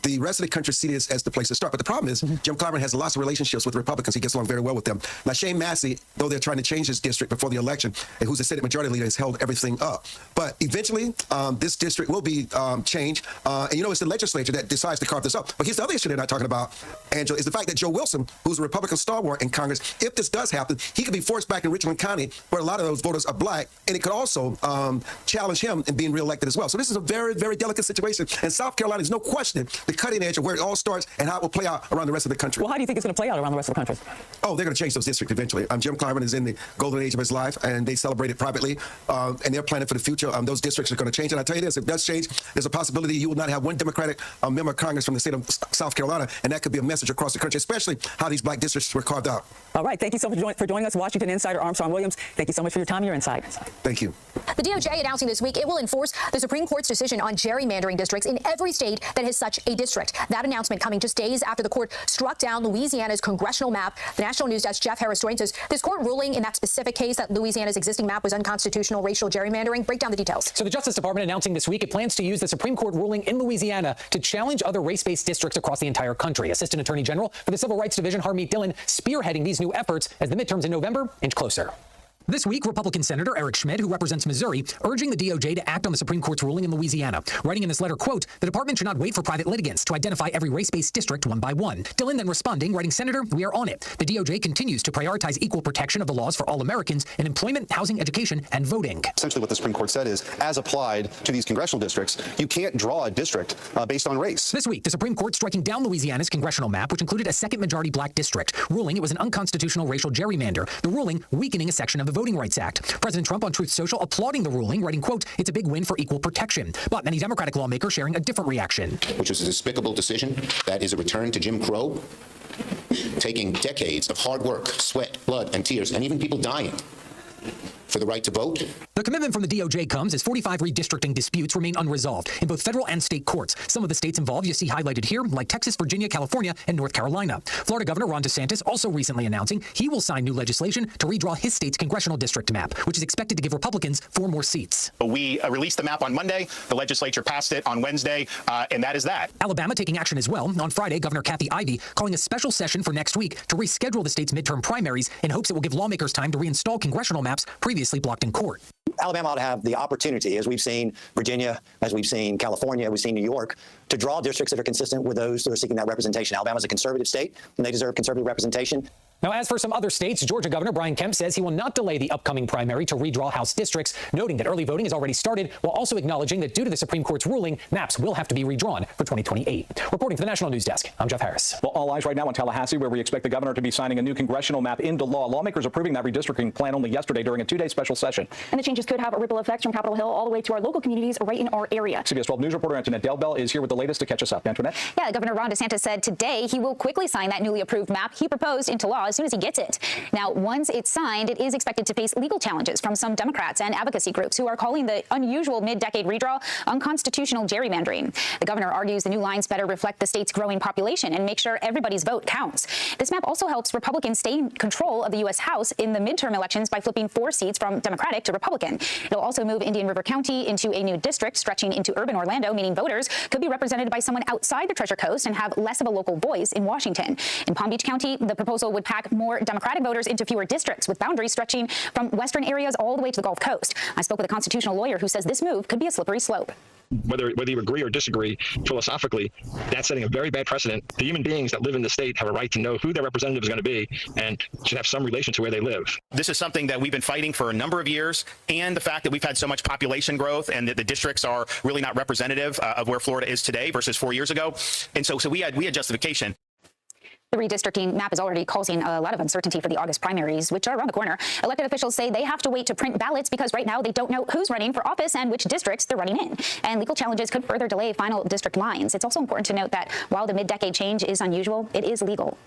The rest of the country see this as the place to start. But the problem is, Jim Clyburn has lots of relationships with Republicans. He gets along very well with them. Now, Shane Massey, though they're trying to change his district before the election, and who's the Senate Majority Leader, has held everything up. But eventually, this district will be changed. And you know, it's the legislature that decides to carve this up. But here's the other issue they're not talking about, Angela, is the fact that Joe Wilson, who's a Republican stalwart in Congress, if this does happen, he could be forced back in Richland County, where a lot of those voters are black, and it could also challenge him in being reelected as well. So this is a very, very delicate situation. And South Carolina is no question the cutting edge of where it all starts and how it will play out around the rest of the country.
Well, how do you think it's going to play out around the rest of the country?
Oh, they're going to change those districts eventually. Jim Clyburn is in the golden age of his life, and they celebrate it privately, and they're planning for the future. Those districts are going to change. And I tell you this, if it does change, there's a possibility you will not have one Democratic member of Congress from the state of South Carolina, and that could be a message across the country, especially how these black districts were carved out.
All right. Thank you so much for joining us, Washington insider Armstrong Williams. Thank you so much for your time and your insight.
Thank you.
The DOJ announcing this week it will enforce the Supreme Court's decision on gerrymandering districts in every state that has such a district. That announcement coming just days after the court struck down Louisiana's congressional map. The National News Desk Jeff Harris joins us. This court ruling in that specific case that Louisiana's existing map was unconstitutional racial gerrymandering. Break down the details.
So the Justice Department announcing this week it plans to use the Supreme Court ruling in Louisiana to challenge other race-based districts across the entire country. Assistant Attorney General for the Civil Rights Division, Harmeet Dillon, spearheading these new efforts as the midterms in November inch closer. This week, Republican Senator Eric Schmidt, who represents Missouri, urging the DOJ to act on the Supreme Court's ruling in Louisiana. Writing in this letter, quote, the department should not wait for private litigants to identify every race-based district one by one. Dillon then responding, writing, Senator, we are on it. The DOJ continues to prioritize equal protection of the laws for all Americans in employment, housing, education, and voting.
Essentially what the Supreme Court said is, as applied to these congressional districts, you can't draw a district based on race.
This week, the Supreme Court striking down Louisiana's congressional map, which included a second majority black district, ruling it was an unconstitutional racial gerrymander, the ruling weakening a section of the Voting Rights Act. President Trump on Truth Social applauding the ruling, writing, quote, it's a big win for equal protection. But many Democratic lawmakers sharing a different reaction.
Which was a despicable decision. That is a return to Jim Crow, taking decades of hard work, sweat, blood, and tears, and even people dying for the right to vote.
The commitment from the DOJ comes as 45 redistricting disputes remain unresolved in both federal and state courts. Some of the states involved you see highlighted here, like Texas, Virginia, California, and North Carolina. Florida Governor Ron DeSantis also recently announcing he will sign new legislation to redraw his state's congressional district map, which is expected to give Republicans 4 more seats.
We released the map on Monday. The legislature passed it on Wednesday, and that is that.
Alabama taking action as well. On Friday, Governor Kathy Ivey calling a special session for next week to reschedule the state's midterm primaries in hopes it will give lawmakers time to reinstall congressional maps previously blocked in court.
Alabama ought to have the opportunity, as we've seen Virginia, as we've seen California, we've seen New York, to draw districts that are consistent with those who are seeking that representation. Alabama's a conservative state, and they deserve conservative representation.
Now, as for some other states, Georgia Governor Brian Kemp says he will not delay the upcoming primary to redraw House districts, noting that early voting has already started, while also acknowledging that due to the Supreme Court's ruling, maps will have to be redrawn for 2028. Reporting for the National News Desk, I'm Jeff Harris.
Well, all eyes right now on Tallahassee, where we expect the governor to be signing a new congressional map into law. Lawmakers approving that redistricting plan only yesterday during a 2-day special session.
And the changes
changes could have ripple effects from Capitol Hill all the way to our local communities right in our area.
CBS 12 News reporter Antoinette Delbell is here with the latest to catch us up. Antoinette?
Yeah, Governor Ron DeSantis said today he will quickly sign that newly approved map he proposed into law as soon as he gets it. Now, once it's signed, it is expected to face legal challenges from some Democrats and advocacy groups who are calling the unusual mid-decade redraw unconstitutional gerrymandering. The governor argues the new lines better reflect the state's growing population and make sure everybody's vote counts. This map also helps Republicans stay in control of the U.S. House in the midterm elections by flipping 4 seats from Democratic to Republican. It'll also move Indian River County into a new district stretching into urban Orlando, meaning voters could be represented by someone outside the Treasure Coast and have less of a local voice in Washington. In Palm Beach County, the proposal would pack more Democratic voters into fewer districts, with boundaries stretching from western areas all the way to the Gulf Coast. I spoke with a constitutional lawyer who says this move could be a slippery slope.
Whether you agree or disagree philosophically, that's setting a very bad precedent. The human beings that live in the state have a right to know who their representative is going to be and should have some relation to where they live.
This is something that we've been fighting for a number of years, and the fact that we've had so much population growth and that the districts are really not representative of where Florida is today versus 4 years ago. And so we had justification.
The redistricting map is already causing a lot of uncertainty for the August primaries, which are around the corner. Elected officials say they have to wait to print ballots because right now they don't know who's running for office and which districts they're running in. And legal challenges could further delay final district lines. It's also important to note that while the mid-decade change is unusual, it is legal.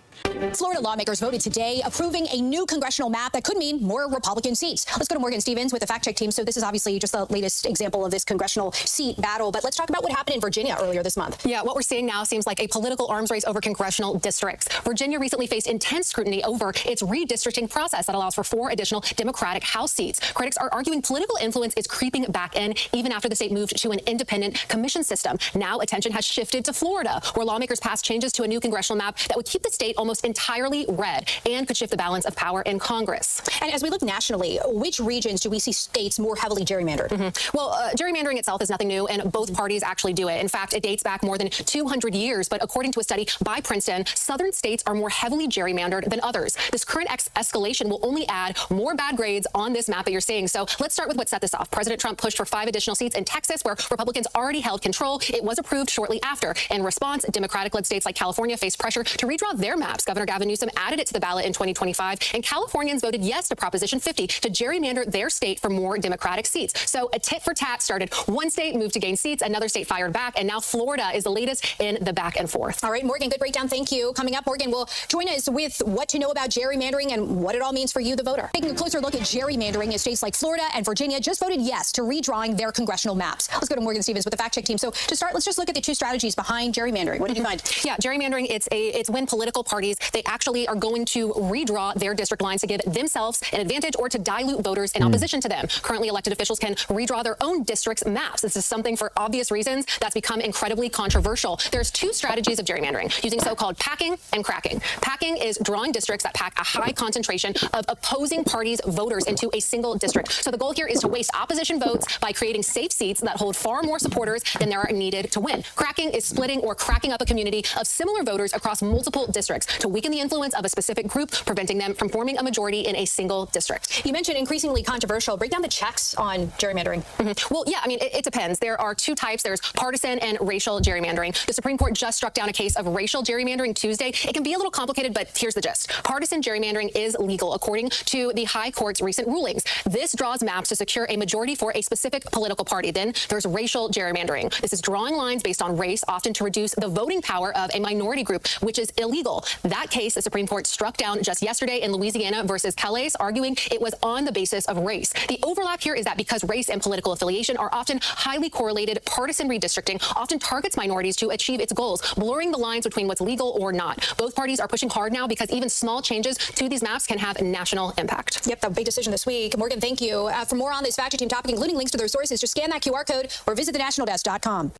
Florida lawmakers voted today approving a new congressional map that could mean more Republican seats. Let's go to Morgan Stevens with the fact check team. So this is obviously just the latest example of this congressional seat battle, but let's talk about what happened in Virginia earlier this month.
Yeah, what we're seeing now seems like a political arms race over congressional districts. Virginia recently faced intense scrutiny over its redistricting process that allows for 4 additional Democratic House seats. Critics are arguing political influence is creeping back in even after the state moved to an independent commission system. Now attention has shifted to Florida, where lawmakers passed changes to a new congressional map that would keep the state almost entirely red and could shift the balance of power in Congress.
And as we look nationally, which regions do we see states more heavily gerrymandered?
Well, gerrymandering itself is nothing new, and both parties actually do it. In fact, it dates back more than 200 years, but according to a study by Princeton, southern states are more heavily gerrymandered than others. This current escalation will only add more bad grades on this map that you're seeing. So let's start with what set this off. President Trump pushed for 5 additional seats in Texas, where Republicans already held control. It was approved shortly after. In response, Democratic-led states like California faced pressure to redraw their maps. Governor Gavin Newsom added it to the ballot in 2025, and Californians voted yes to Proposition 50 to gerrymander their state for more Democratic seats. So a tit for tat started. One state moved to gain seats, another state fired back, and now Florida is the latest in the back and forth.
All right, Morgan, good breakdown. Thank you. Coming up, Morgan will join us with what to know about gerrymandering and what it all means for you, the voter. Taking a closer look at gerrymandering as states like Florida and Virginia just voted yes to redrawing their congressional maps. Let's go to Morgan Stevens with the fact check team. So to start, let's just look at the 2 strategies behind gerrymandering. What did you find?
Yeah, gerrymandering, it's when political parties, they actually are going to redraw their district lines to give themselves an advantage or to dilute voters in opposition to them. Currently, elected officials can redraw their own district's maps. This is something, for obvious reasons, that's become incredibly controversial. There's 2 strategies of gerrymandering, using so-called packing and cracking. Packing is drawing districts that pack a high concentration of opposing parties' voters into a single district. So the goal here is to waste opposition votes by creating safe seats that hold far more supporters than there are needed to win. Cracking is splitting or cracking up a community of similar voters across multiple districts to weaken the influence of a specific group, preventing them from forming a majority in a single district.
You mentioned increasingly controversial. Break down the checks on gerrymandering.
Well, yeah, I mean, it depends. There are 2 types. There's partisan and racial gerrymandering. The Supreme Court just struck down a case of racial gerrymandering Tuesday. It can be a little complicated, but here's the gist. Partisan gerrymandering is legal, according to the High Court's recent rulings. This draws maps to secure a majority for a specific political party. Then there's racial gerrymandering. This is drawing lines based on race, often to reduce the voting power of a minority group, which is illegal. That case, the Supreme Court struck down just yesterday in Louisiana versus Calais, arguing it was on the basis of race. The overlap here is that because race and political affiliation are often highly correlated, partisan redistricting often targets minorities to achieve its goals, blurring the lines between what's legal or not. Both parties are pushing hard now because even small changes to these maps can have national impact.
Yep, the big decision this week. Morgan, thank you. For more on this Fact Check Team topic, including links to their sources, just scan that QR code or visit thenationaldesk.com.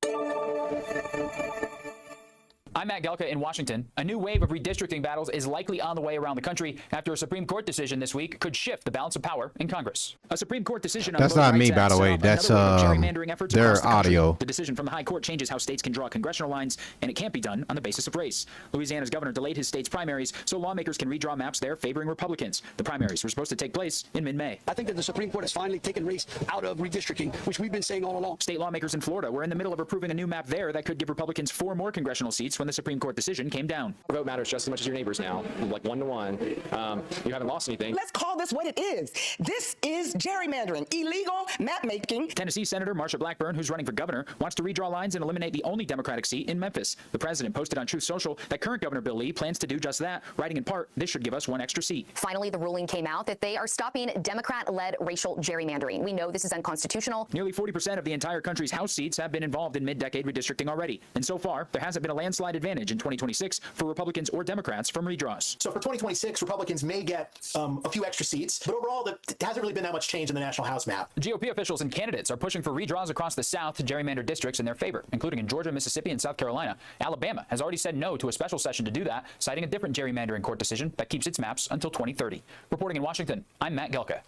I'm Matt Gelka in Washington. A new wave of redistricting battles is likely on the way around the country after a Supreme Court decision this week could shift the balance of power in Congress. A Supreme Court decision on
That's
the
not
Voting
me,
Rights
by
Act
the way.
set off
That's
another wave of gerrymandering efforts
their
across the country.
audio.
The decision from the High Court changes how states can draw congressional lines, and it can't be done on the basis of race. Louisiana's governor delayed his state's primaries so lawmakers can redraw maps there favoring Republicans. The primaries were supposed to take place in mid-May.
I think that the Supreme Court has finally taken race out of redistricting, which we've been saying all along.
State lawmakers in Florida were in the middle of approving a new map there that could give Republicans 4 more congressional seats when the Supreme Court decision came down.
Your vote matters just as much as your neighbors now, like 1-to-1. You haven't lost anything.
Let's call this what it is. This is gerrymandering, illegal map making.
Tennessee Senator Marsha Blackburn, who's running for governor, wants to redraw lines and eliminate the only Democratic seat in Memphis. The president posted on Truth Social that current Governor Bill Lee plans to do just that, writing in part, this should give us one extra seat.
Finally, the ruling came out that they are stopping Democrat-led racial gerrymandering. We know this is unconstitutional.
Nearly 40% of the entire country's House seats have been involved in mid-decade redistricting already. And so far, there hasn't been a landslide advantage in 2026 for Republicans or Democrats from redraws.
So for 2026, Republicans may get a few extra seats, but overall, there hasn't really been that much change in the national House map.
GOP officials and candidates are pushing for redraws across the South to gerrymander districts in their favor, including in Georgia, Mississippi, and South Carolina. Alabama has already said no to a special session to do that, citing a different gerrymandering court decision that keeps its maps until 2030. Reporting in Washington, I'm Matt Gelka.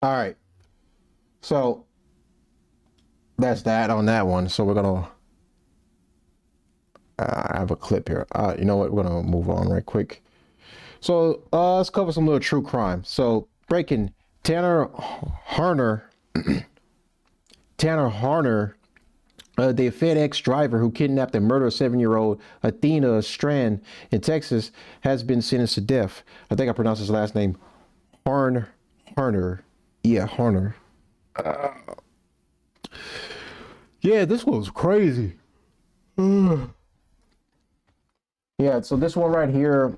All right. So that's that on that one. So we're going to I have a clip here. You know what? We're going to move on right quick. So let's cover some little true crime. So breaking Tanner Harner, the FedEx driver who kidnapped and murdered 7-year-old Athena Strand in Texas, has been sentenced to death. I think I pronounced his last name Harner. Yeah, Harner. Yeah, this was crazy. Yeah, so this one right here.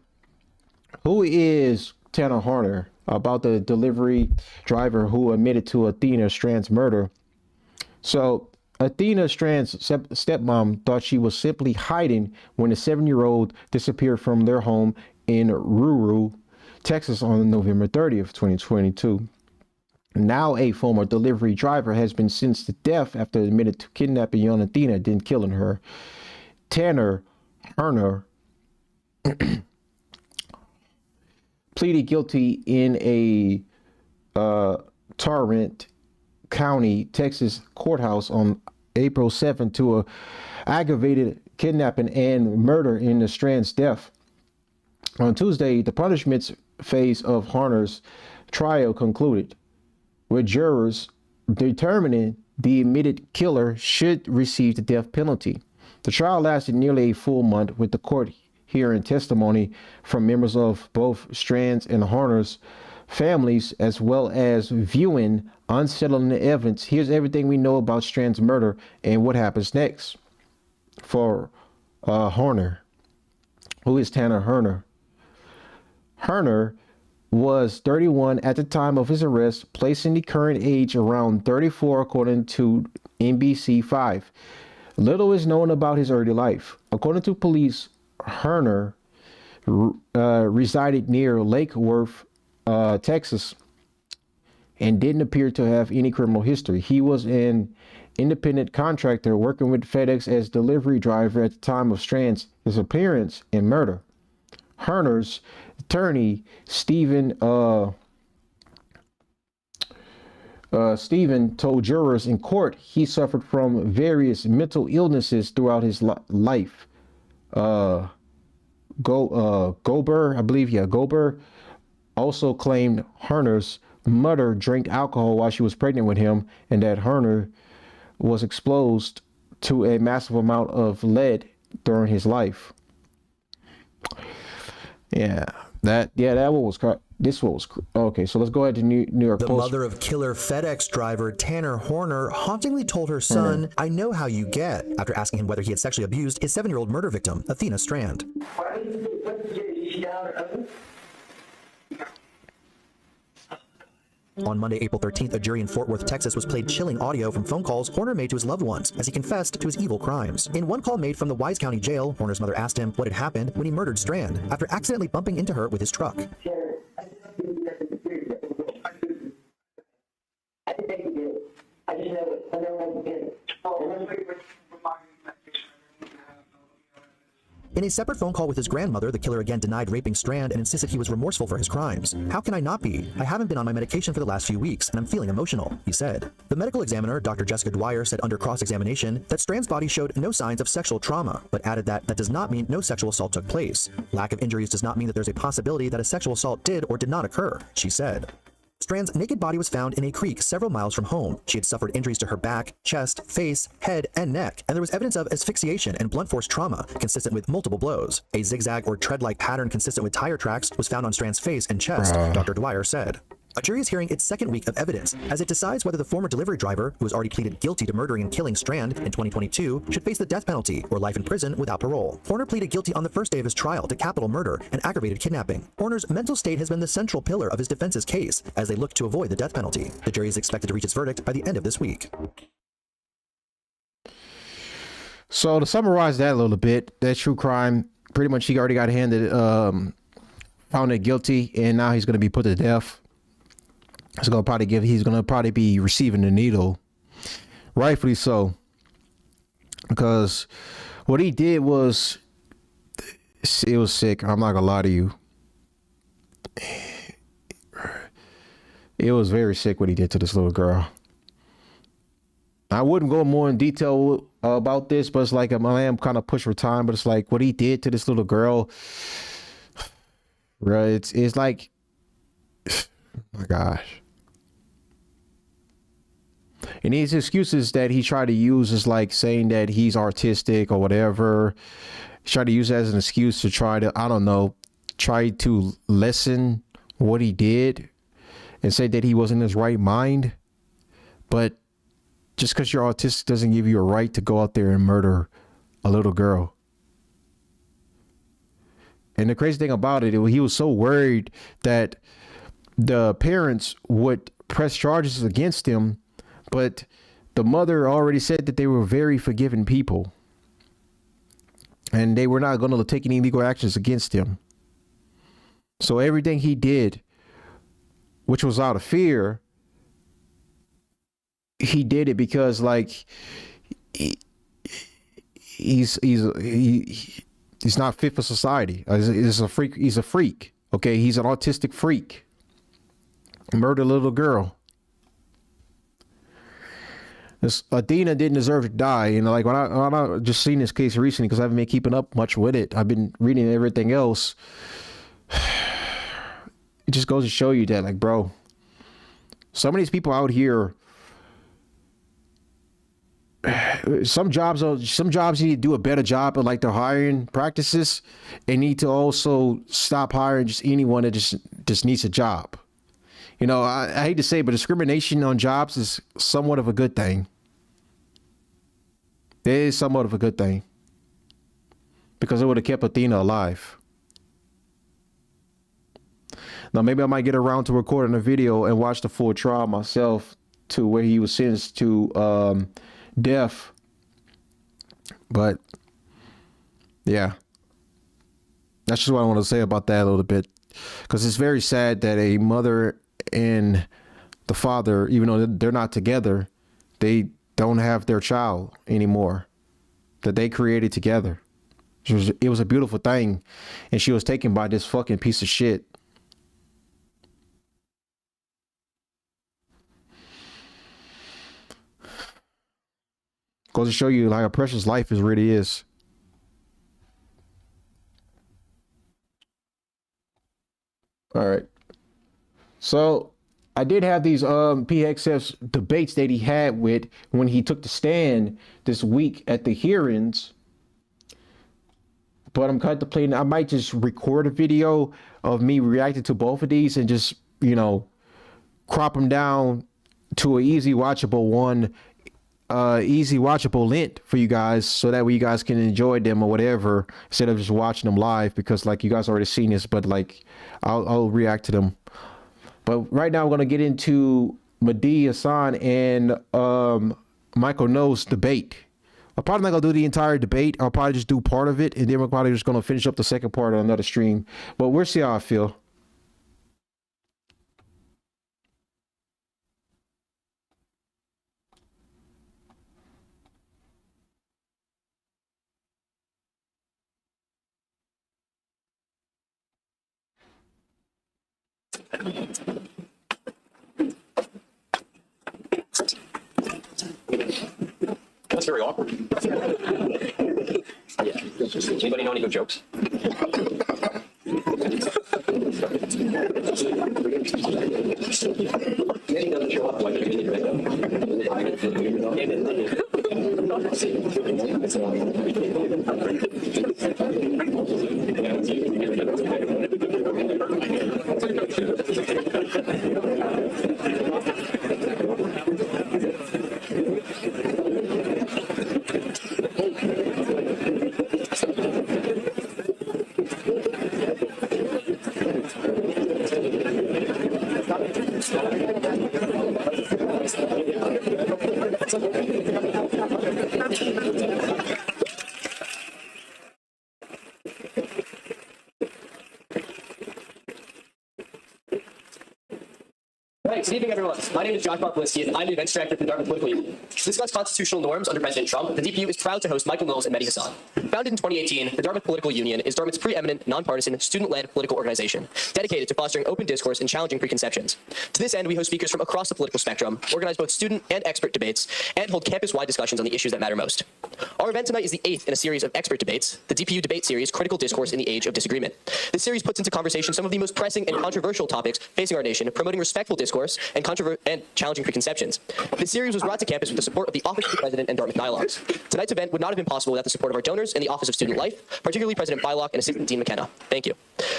Who is Tanner Harner? About the delivery driver who admitted to Athena Strand's murder. So Athena Strand's stepmom thought she was simply hiding when the 7-year-old disappeared from their home in Ruru, Texas on November 30th, 2022. Now a former delivery driver has been sentenced to death after admitted to kidnapping young Athena, then killing her. Tanner Harner pleaded guilty in a Tarrant County, Texas courthouse on April 7th to a aggravated kidnapping and murder in the Strand's death. On Tuesday, the punishments phase of Harner's trial concluded, with jurors determining the admitted killer should receive the death penalty. The trial lasted nearly a full month, with the court hearing testimony from members of both Strand's and Harner's families, as well as viewing unsettling evidence. Here's everything we know about Strand's murder and what happens next. For Harner, who is Tanner Harner? Harner was 31 at the time of his arrest, placing the current age around 34, according to NBC5. Little is known about his early life. According to police, Harner resided near Lake Worth, Texas, and didn't appear to have any criminal history. He was an independent contractor working with FedEx as delivery driver at the time of Strand's disappearance and murder. Harner's attorney, Stephen told jurors in court he suffered from various mental illnesses throughout his life. Gober also claimed Harner's mother drank alcohol while she was pregnant with him, and that Harner was exposed to a massive amount of lead during his life. Yeah, that one was this one was okay. So let's go ahead to New York Post.
The mother of killer FedEx driver Tanner Harner hauntingly told her son, "I know how you get," after asking him whether he had sexually abused his 7-year-old murder victim, Athena Strand. On Monday, April 13th, a jury in Fort Worth, Texas was played chilling audio from phone calls Horner made to his loved ones as he confessed to his evil crimes. In one call made from the Wise County jail, Horner's mother asked him what had happened when he murdered Strand after accidentally bumping into her with his truck. In a separate phone call with his grandmother, the killer again denied raping Strand and insisted he was remorseful for his crimes. "How can I not be? I haven't been on my medication for the last few weeks, and I'm feeling emotional," he said. The medical examiner, Dr. Jessica Dwyer, said under cross-examination that Strand's body showed no signs of sexual trauma, but added that that does not mean no sexual assault took place. Lack of injuries does not mean that there's a possibility that a sexual assault did or did not occur, she said. Strand's naked body was found in a creek several miles from home. She had suffered injuries to her back, chest, face, head, and neck, and there was evidence of asphyxiation and blunt force trauma consistent with multiple blows. A zigzag or tread-like pattern consistent with tire tracks was found on Strand's face and chest, Dr. Dwyer said. A jury is hearing its second week of evidence as it decides whether the former delivery driver, who has already pleaded guilty to murdering and killing Strand in 2022, should face the death penalty or life in prison without parole. Horner pleaded guilty on the first day of his trial to capital murder and aggravated kidnapping. Horner's mental state has been the central pillar of his defense's case as they look to avoid the death penalty. The jury is expected to reach its verdict by the end of this week.
So to summarize that a little bit, that true crime, pretty much he already got found guilty, and now he's going to be put to death. He's going to probably be receiving the needle, rightfully so, because what he did was, it was sick. I'm not gonna lie to you. It was very sick what he did to this little girl. I wouldn't go more in detail about this, but it's like I am kind of pushed for time, but it's like what he did to this little girl, right? It's like, oh my gosh. And his excuses that he tried to use is like saying that he's artistic or whatever. He tried to use that as an excuse to try to, I don't know, try to lessen what he did and say that he wasn't in his right mind. But just because you're autistic doesn't give you a right to go out there and murder a little girl. And the crazy thing about it, he was so worried that the parents would press charges against him, but the mother already said that they were very forgiving people and they were not going to take any legal actions against him. So everything he did, which was out of fear, he did it because like he's not fit for society. He's a freak. He's a freak. Okay. He's an autistic freak. Murdered a little girl. Athena didn't deserve to die. You know, like when I just seen this case recently, because I haven't been keeping up much with it. I've been reading everything else. It just goes to show you that, like, bro, some of these people out here, some jobs need to do a better job of like their hiring practices, and need to also stop hiring just anyone that just needs a job. You know, I hate to say it, but discrimination on jobs is somewhat of a good thing. It is somewhat of a good thing because it would have kept Athena alive. Now, maybe I might get around to recording a video and watch the full trial myself to where he was sentenced to death. But yeah, that's just what I want to say about that a little bit, because it's very sad that a mother and the father, even though they're not together, they don't have their child anymore that they created together. It was a beautiful thing, and she was taken by this fucking piece of shit. Goes to show you like how precious life really is. All right. So I did have these PXF's debates that he had with when he took the stand this week at the hearings. But I'm contemplating, I might just record a video of me reacting to both of these and just, you know, crop them down to an easy watchable length for you guys, so that way you guys can enjoy them or whatever, instead of just watching them live, because like you guys already seen this, but like I'll react to them. But right now, we're going to get into Mehdi Hasan and Michael Knowles debate. I'm probably not going to do the entire debate. I'll probably just do part of it, and then we're probably just going to finish up the second part on another stream. But we'll see how I feel.
That's very awkward. Yeah. Anybody know any good jokes?
Good evening, everyone. My name is Josh Bartoliski, and I'm the events director for the Dartmouth Political Union. To discuss constitutional norms under President Trump, the DPU is proud to host Michael Knowles and Mehdi Hasan. Founded in 2018, the Dartmouth Political Union is Dartmouth's preeminent, nonpartisan, student-led political organization, dedicated to fostering open discourse and challenging preconceptions. To this end, we host speakers from across the political spectrum, organize both student and expert debates, and hold campus-wide discussions on the issues that matter most. Our event tonight is the 8th in a series of expert debates, the DPU debate series, Critical Discourse in the Age of Disagreement. This series puts into conversation some of the most pressing and controversial topics facing our nation, promoting respectful discourse and challenging preconceptions. This series was brought to campus with the support of the Office of the President and Dartmouth Dialogues. Tonight's event would not have been possible without the support of our donors and the Office of Student Life, particularly President Bylock and Assistant Dean McKenna. Thank you.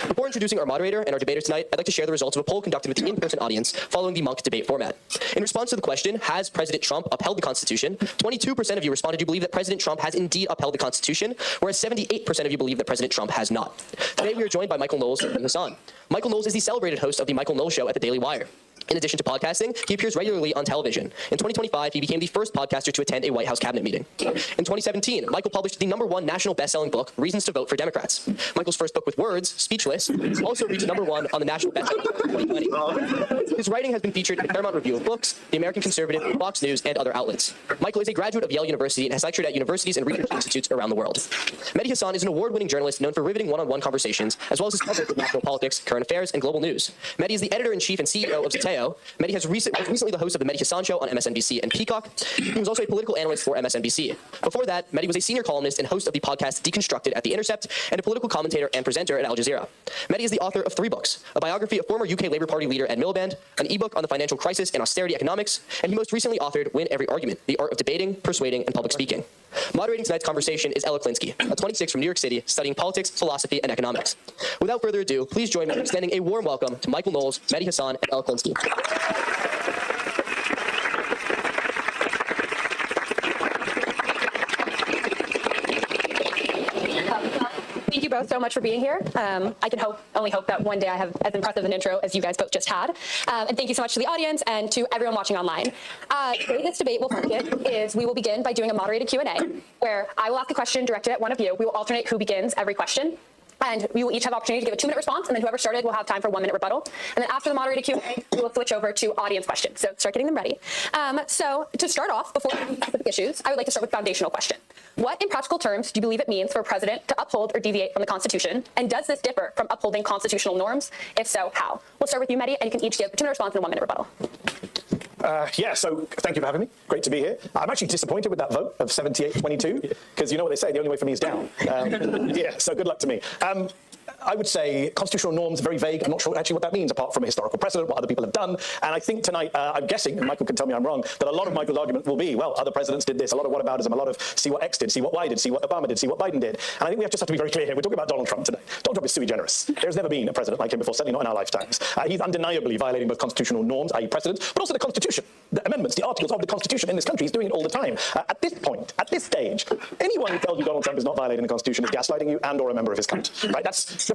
Before introducing our moderator and our debaters tonight, I'd like to share the results of a poll conducted with the in-person audience following the mock debate format. In response to the question, has President Trump upheld the Constitution, 22% of you responded you believe that President Trump has indeed upheld the Constitution, whereas 78% of you believe that President Trump has not. Today we are joined by Michael Knowles and Mehdi Hasan. Michael Knowles is the celebrated host of the Michael Knowles Show at the Daily Wire. In addition to podcasting, he appears regularly on television. In 2025, he became the first podcaster to attend a White House cabinet meeting. In 2017, Michael published the #1 national best-selling book, Reasons to Vote for Democrats. Michael's first book with words, Speechless, also reached #1 on the national best-selling list in 2020. His writing has been featured in Paramount Review of Books, The American Conservative, Fox News, and other outlets. Michael is a graduate of Yale University and has lectured at universities and research institutes around the world. Mehdi Hasan is an award-winning journalist known for riveting one-on-one conversations, as well as his coverage of national politics, current affairs, and global news. Mehdi is the editor-in-chief and CEO of Zateo. Mehdi has was recently the host of the Mehdi Hasan Show on MSNBC and Peacock. He was also a political analyst for MSNBC. Before that, Mehdi was a senior columnist and host of the podcast Deconstructed at The Intercept, and a political commentator and presenter at Al Jazeera. Mehdi is the author of 3 books, a biography of former UK Labour Party leader Ed Miliband, an ebook on the financial crisis and austerity economics, and he most recently authored Win Every Argument, The Art of Debating, Persuading, and Public Speaking. Moderating tonight's conversation is Ella Klinsky, a 26 from New York City, studying politics, philosophy, and economics. Without further ado, please join me in extending a warm welcome to Michael Knowles, Mehdi Hasan, and Ella Klinsky.
Thank you both so much for being here. I can only hope that one day I have as impressive an intro as you guys both just had. And thank you so much to the audience and to everyone watching online. The way this debate will function is we will begin by doing a moderated Q&A, where I will ask a question directed at one of you. We will alternate who begins every question. And we will each have opportunity to give a 2-minute response, and then whoever started will have time for 1-minute rebuttal. And then after the moderated Q&A, we will switch over to audience questions. So start getting them ready. So to start off, before we get specific issues, I would like to start with a foundational question. What, in practical terms, do you believe it means for a president to uphold or deviate from the Constitution? And does this differ from upholding constitutional norms? If so, how? We'll start with you, Mehdi, and you can each give a 2-minute response and a 1-minute rebuttal.
So thank you for having me. Great to be here. I'm actually disappointed with that vote of 78-22, because you know what they say, the only way for me is down. So good luck to me. I would say constitutional norms are very vague. I'm not sure actually what that means, apart from a historical precedent, what other people have done. And I think tonight, I'm guessing, and Michael can tell me I'm wrong, that a lot of Michael's argument will be, well, other presidents did this, a lot of whataboutism, a lot of see what X did, see what Y did, see what Obama did, see what Biden did. And I think we just have to be very clear here. We're talking about Donald Trump today. Donald Trump is sui generis. There's never been a president like him before, certainly not in our lifetimes. He's undeniably violating both constitutional norms, i.e. precedents, but also the Constitution, the amendments, the articles of the Constitution in this country. He's doing it all the time. At this point, at this stage, anyone who tells you Donald Trump is not violating the Constitution is gaslighting you and or a member of his cult. Right?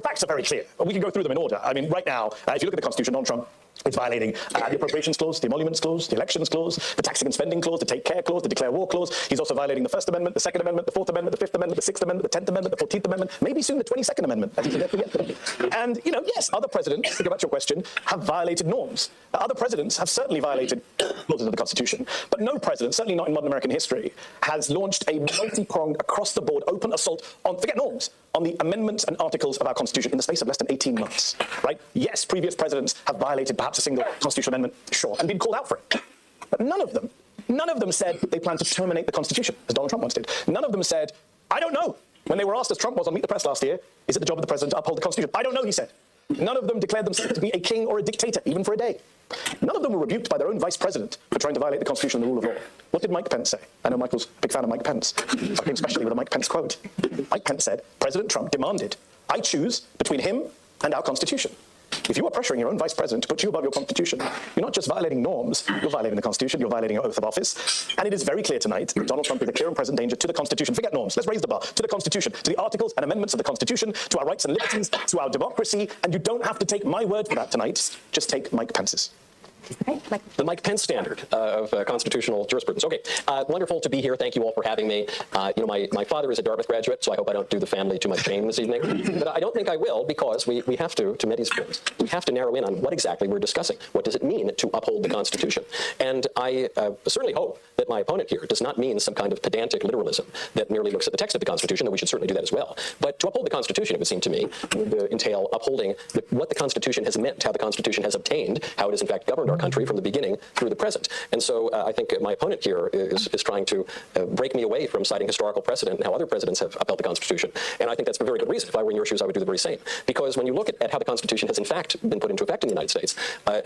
The facts are very clear. We can go through them in order. I mean, right now, if you look at the Constitution, Donald Trump is violating the Appropriations Clause, the Emoluments Clause, the Elections Clause, the Taxing and Spending Clause, the Take Care Clause, the Declare War Clause. He's also violating the First Amendment, the Second Amendment, the Fourth Amendment, the Fifth Amendment, the Sixth Amendment, the 10th Amendment, the 14th Amendment, maybe soon the 22nd Amendment, as you can forget. And, yes, other presidents, think about your question, have violated norms. Other presidents have certainly violated clauses of the Constitution. But no president, certainly not in modern American history, has launched a multi-pronged, across-the-board, open assault on, forget norms, on the amendments and articles of our Constitution in the space of less than 18 months. Right? Yes, previous presidents have violated perhaps a single constitutional amendment, sure, and been called out for it. But none of them said they plan to terminate the Constitution, as Donald Trump once did. None of them said, I don't know. When they were asked, as Trump was on Meet the Press last year, is it the job of the president to uphold the Constitution? I don't know, he said. None of them declared themselves to be a king or a dictator, even for a day. None of them were rebuked by their own vice president for trying to violate the Constitution and the rule of law. What did Mike Pence say? I know Michael's a big fan of Mike Pence, so I came especially with a Mike Pence quote. Mike Pence said, President Trump demanded, I choose between him and our Constitution. If you are pressuring your own vice president to put you above your Constitution, you're not just violating norms, you're violating the Constitution, you're violating your oath of office. And it is very clear tonight that Donald Trump is a clear and present danger to the Constitution. Forget norms, let's raise the bar. To the Constitution, to the articles and amendments of the Constitution, to our rights and liberties, to our democracy. And you don't have to take my word for that tonight, just take Mike Pence's.
The Mike Pence standard of constitutional jurisprudence. Okay, wonderful to be here. Thank you all for having me. You know, my father is a Dartmouth graduate, so I hope I don't do the family too much shame this evening. But I don't think I will, because we have to Mehdi's point, we have to narrow in on what exactly we're discussing. What does it mean to uphold the Constitution? And I certainly hope that my opponent here does not mean some kind of pedantic literalism that merely looks at the text of the Constitution, though we should certainly do that as well. But to uphold the Constitution, it would seem to me, would entail upholding what the Constitution has meant, how the Constitution has obtained, how it has in fact governed our country from the beginning through the present. And so I think my opponent here is trying to break me away from citing historical precedent and how other presidents have upheld the Constitution. And I think that's a very good reason. If I were in your shoes, I would do the very same. Because when you look at how the Constitution has in fact been put into effect in the United States,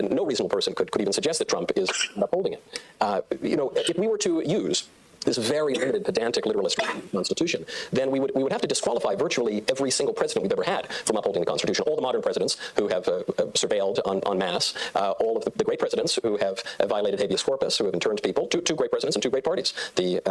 no reasonable person could even suggest that Trump is upholding it. You know, if we were to use this very limited, pedantic, literalist Constitution, then we would have to disqualify virtually every single president we've ever had from upholding the Constitution. All the modern presidents who have surveilled en masse, all of the great presidents who have violated habeas corpus, who have interned people, two great presidents and two great parties, the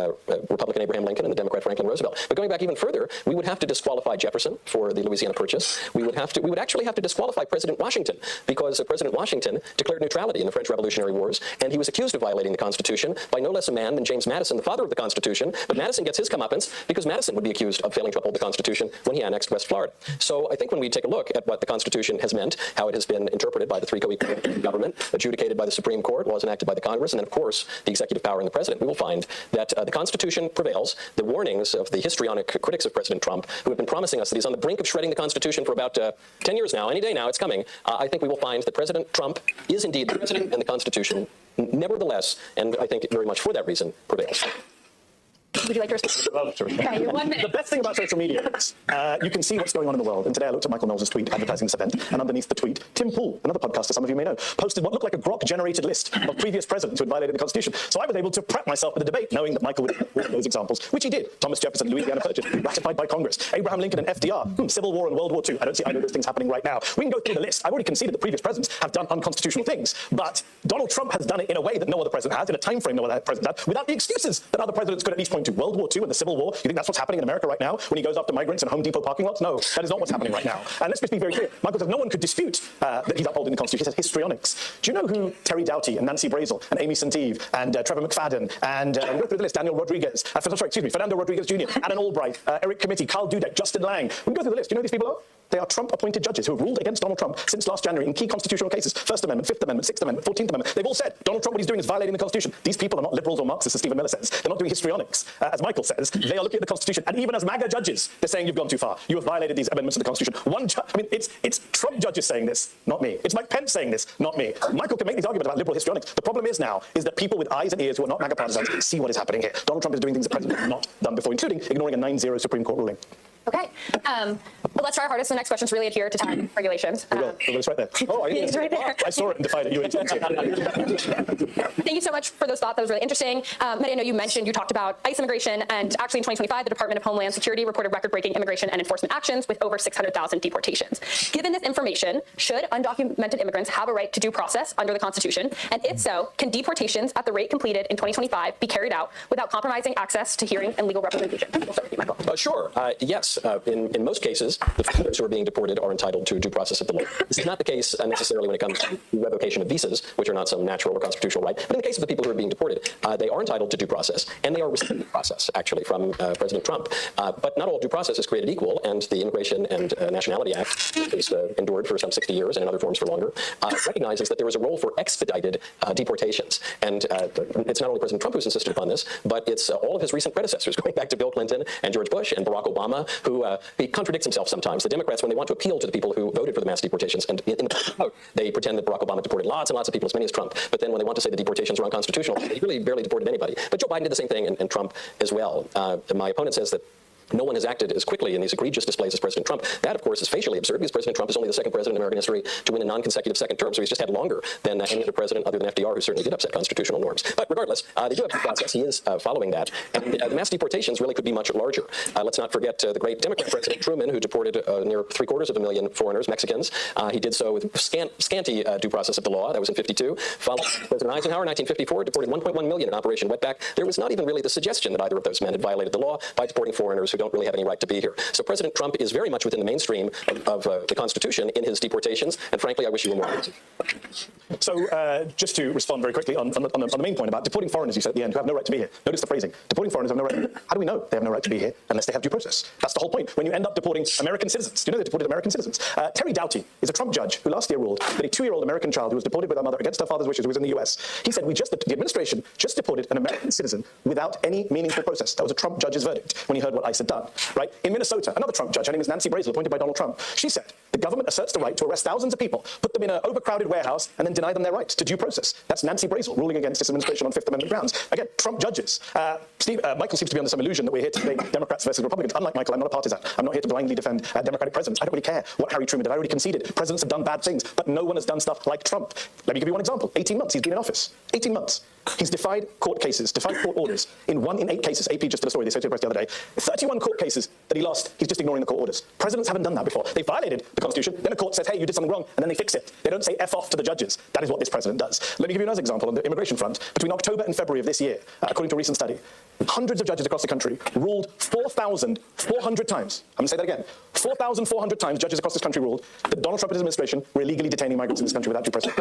Republican Abraham Lincoln and the Democrat Franklin Roosevelt. But going back even further, we would have to disqualify Jefferson for the Louisiana Purchase. We would actually have to disqualify President Washington, because President Washington declared neutrality in the French Revolutionary Wars, and he was accused of violating the Constitution by no less a man than James Madison, the father of the Constitution. But Madison gets his comeuppance because Madison would be accused of failing to uphold the Constitution when he annexed West Florida. So I think when we take a look at what the Constitution has meant, how it has been interpreted by the three co-equal government, adjudicated by the Supreme Court, laws enacted by the Congress, and then of course the executive power and the president, we will find that the Constitution prevails. The warnings of the histrionic critics of President Trump, who have been promising us that he's on the brink of shredding the Constitution for about 10 years now, any day now, it's coming. I think we will find that President Trump is indeed the president, and the Constitution, nevertheless, and I think very much for that reason, prevails.
Would you like to respond?
I love to respond.
Okay, 1 minute.
The best thing about social media is you can see what's going on in the world. And today I looked at Michael Knowles' tweet advertising this event, and underneath the tweet, Tim Pool, another podcaster some of you may know, posted what looked like a grok-generated list of previous presidents who had violated the Constitution. So I was able to prep myself for the debate, knowing that Michael would have those examples, which he did. Thomas Jefferson, Louisiana Purchase, ratified by Congress. Abraham Lincoln and FDR, Civil War and World War II. I don't see either of those things happening right now. We can go through the list. I've already conceded that previous presidents have done unconstitutional things, but Donald Trump has done it in a way that no other president has, in a time frame no other president has, without the excuses that other presidents could at least point to. World War II and the Civil War. You think that's what's happening in America right now when he goes after migrants in Home Depot parking lots? No, that is not what's happening right now. And let's just be very clear. Michael says no one could dispute that he's upholding the Constitution. He says histrionics. Do you know who Terry Doughty and Nancy Brazel and Amy Santive and Trevor McFadden and we'll go through the list, Fernando Rodriguez Jr., Alan Albright, Eric Committee, Carl Dudek, Justin Lang. We can go through the list. Do you know who these people are? They are Trump-appointed judges who have ruled against Donald Trump since last January in key constitutional cases. First Amendment, Fifth Amendment, Sixth Amendment, 14th Amendment. They've all said Donald Trump, what he's doing is violating the Constitution. These people are not liberals or Marxists, as Stephen Miller says. They're not doing histrionics, as Michael says. They are looking at the Constitution, and even as MAGA judges, they're saying you've gone too far. You have violated these amendments of the Constitution. It's Trump judges saying this, not me. It's Mike Pence saying this, not me. Michael can make these arguments about liberal histrionics. The problem is now is that people with eyes and ears who are not MAGA partisans see what is happening here. Donald Trump is doing things the president has not done before, including ignoring a 9-0 Supreme Court ruling.
Okay. Well, let's try our hardest. The next questions really adhere to time regulations.
It's right there. Oh,
it's right there.
I saw it and defied it. You
Thank you so much for those thoughts. That was really interesting. Mehdi, I know you talked about ICE immigration, and actually in 2025, the Department of Homeland Security reported record-breaking immigration and enforcement actions with over 600,000 deportations. Given this information, should undocumented immigrants have a right to due process under the Constitution? And if so, can deportations at the rate completed in 2025 be carried out without compromising access to hearing and legal representation? We'll start with you, Michael.
Sure. Yes. In most cases, the foreigners who are being deported are entitled to due process of the law. This is not the case necessarily when it comes to revocation of visas, which are not some natural or constitutional right. But in the case of the people who are being deported, they are entitled to due process, and they are receiving due process, actually, from President Trump. But not all due process is created equal, and the Immigration and Nationality Act, which has endured for some 60 years and in other forms for longer, recognizes that there is a role for expedited deportations. And it's not only President Trump who's insisted upon this, but it's all of his recent predecessors, going back to Bill Clinton and George Bush and Barack Obama, who he contradicts himself sometimes. The Democrats, when they want to appeal to the people who voted for the mass deportations, and in the vote, they pretend that Barack Obama deported lots and lots of people, as many as Trump. But then when they want to say the deportations are unconstitutional, they really barely deported anybody. But Joe Biden did the same thing, and Trump as well. My opponent says that no one has acted as quickly in these egregious displays as President Trump. That, of course, is facially absurd because President Trump is only the second president in American history to win a non-consecutive second term. So he's just had longer than any other president other than FDR, who certainly did upset constitutional norms. But regardless, they do have due process. He is following that. And the mass deportations really could be much larger. Let's not forget the great Democrat President Truman, who deported near 750,000 foreigners, Mexicans. He did so with scanty due process of the law. That was in 52. Following President Eisenhower in 1954, deported 1.1 million in Operation Wetback. There was not even really the suggestion that either of those men had violated the law by deporting foreigners who don't really have any right to be here. So President Trump is very much within the mainstream of the Constitution in his deportations, and frankly, I wish he were more.
So just to respond very quickly on the main point about deporting foreigners, you said at the end, who have no right to be here. Notice the phrasing. Deporting foreigners have no right. How do we know they have no right to be here unless they have due process? That's the whole point. When you end up deporting American citizens, do you know they deported American citizens? Terry Doughty is a Trump judge who last year ruled that a 2-year-old American child who was deported with her mother against her father's wishes, who was in the US, he said, the administration just deported an American citizen without any meaningful process. That was a Trump judge's verdict when he heard what ICE had done. Right? In Minnesota, another Trump judge, her name is Nancy Brazel, appointed by Donald Trump, she said, the government asserts the right to arrest thousands of people, put them in an overcrowded warehouse, and then deny them their right to due process. That's Nancy Brazel ruling against this administration on Fifth Amendment grounds. Again, Trump judges. Michael seems to be under some illusion that we're here to debate Democrats versus Republicans. Unlike Michael, I'm not a partisan. I'm not here to blindly defend Democratic presidents. I don't really care what Harry Truman did. I already conceded. Presidents have done bad things, but no one has done stuff like Trump. Let me give you one example. 18 months he's been in office. 18 months. He's defied court cases, defied court orders. In 1 in 8 cases, AP just did a story, the Associated Press the other day, 31 court cases that he lost, he's just ignoring the court orders. Presidents haven't done that before. They violated the Constitution, then a court says, hey, you did something wrong, and then they fix it. They don't say F off to the judges. That is what this president does. Let me give you another example on the immigration front. Between October and February of this year, according to a recent study, hundreds of judges across the country ruled 4,400 times. I'm going to say that again. 4,400 times judges across this country ruled that Donald Trump and his administration were illegally detaining migrants in this country without due process.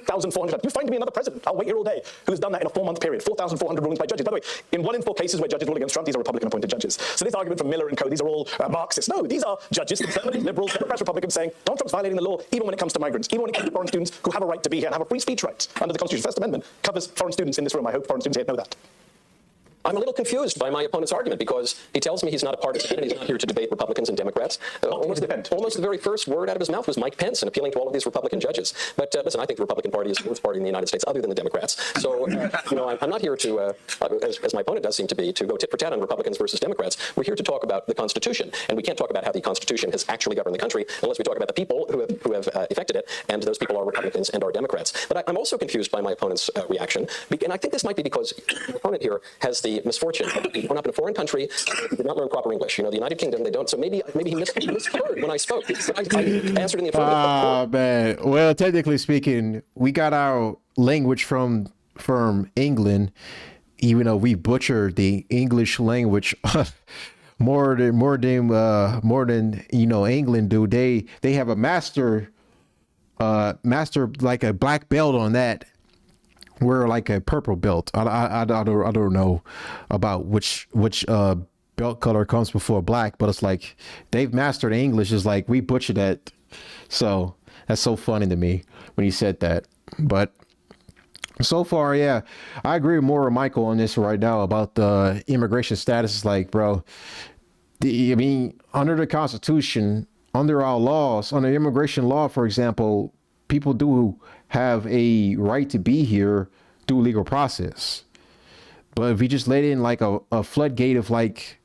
4,400 times. You find me another president, I'll wait here all day, who has done that in a 4-month period. 4,400 rulings by judges. By the way, in 1 in 4 cases where judges rule against Trump, these are Republican-appointed judges. So this argument from Miller and co, these are all Marxists. No, these are judges, conservatives, liberals, Democrats, Republicans saying Donald Trump's violating the law even when it comes to migrants, even when it comes to foreign students who have a right to be here and have a free speech right under the Constitution. First Amendment covers foreign students in this room. I hope foreign students here know that. I'm a little confused by my opponent's argument because he tells me he's not a partisan and he's not here to debate Republicans and Democrats. Almost the very first word out of his mouth was Mike Pence and appealing to all of these Republican judges. But listen, I think the Republican Party is the worst party in the United States other than the Democrats. So, I'm not here to, as my opponent does seem to be, to go tit for tat on Republicans versus Democrats. We're here to talk about the Constitution. And we can't talk about how the Constitution has actually governed the country unless we talk about the people who have effected it. And those people are Republicans and are Democrats. But I'm also confused by my opponent's reaction. And I think this might be because the opponent here has the misfortune of grown up in a foreign country, did not learn proper English. The United Kingdom, they don't. So maybe he misheard when I spoke. I answered in the affirmative.
Man. Well, technically speaking, we got our language from England, even though we butchered the English language more than England do. They have a master like a black belt on that. We're like a purple belt. I don't know about which belt color comes before black, but it's like they've mastered English. It's like we butchered that. So that's so funny to me when he said that. But so far, yeah, I agree more with Michael on this right now about the immigration status. It's like, bro, under the Constitution, under our laws, under immigration law, for example, people do have a right to be here through legal process. But if you just let in like a floodgate of like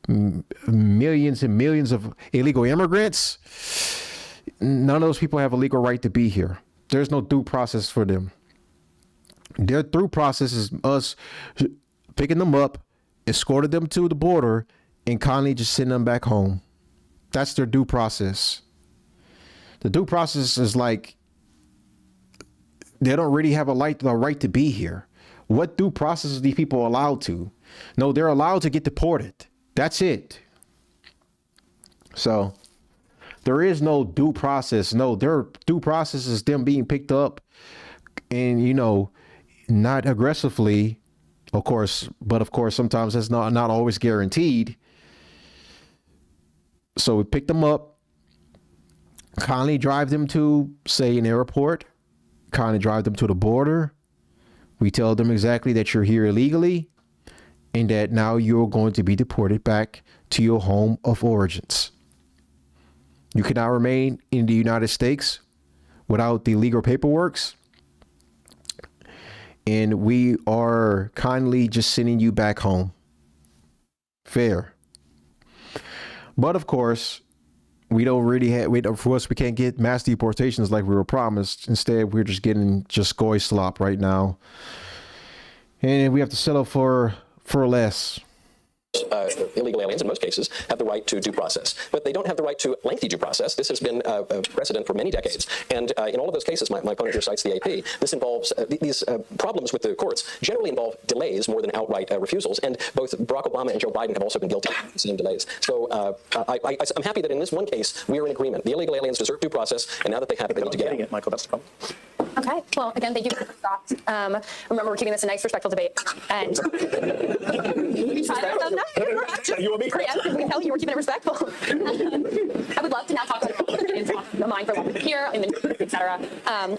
millions and millions of illegal immigrants, none of those people have a legal right to be here. There's no due process for them. Their due process is us picking them up, escorting them to the border, and kindly just sending them back home. That's their due process. The due process is like, they don't really have a right to be here. What due process are these people allowed to? No, they're allowed to get deported. That's it. So there is no due process. No, their due process is them being picked up and, not aggressively, of course, but of course, sometimes that's not always guaranteed. So we pick them up, kindly drive them to, say, an airport, kindly drive them to the border. We tell them exactly that you're here illegally and that now you're going to be deported back to your home of origins. You cannot remain in the United States without the legal paperwork. And we are kindly just sending you back home. Fair. But of course, we don't really have, for us, we can't get mass deportations like we were promised. Instead, we're just getting just goy slop right now. And we have to settle for less.
Illegal aliens, in most cases, have the right to due process, but they don't have the right to lengthy due process. This has been a precedent for many decades, and in all of those cases, my opponent here cites the AP. This involves these problems with the courts generally involve delays more than outright refusals, and both Barack Obama and Joe Biden have also been guilty of the same delays. So I'm happy that in this one case we are in agreement. The illegal aliens deserve due process, and now that they have it, they need to get it.
Michael, that's the problem.
Okay. Well, again, thank you for the thoughts. Remember, we're keeping this a nice, respectful debate. And
You and me.
preemptively tell you we're keeping it respectful. I would love to now talk about the mind for what here, in the et cetera.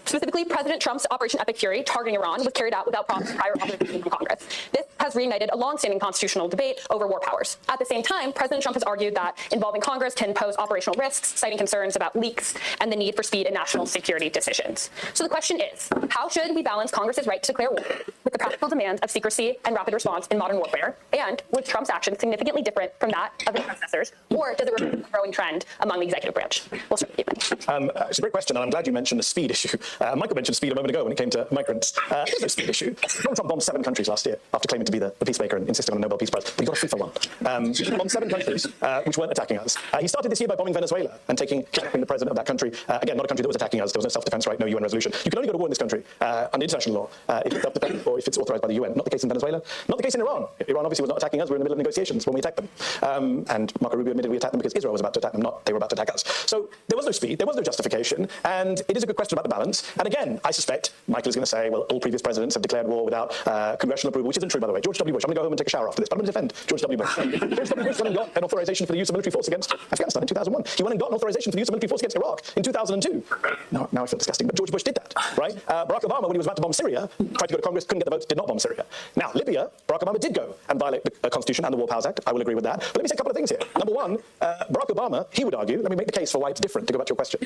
Specifically, President Trump's Operation Epic Fury targeting Iran was carried out without proper prior authorization from Congress. This has reignited a long-standing constitutional debate over war powers. At the same time, President Trump has argued that involving Congress can pose operational risks, citing concerns about leaks and the need for speed in national security decisions. So the question is, how should we balance Congress's right to declare war with the practical demands of secrecy and rapid response in modern warfare? And was Trump's action significantly different from that of his predecessors, or does it reflect a growing trend among the executive branch? We'll start with you.
It's a great question, and I'm glad you mentioned the speed issue. Michael mentioned speed a moment ago when it came to migrants. There's no speed issue. Donald Trump bombed 7 countries last year after claiming to be the peacemaker and insisting on a Nobel Peace Prize. But he got a FIFA one. He bombed 7 countries which weren't attacking us. He started this year by bombing Venezuela and kidnapping the president of that country. Again, not a country that was attacking us. There was no self-defense right, no UN resolution. You can only go to war in this country under international law if it's self-defense or if it's authorized by the UN. Not the case in Venezuela. Not the case in Iran. Iran obviously was not attacking us. We were in the middle of negotiations when we attacked them. And Marco Rubio admitted we attacked them because Israel was about to attack them, not they were about to attack us. So there was no speed, there was no justification, and it is a good question about the balance. And again, I suspect Michael is going to say, well, all previous presidents have declared war without congressional approval, which isn't true, by the way. George W. Bush, I'm going to go home and take a shower after this, but I'm going to defend George W. Bush. George W. Bush went and got an authorization for the use of military force against Afghanistan in 2001. He went and got an authorization for the use of military force against Iraq in 2002. Now I feel disgusting, but George Bush did that, right? Barack Obama, when he was about to bomb Syria, tried to go to Congress, couldn't get the votes, did not bomb Syria. Now, Libya, Barack Obama did go and violate the Constitution and the War Powers Act. I will agree with that. But let me say a couple of things here. Number one, Barack Obama, he would argue, let me make the case for why it's different, to go back to your question.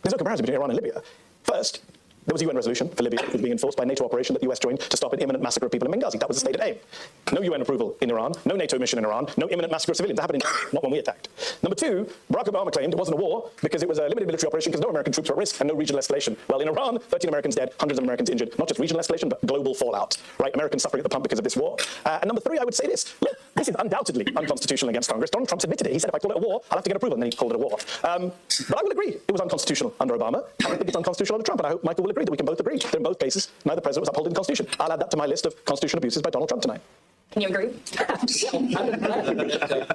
There's no comparison between Iran and Libya. First, there was a UN resolution for Libya, which was being enforced by a NATO operation that the US joined to stop an imminent massacre of people in Benghazi. That was the stated aim. No UN approval in Iran, no NATO mission in Iran, no imminent massacre of civilians. That happened not when we attacked. Number two, Barack Obama claimed it wasn't a war because it was a limited military operation because no American troops were at risk and no regional escalation. Well, in Iran, 13 Americans dead, hundreds of Americans injured. Not just regional escalation, but global fallout. Right? Americans suffering at the pump because of this war. And number three, I would say this. Look, this is undoubtedly unconstitutional against Congress. Donald Trump's admitted it. He said, if I call it a war, I'll have to get approval, and then he called it a war. But I will agree it was unconstitutional under Obama. I think it's unconstitutional under Trump, and I hope Michael will agree that we can both agree that in both cases, neither president was upholding the Constitution. I'll add that to my list of constitutional abuses by Donald Trump tonight.
Can you agree?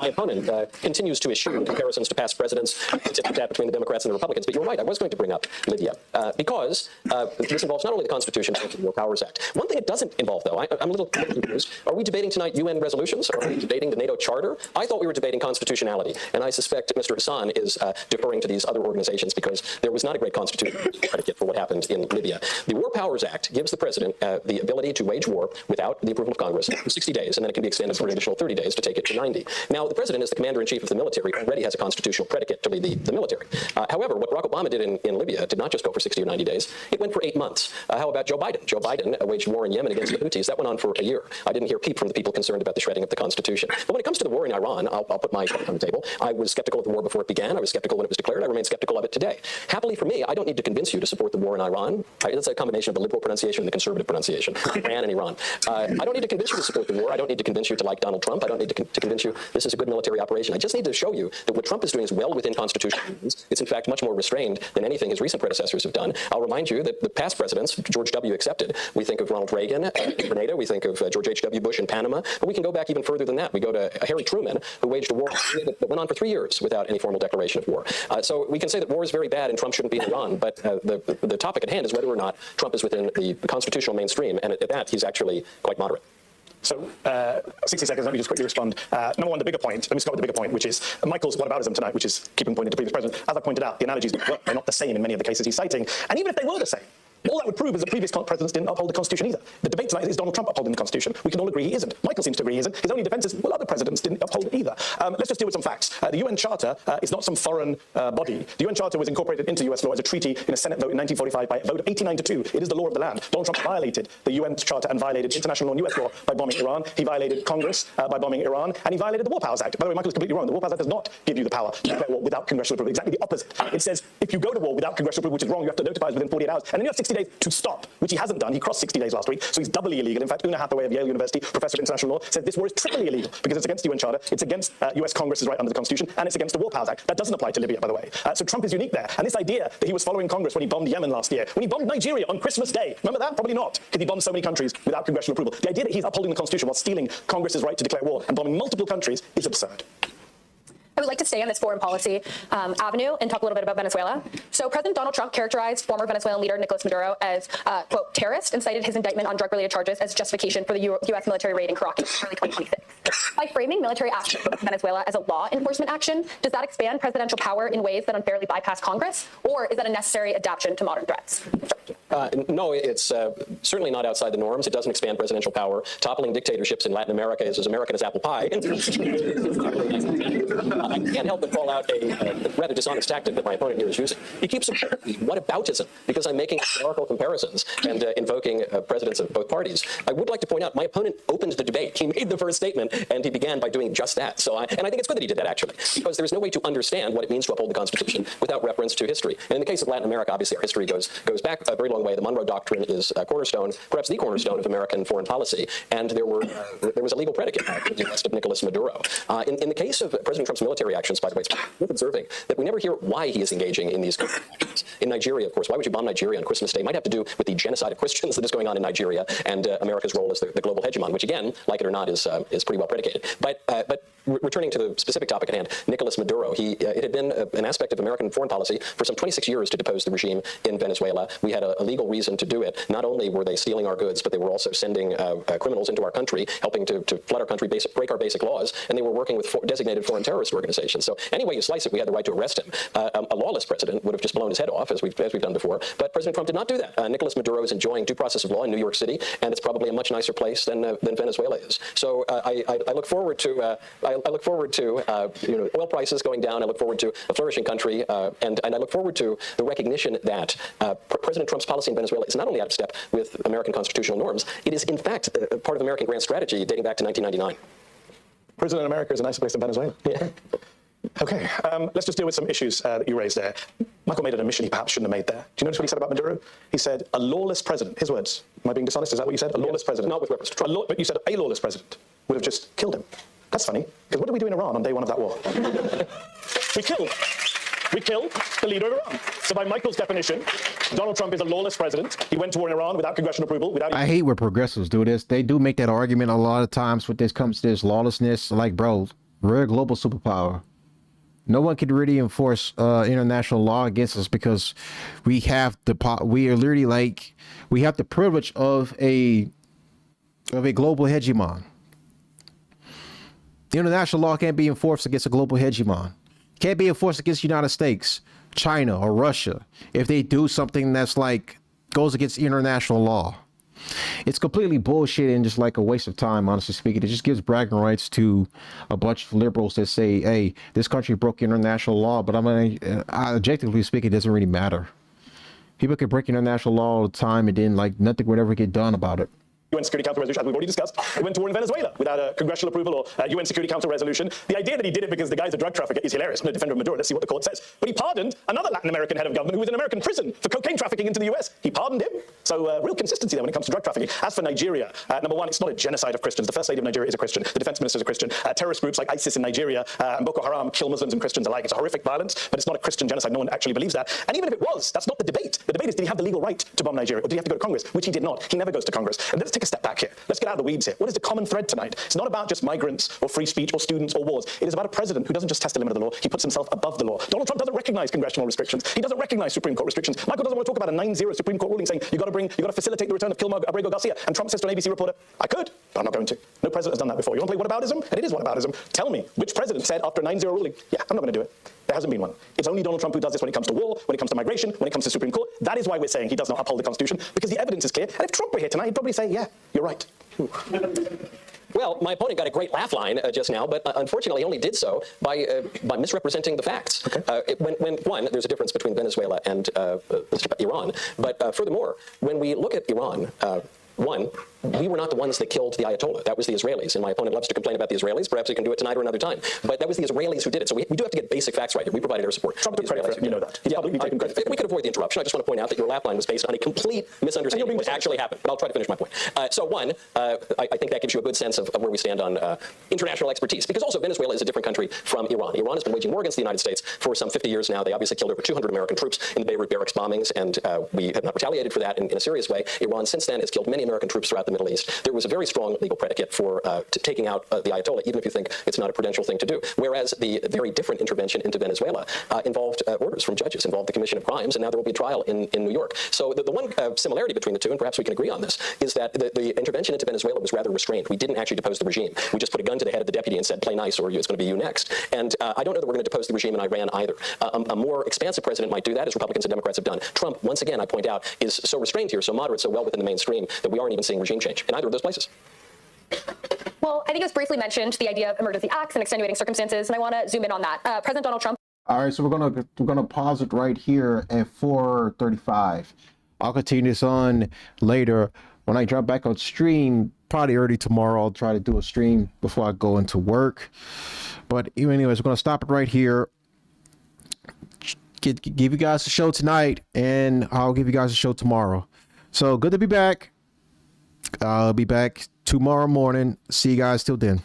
My opponent continues to issue comparisons to past presidents, that between the Democrats and the Republicans. But you're right, I was going to bring up Libya because this involves not only the Constitution, but the War Powers Act. One thing it doesn't involve, though, I'm a little confused. Are we debating tonight UN resolutions? Are we debating the NATO Charter? I thought we were debating constitutionality, and I suspect Mr. Hasan is deferring to these other organizations because there was not a great constitutional predicate for what happened in Libya. The War Powers Act gives the president the ability to wage war without the approval of Congress for 60 days. And then it can be extended for an additional 30 days to take it to 90. Now, the president, as the commander-in-chief of the military, already has a constitutional predicate to lead the military. However, what Barack Obama did in Libya did not just go for 60 or 90 days. It went for 8 months. How about Joe Biden? Joe Biden waged war in Yemen against the Houthis. That went on for a year. I didn't hear peep from the people concerned about the shredding of the Constitution. But when it comes to the war in Iran, I'll put my card on the table. I was skeptical of the war before it began. I was skeptical when it was declared. I remain skeptical of it today. Happily for me, I don't need to convince you to support the war in Iran. It's a combination of the liberal pronunciation and the conservative pronunciation. Iran and Iran. I don't need to convince you to support the war. I don't need to convince you to like Donald Trump. I don't need to convince you this is a good military operation. I just need to show you that what Trump is doing is well within constitutional means. It's in fact much more restrained than anything his recent predecessors have done. I'll remind you that the past presidents, George W. accepted, we think of Ronald Reagan in Grenada, we think of George H.W. Bush in Panama, but we can go back even further than that. We go to Harry Truman, who waged a war that went on for 3 years without any formal declaration of war. So we can say that war is very bad and Trump shouldn't be in Iran, but the topic at hand is whether or not Trump is within the constitutional mainstream, and at that, he's actually quite moderate.
So, 60 seconds, let me just quickly respond. Number one, the bigger point, let me start with the bigger point, which is Michael's whataboutism tonight, which is keeping pointing to previous presidents. As I pointed out, the analogies, they're not the same in many of the cases he's citing. And even if they were the same, All that would prove is that previous presidents didn't uphold the Constitution either. The debate tonight is Donald Trump upholding the Constitution. We can all agree he isn't. Michael seems to agree he isn't. His only defense is, well, other presidents didn't uphold it either. Let's just deal with some facts. The UN Charter is not some foreign body. The UN Charter was incorporated into US law as a treaty in a Senate vote in 1945 by a vote of 89-2. It is the law of the land. Donald Trump violated the UN Charter and violated international law and US law by bombing Iran. He violated Congress by bombing Iran, and he violated the War Powers Act. By the way, Michael is completely wrong. The War Powers Act does not give you the power to declare war without congressional approval. Exactly the opposite. It says if you go to war without congressional approval, which is wrong, you have to notify us within 48 hours, and then you have 60 days to stop, which he hasn't done. He crossed 60 days last week, so he's doubly illegal. In fact, Una Hathaway of Yale University, professor of international law, said this war is triply illegal because it's against the UN Charter, it's against US Congress's right under the Constitution, and it's against the War Powers Act. That doesn't apply to Libya, by the way. So Trump is unique there. And this idea that he was following Congress when he bombed Yemen last year, when he bombed Nigeria on Christmas Day, remember that? Probably not, because he bombed so many countries without congressional approval. The idea that he's upholding the Constitution while stealing Congress's right to declare war and bombing multiple countries is absurd.
I would like to stay on this foreign policy avenue and talk a little bit about Venezuela. So President Donald Trump characterized former Venezuelan leader Nicolas Maduro as, quote, terrorist, and cited his indictment on drug-related charges as justification for the U.S. military raid in Caracas in early 2026. By framing military action in Venezuela as a law enforcement action, does that expand presidential power in ways that unfairly bypass Congress, or is that a necessary adaptation to modern threats?
No, it's certainly not outside the norms. It doesn't expand presidential power. Toppling dictatorships in Latin America is as American as apple pie. I can't help but call out a rather dishonest tactic that my opponent here is using. He keeps saying, what aboutism? Because I'm making historical comparisons and invoking presidents of both parties. I would like to point out, my opponent opened the debate. He made the first statement, and he began by doing just that. So, and I think it's good that he did that, actually, because there's no way to understand what it means to uphold the Constitution without reference to history. And in the case of Latin America, obviously, our history goes back a very long way. The Monroe Doctrine is a cornerstone, perhaps the cornerstone of American foreign policy. And there was a legal predicate for the arrest of Nicolas Maduro. In the case of President Trump's military actions, by the way, it's worth observing that we never hear why he is engaging in these actions. In Nigeria, of course, why would you bomb Nigeria on Christmas Day? It might have to do with the genocide of Christians that is going on in Nigeria and America's role as the global hegemon, which, again, like it or not, is pretty well predicated. But returning to the specific topic at hand, Nicolas Maduro, it had been an aspect of American foreign policy for some 26 years to depose the regime in Venezuela. We had a legal reason to do it. Not only were they stealing our goods, but they were also sending criminals into our country, helping to flood our country, break our basic laws, and they were working with designated foreign terrorist organizations. So any way you slice it, we had the right to arrest him. A lawless president would have just blown his head off, as we've done before. But President Trump did not do that. Nicolas Maduro is enjoying due process of law in New York City, and it's probably a much nicer place than Venezuela is. So I look forward to oil prices going down. I look forward to a flourishing country, and I look forward to the recognition that President Trump's policy in Venezuela is not only out of step with American constitutional norms, it is in fact part of American grand strategy dating back to 1999.
Prison in America is a nicer place than Venezuela. Yeah. Okay, let's just deal with some issues that you raised there. Michael made an admission he perhaps shouldn't have made there. Do you notice what he said about Maduro? He said, a lawless president. His words. Am I being dishonest? Is that what you said? A lawless president.
Not with reference to Trump.
But you said a lawless president would have just killed him. That's funny, because what did we do in Iran on day one of that war? We killed the leader of Iran. So by Michael's definition, Donald Trump is a lawless president. He went to war in Iran without congressional approval.
I hate when progressives do this. They do make that argument a lot of times when this comes to this lawlessness. Like, bro, we're a global superpower. No one can really enforce international law against us because we have the privilege of a global hegemon. International law can't be enforced against a global hegemon. Can't be enforced against the United States, China, or Russia if they do something that's like goes against international law. It's completely bullshit and just like a waste of time, honestly speaking. It just gives bragging rights to a bunch of liberals that say, hey, this country broke international law, but objectively speaking, it doesn't really matter. People can break international law all the time and then like nothing would ever get done about it.
UN Security Council resolution, as we've already discussed. He went to war in Venezuela without a congressional approval or UN Security Council resolution. The idea that he did it because the guy's a drug trafficker is hilarious. I'm a defender of Maduro. Let's see what the court says. But he pardoned another Latin American head of government who was in American prison for cocaine trafficking into the US. He pardoned him. So real consistency there when it comes to drug trafficking. As for Nigeria, number one, it's not a genocide of Christians. The first lady of Nigeria is a Christian. The defense minister is a Christian. Terrorist groups like ISIS in Nigeria and Boko Haram kill Muslims and Christians alike. It's a horrific violence, but it's not a Christian genocide. No one actually believes that. And even if it was, that's not the debate. The debate is, did he have the legal right to bomb Nigeria, or did he have to go to Congress? Which he did not. He never goes to Congress. And let's take a step back here. Let's get out of the weeds here. What is the common thread tonight? It's not about just migrants or free speech or students or wars. It is about a president who doesn't just test the limit of the law, he puts himself above the law. Donald Trump doesn't recognize congressional restrictions. He doesn't recognize Supreme Court restrictions. Michael doesn't want to talk about a 9-0 Supreme Court ruling saying you got to facilitate the return of Kilmer Abrego Garcia. And Trump says to an ABC reporter, I could, but I'm not going to. No president has done that before. You want to play whataboutism? And it is whataboutism. Tell me, which president said after a 9-0 ruling, yeah, I'm not going to do it. There hasn't been one. It's only Donald Trump who does this when it comes to war, when it comes to migration, when it comes to Supreme Court. That is why we're saying he does not uphold the Constitution, because the evidence is clear. And if Trump were here tonight, he'd probably say, yeah, you're right.
Well, my opponent got a great laugh line just now, but unfortunately he only did so by misrepresenting the facts. Okay. When there's a difference between Venezuela and Iran, but furthermore, when we look at Iran, we were not the ones that killed the Ayatollah. That was the Israelis. And my opponent loves to complain about the Israelis. Perhaps he can do it tonight or another time. But that was the Israelis who did it. So we do have to get basic facts right here. We provided air support.
Trump took credit for it. You know that.
Yeah, we could avoid the interruption. I just want to point out that your laugh line was based on a complete misunderstanding of what actually happened. But I'll try to finish my point. I think that gives you a good sense of where we stand on international expertise. Because also Venezuela is a different country from Iran. Iran has been waging war against the United States for some 50 years now. They obviously killed over 200 American troops in the Beirut barracks bombings, and we have not retaliated for that in a serious way. Iran since then has killed many American troops throughout the Middle East. There was a very strong legal predicate for taking out the Ayatollah, even if you think it's not a prudential thing to do. Whereas the very different intervention into Venezuela involved orders from judges, involved the commission of crimes, and now there will be a trial in New York. So the one similarity between the two, and perhaps we can agree on this, is that the intervention into Venezuela was rather restrained. We didn't actually depose the regime. We just put a gun to the head of the deputy and said, play nice, or it's going to be you next. And I don't know that we're going to depose the regime in Iran either. A more expansive president might do that, as Republicans and Democrats have done. Trump, once again, I point out, is so restrained here, so moderate, so well within the mainstream, that we aren't even seeing regime change in either of those places.
Well, I think it was briefly mentioned, the idea of emergency acts and extenuating circumstances, and I want to zoom in on that. President Donald Trump.
All right, so we're gonna pause it right here at 4:35. I'll continue this on later when I jump back on stream. Probably early tomorrow. I'll try to do a stream before I go into work. But anyways, we're gonna stop it right here. Give you guys a show tonight, and I'll give you guys a show tomorrow. So good to be back. I'll be back tomorrow morning. See you guys till then.